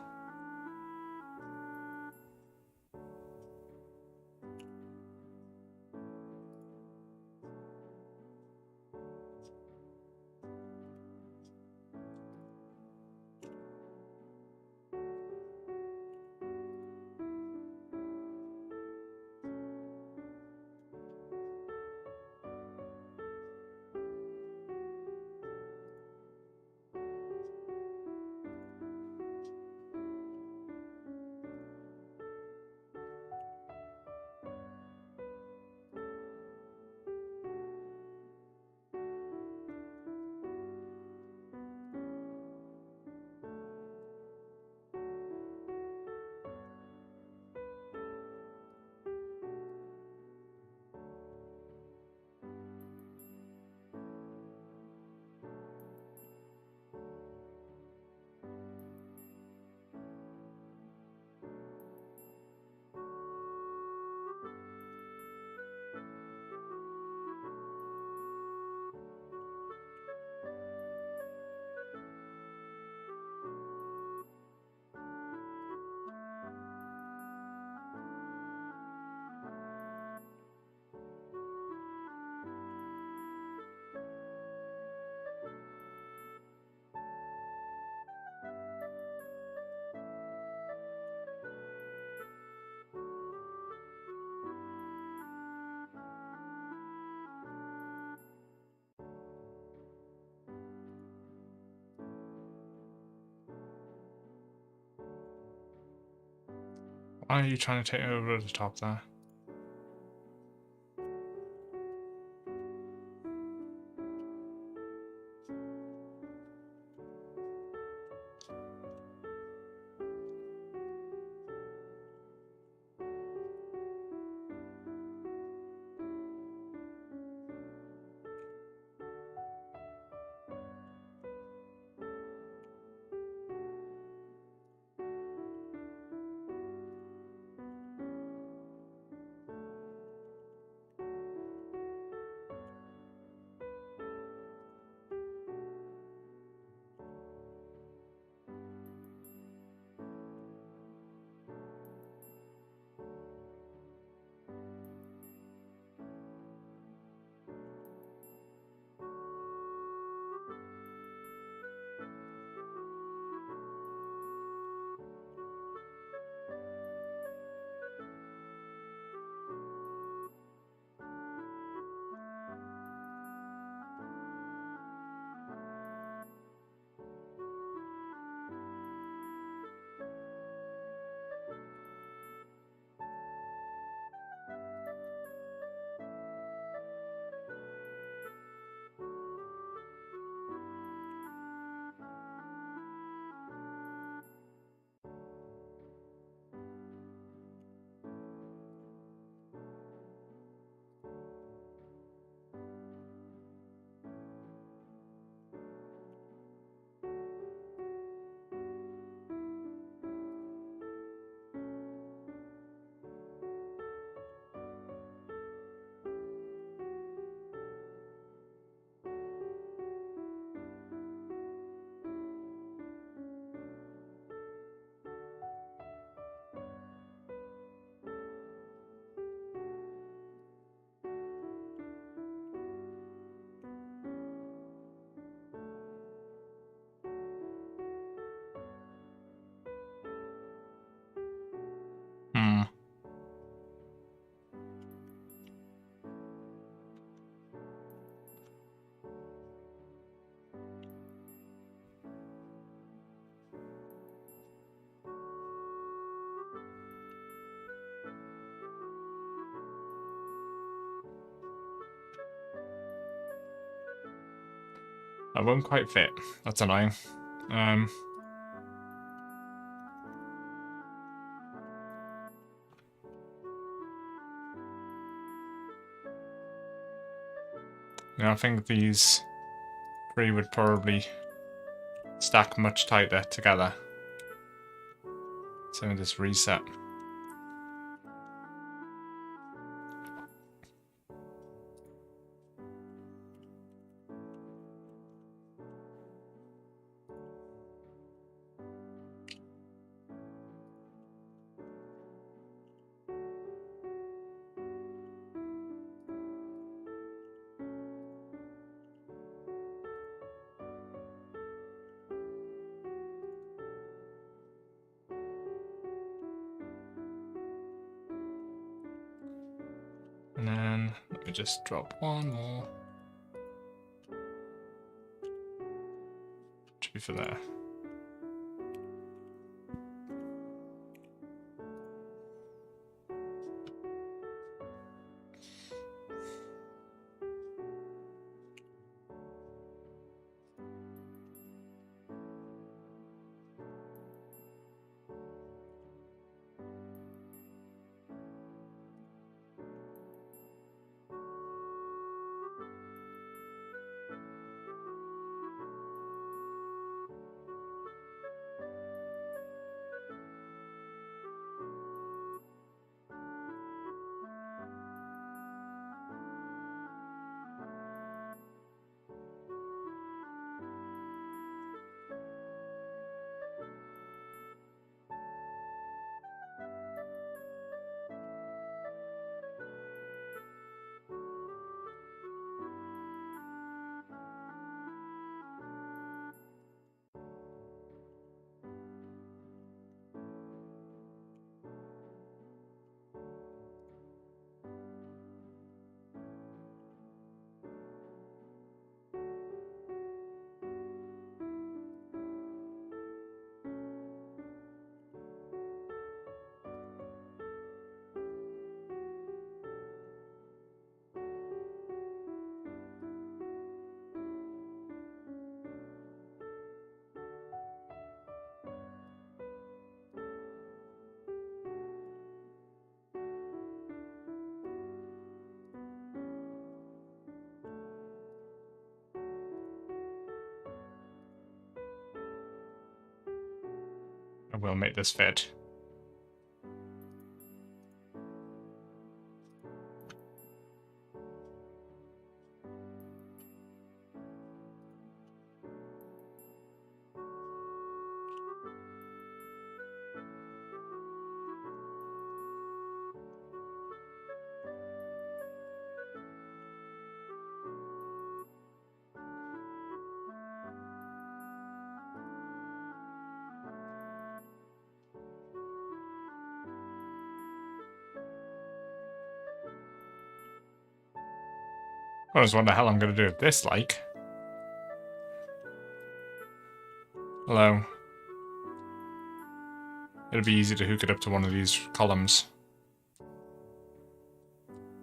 Why are you trying to take over at the top there? That won't quite fit. That's annoying. I think these three would probably stack much tighter together. So this reset. And then let me just drop one more. Should be for there. I will make this fit. I just wonder how I'm going to do with this, like. Hello. It'll be easy to hook it up to one of these columns.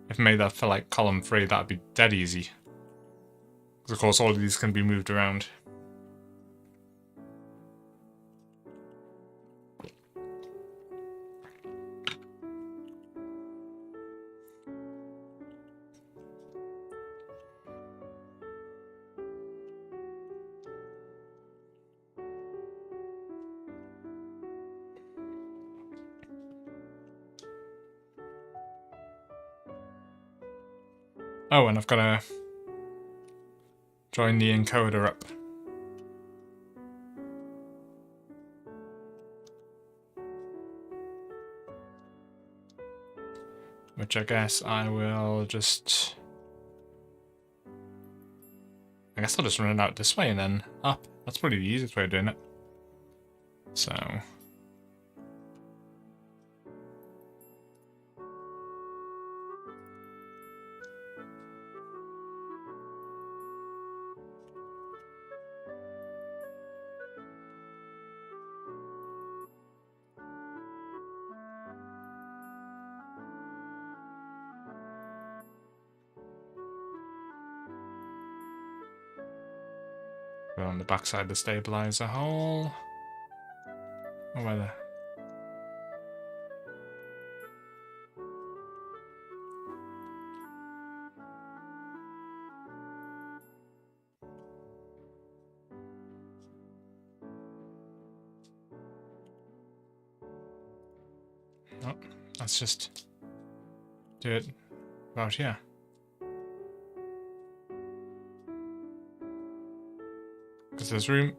If I made that for like column 3, that'd be dead easy. Because of course all of these can be moved around. Oh, and I've got to join the encoder up. Which I guess I will just... I guess I'll just run it out this way and then up. That's probably the easiest way of doing it. So... Go on the backside of the stabilizer hole. Oh, where the... Oh, let's just do it about here. Because there's room.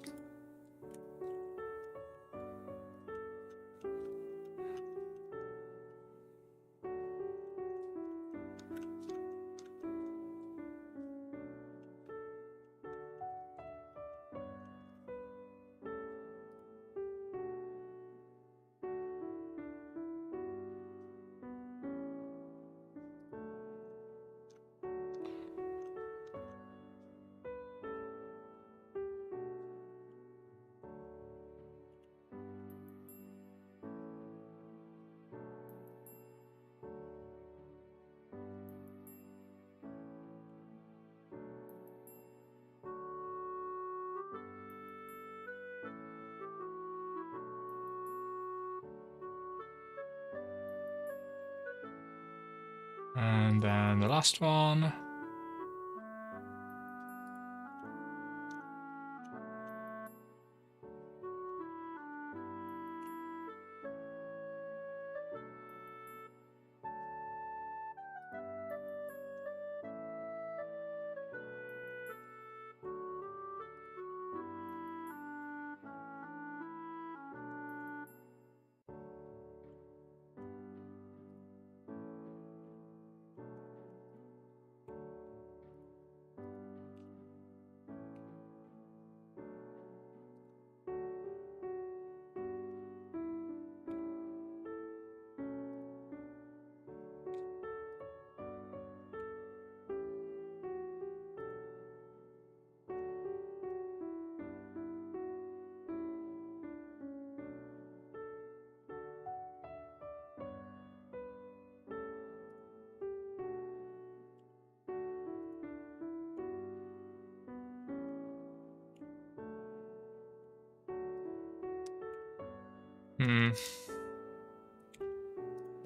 And then the last one.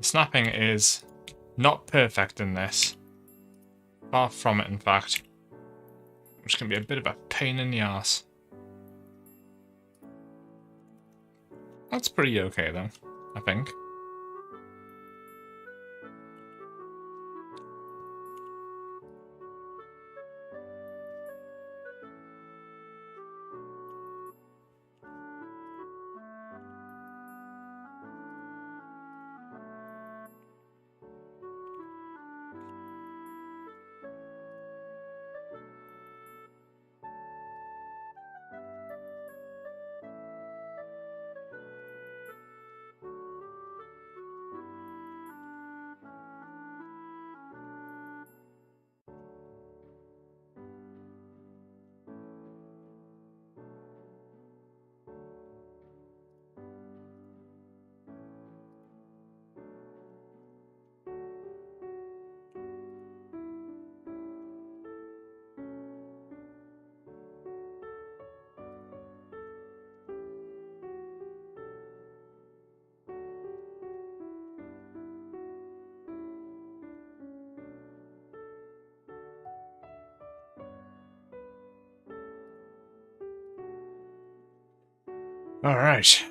The snapping is not perfect in this. Far from it, in fact. Which can be a bit of a pain in the ass. That's pretty okay, though, I think. All right.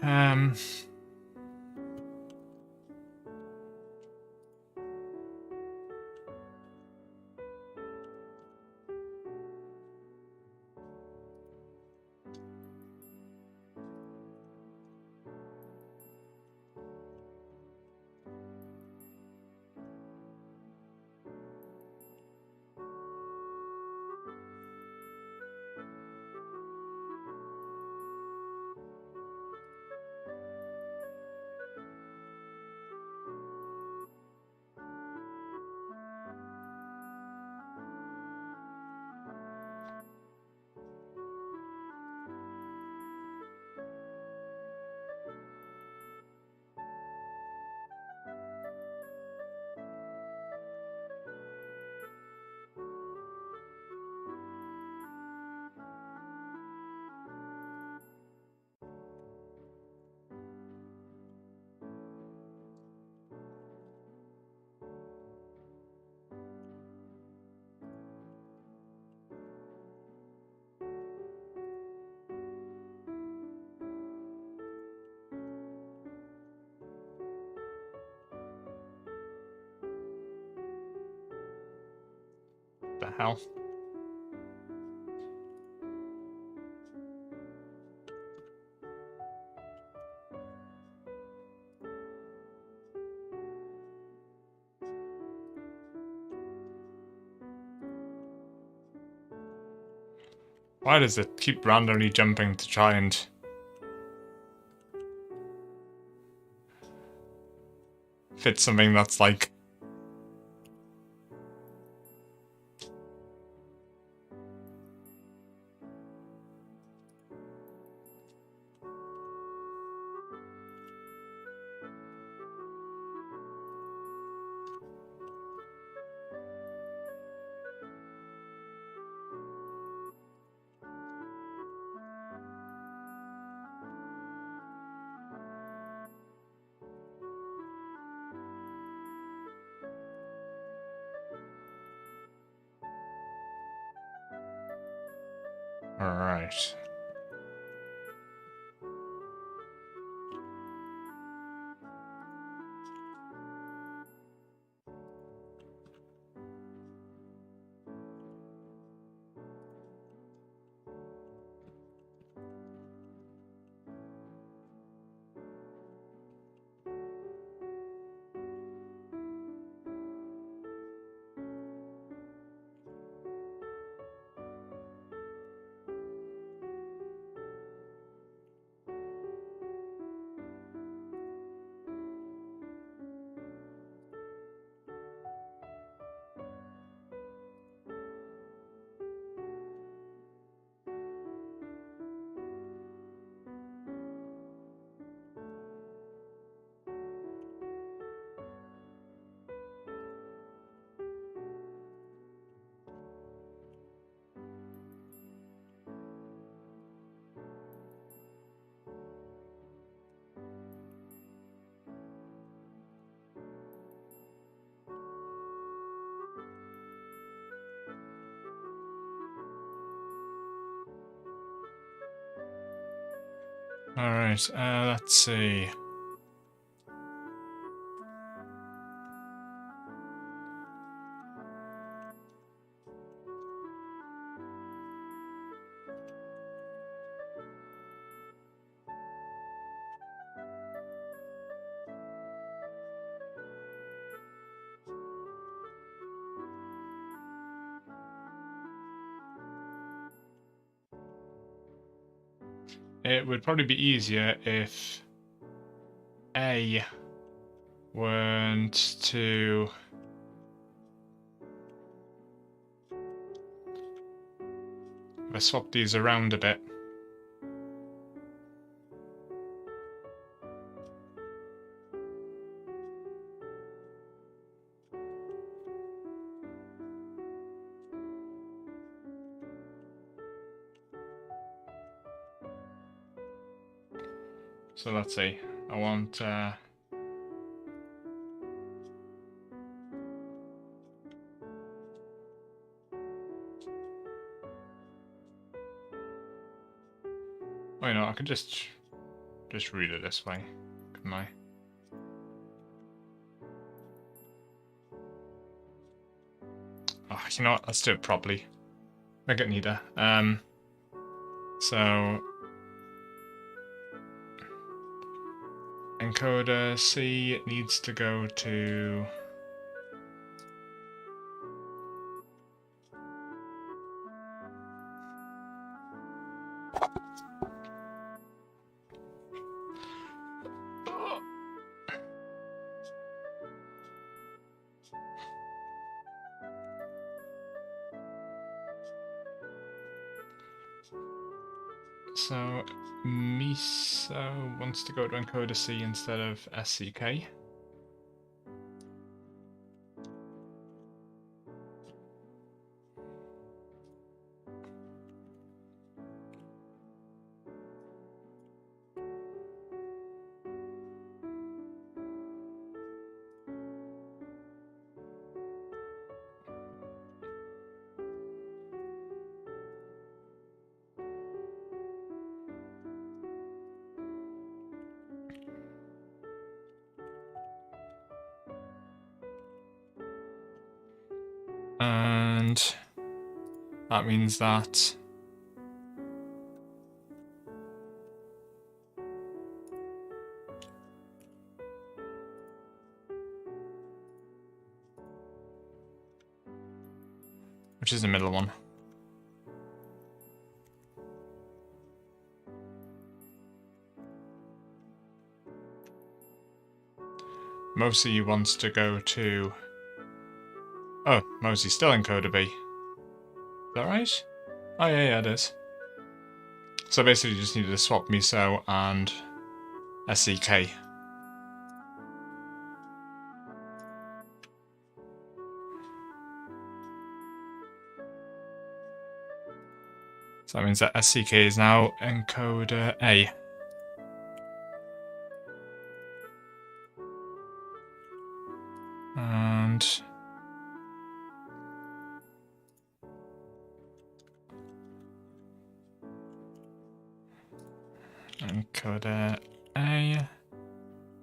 the hell? Why does it keep randomly jumping to try and... fit something that's like... Alright. Alright, let's see. It would probably be easier if A weren't to... if I swap these around a bit. So let's see, I want... oh, you know, I could just read it this way, couldn't I? Oh, you know what, let's do it properly. Make it neater. So... encoder C needs to go to... so Miso wants to go to encoder C instead of SCK. And that means that which is the middle one. Mosey wants to go to... Oh, Mosey's still in coda B. Is that right? Oh yeah, it is. So basically you just needed to swap miso and SEK. So that means that SEK is now encoder A. And encoder A,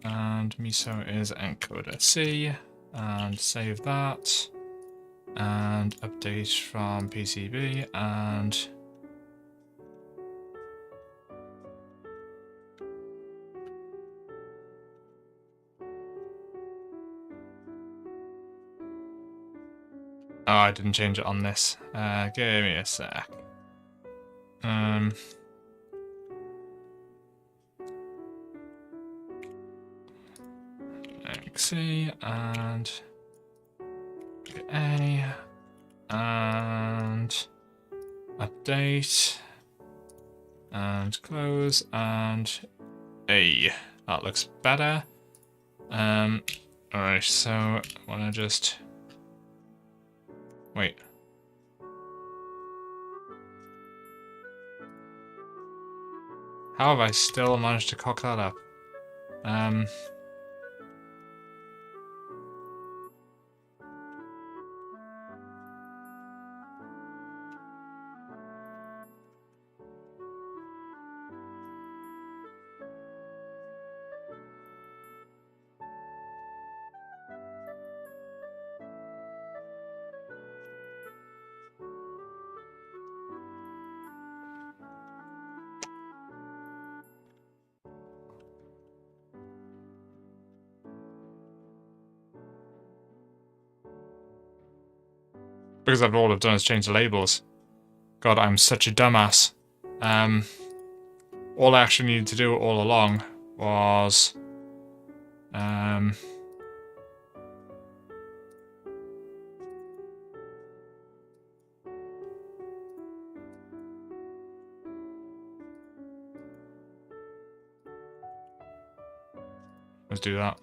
and miso is encoder C, and save that, and update from PCB, and oh, I didn't change it on this. Give me a sec. C and A and update and close and A. That looks better. Alright, so I wanna just wait. How have I still managed to cock that up? Because all I've done is change the labels. God, I'm such a dumbass. All I actually needed to do all along was... let's do that.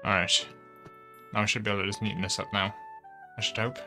Alright. Now I should be able to just neaten this up now. I should hope.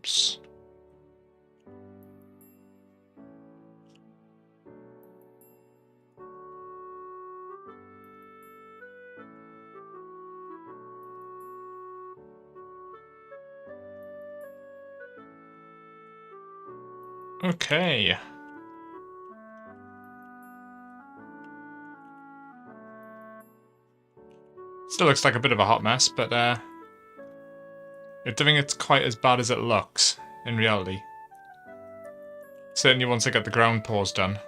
Oops. Okay. Still looks like a bit of a hot mess, but I don't think it's quite as bad as it looks in reality. Certainly once I get the ground pours done.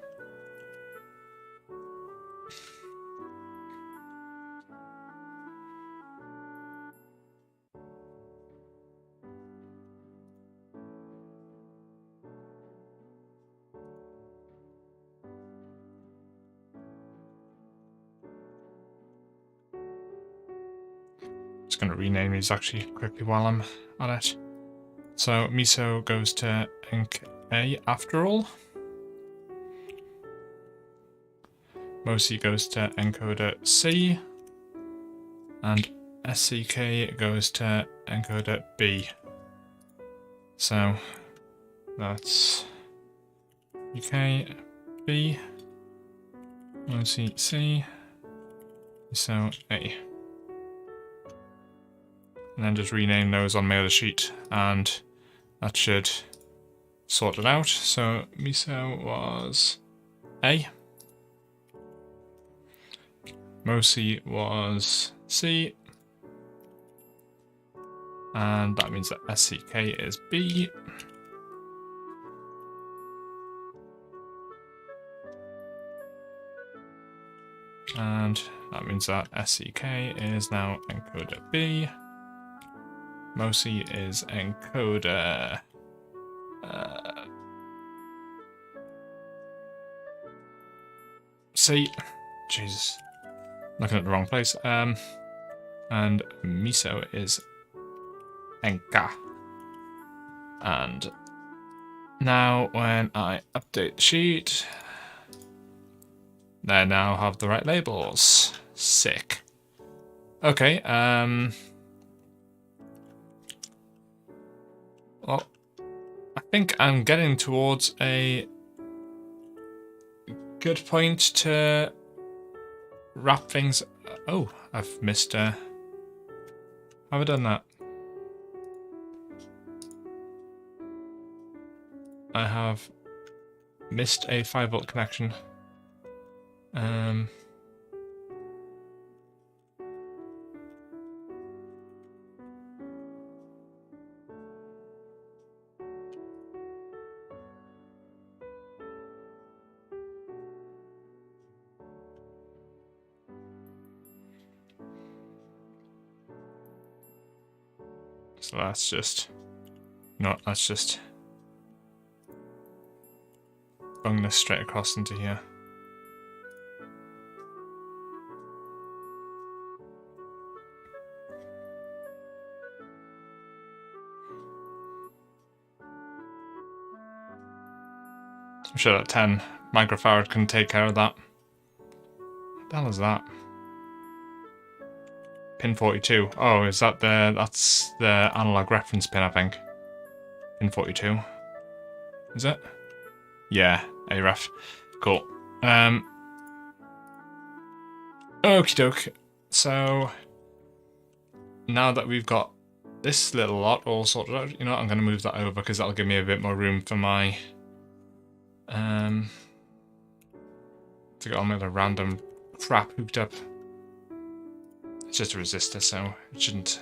Just going to rename these actually quickly while I'm on it. So miso goes to ink A after all. Mosi goes to encoder C. And SCK goes to encoder B. So that's UK B, Mosi C, miso A. And then just rename those on my other sheet, and that should sort it out. So miso was A, Mosi was C, and that means that SCK is B. And that means that SCK is now encoder B. Mosi is encoder C. Jesus, looking at the wrong place. And miso is enka. And now when I update the sheet, they now have the right labels. Sick. Okay. Well, I think I'm getting towards a good point to wrap things. Oh, I've missed have I done that? I have missed a 5-volt connection. So that's just, let's just bung this straight across into here. I'm sure that 10 microfarad can take care of that. What the hell is that? Pin 42. Oh, is that that's the analog reference pin, I think. Pin 42. Is it? Yeah, AREF. Cool. Okie doke. So now that we've got this little lot all sorted out, you know what, I'm gonna move that over because that'll give me a bit more room for my to get all my other random crap hooked up. It's just a resistor, so it shouldn't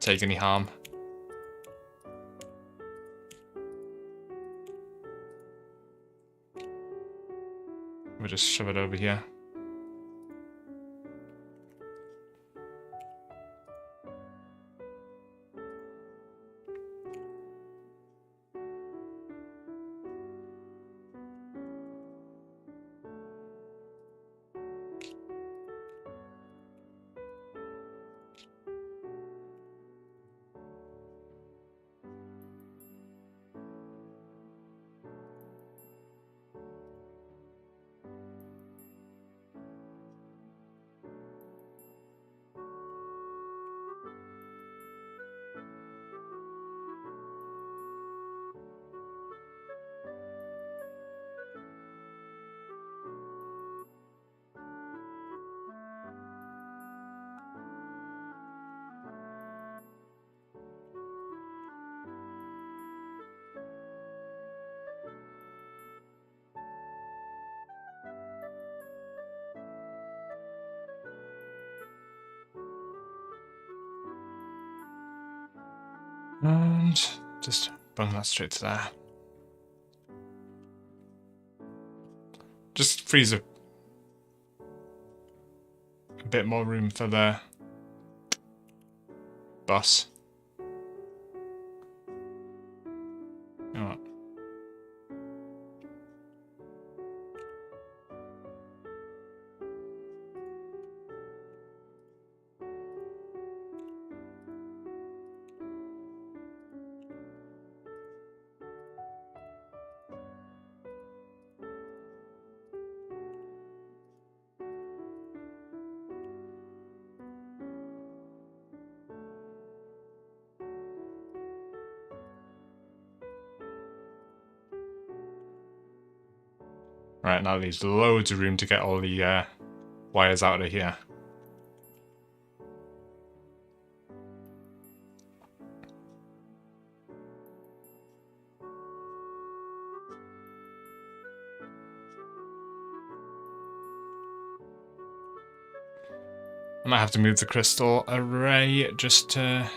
take any harm. We'll just shove it over here. And just bung that straight to there. Just frees a bit more room for the bus. You know what? Right, now leaves loads of room to get all the wires out of here. I might have to move the crystal array just to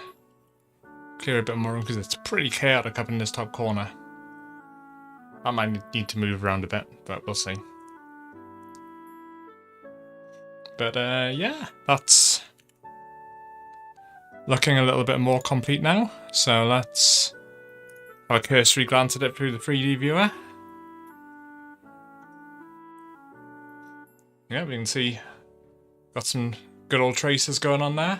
clear a bit more room because it's pretty chaotic up in this top corner. I might need to move around a bit, but we'll see. But yeah, that's looking a little bit more complete now. So let's have a cursory glance at it through the 3D viewer. Yeah, we can see got some good old traces going on there.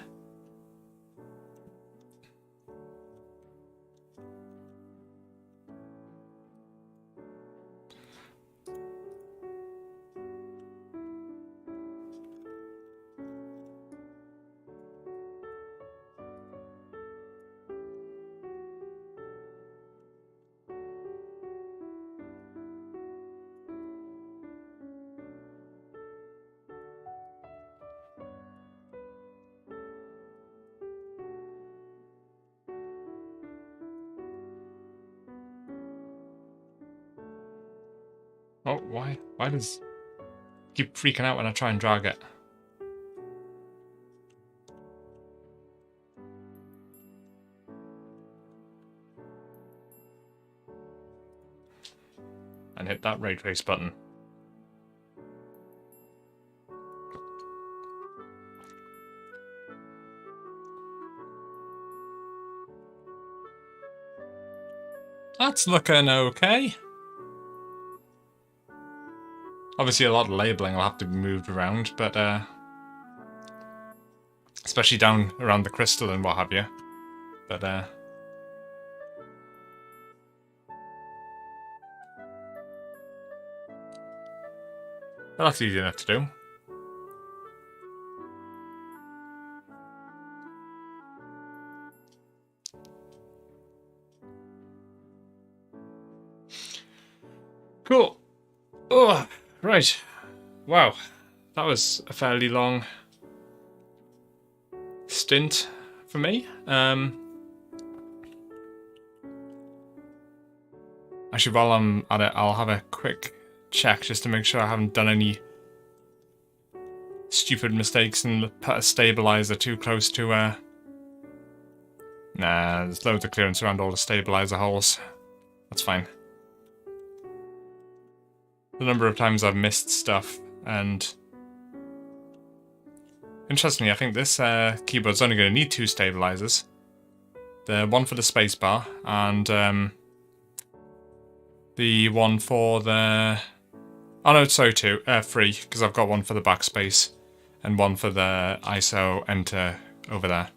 Oh, why does it keep freaking out when I try and drag it? And hit that ray trace button. That's looking okay. Obviously a lot of labelling will have to be moved around, but especially down around the crystal and what have you. But that's easy enough to do. Cool. Oh, right. Wow. That was a fairly long stint for me. Actually, while I'm at it, I'll have a quick check just to make sure I haven't done any stupid mistakes and put a stabilizer too close to Nah, there's loads of clearance around all the stabilizer holes. That's fine. The number of times I've missed stuff, and interestingly, I think this keyboard's only going to need 2 stabilizers. The one for the spacebar and the one for the... Oh no, sorry, 2, 3, because I've got one for the backspace and one for the ISO enter over there.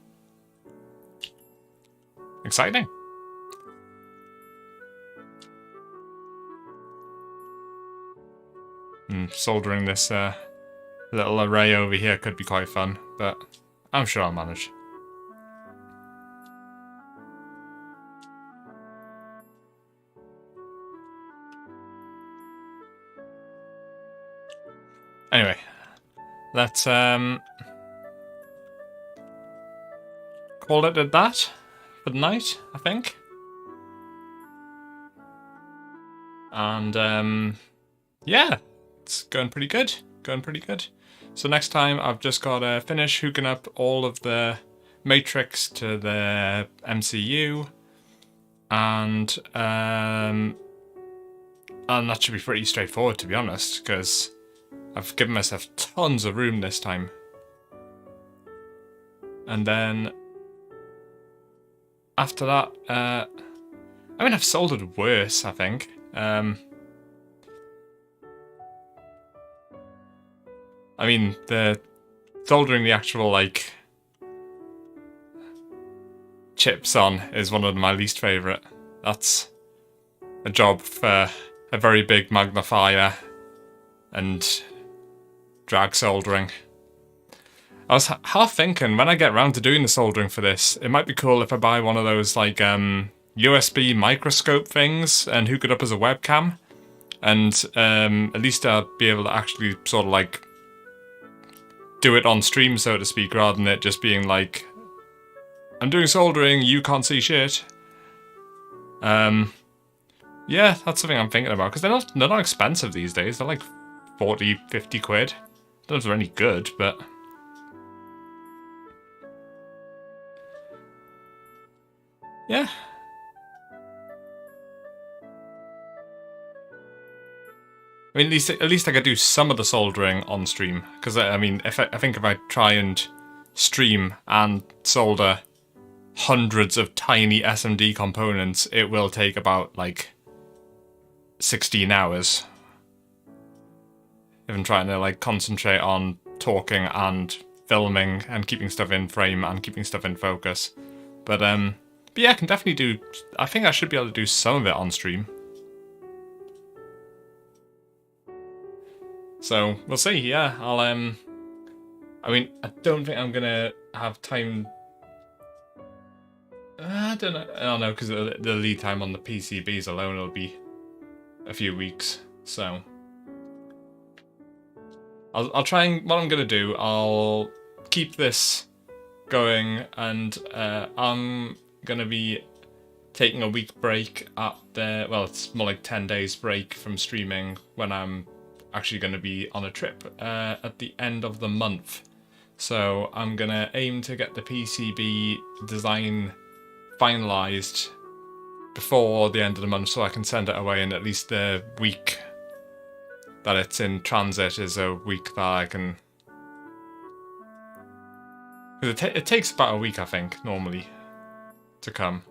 Exciting. Soldering this little array over here could be quite fun, but I'm sure I'll manage. Anyway, let's call it at that for the night, I think. And yeah, it's going pretty good. So next time I've just got to finish hooking up all of the matrix to the MCU, and that should be pretty straightforward, to be honest, because I've given myself tons of room this time. And then after that, I mean, I've soldered worse, I think. I mean, the soldering the actual, like, chips on is one of my least favourite. That's a job for a very big magnifier and drag soldering. I was half thinking, when I get around to doing the soldering for this, it might be cool if I buy one of those, like, USB microscope things and hook it up as a webcam. And at least I'll be able to actually sort of, like, do it on stream, so to speak, rather than it just being like, I'm doing soldering, you can't see shit. Yeah, that's something I'm thinking about, because they're not expensive these days. They're like 40, 50 quid. Don't know if they're any good, but... yeah. I mean, at least I could do some of the soldering on stream, because I mean, I think if I try and stream and solder hundreds of tiny SMD components, it will take about like 16 hours. If I'm trying to like concentrate on talking and filming and keeping stuff in frame and keeping stuff in focus. But yeah, I can definitely do. I think I should be able to do some of it on stream. So we'll see. Yeah, I'll I mean, I don't think I'm gonna have time. I don't know, because the lead time on the PCBs alone will be a few weeks. So I'll try and, what I'm gonna do, I'll keep this going, and I'm gonna be taking a week break at the, well, it's more like 10 days break from streaming, when I'm actually going to be on a trip at the end of the month. So I'm going to aim to get the PCB design finalised before the end of the month, so I can send it away, and at least the week that it's in transit is a week that I can... it takes about a week, I think, normally, to come.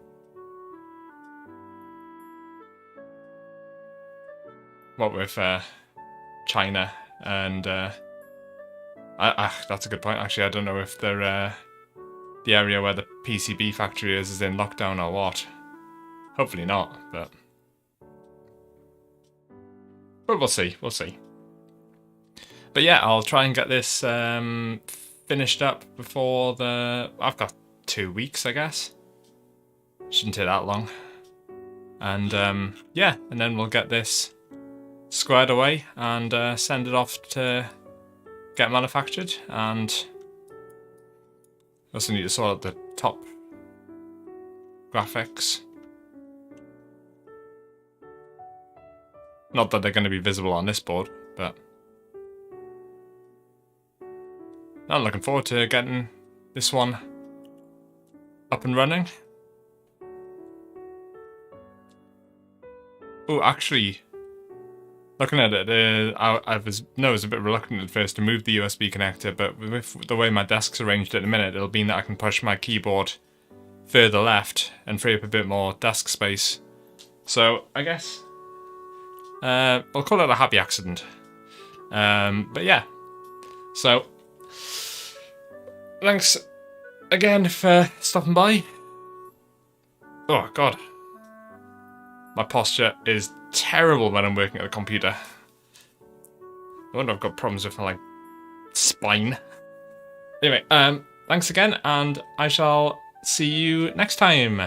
What with China, and that's a good point, actually. I don't know if they're the area where the PCB factory is in lockdown or what. Hopefully not, but we'll see, we'll see. But yeah, I'll try and get this finished up before I've got 2 weeks, I guess. Shouldn't take that long. And yeah, and then we'll get this squared away and send it off to get manufactured. And also need to sort out the top graphics. Not that they're going to be visible on this board, but I'm looking forward to getting this one up and running. Oh, actually, looking at it, I was a bit reluctant at first to move the USB connector, but with the way my desk's arranged at the minute, it'll mean that I can push my keyboard further left and free up a bit more desk space. So I guess I'll call it a happy accident. But yeah, so thanks again for stopping by. Oh god, my posture is terrible when I'm working at a computer. I wonder if I've got problems with my, like, spine. Anyway, thanks again, and I shall see you next time.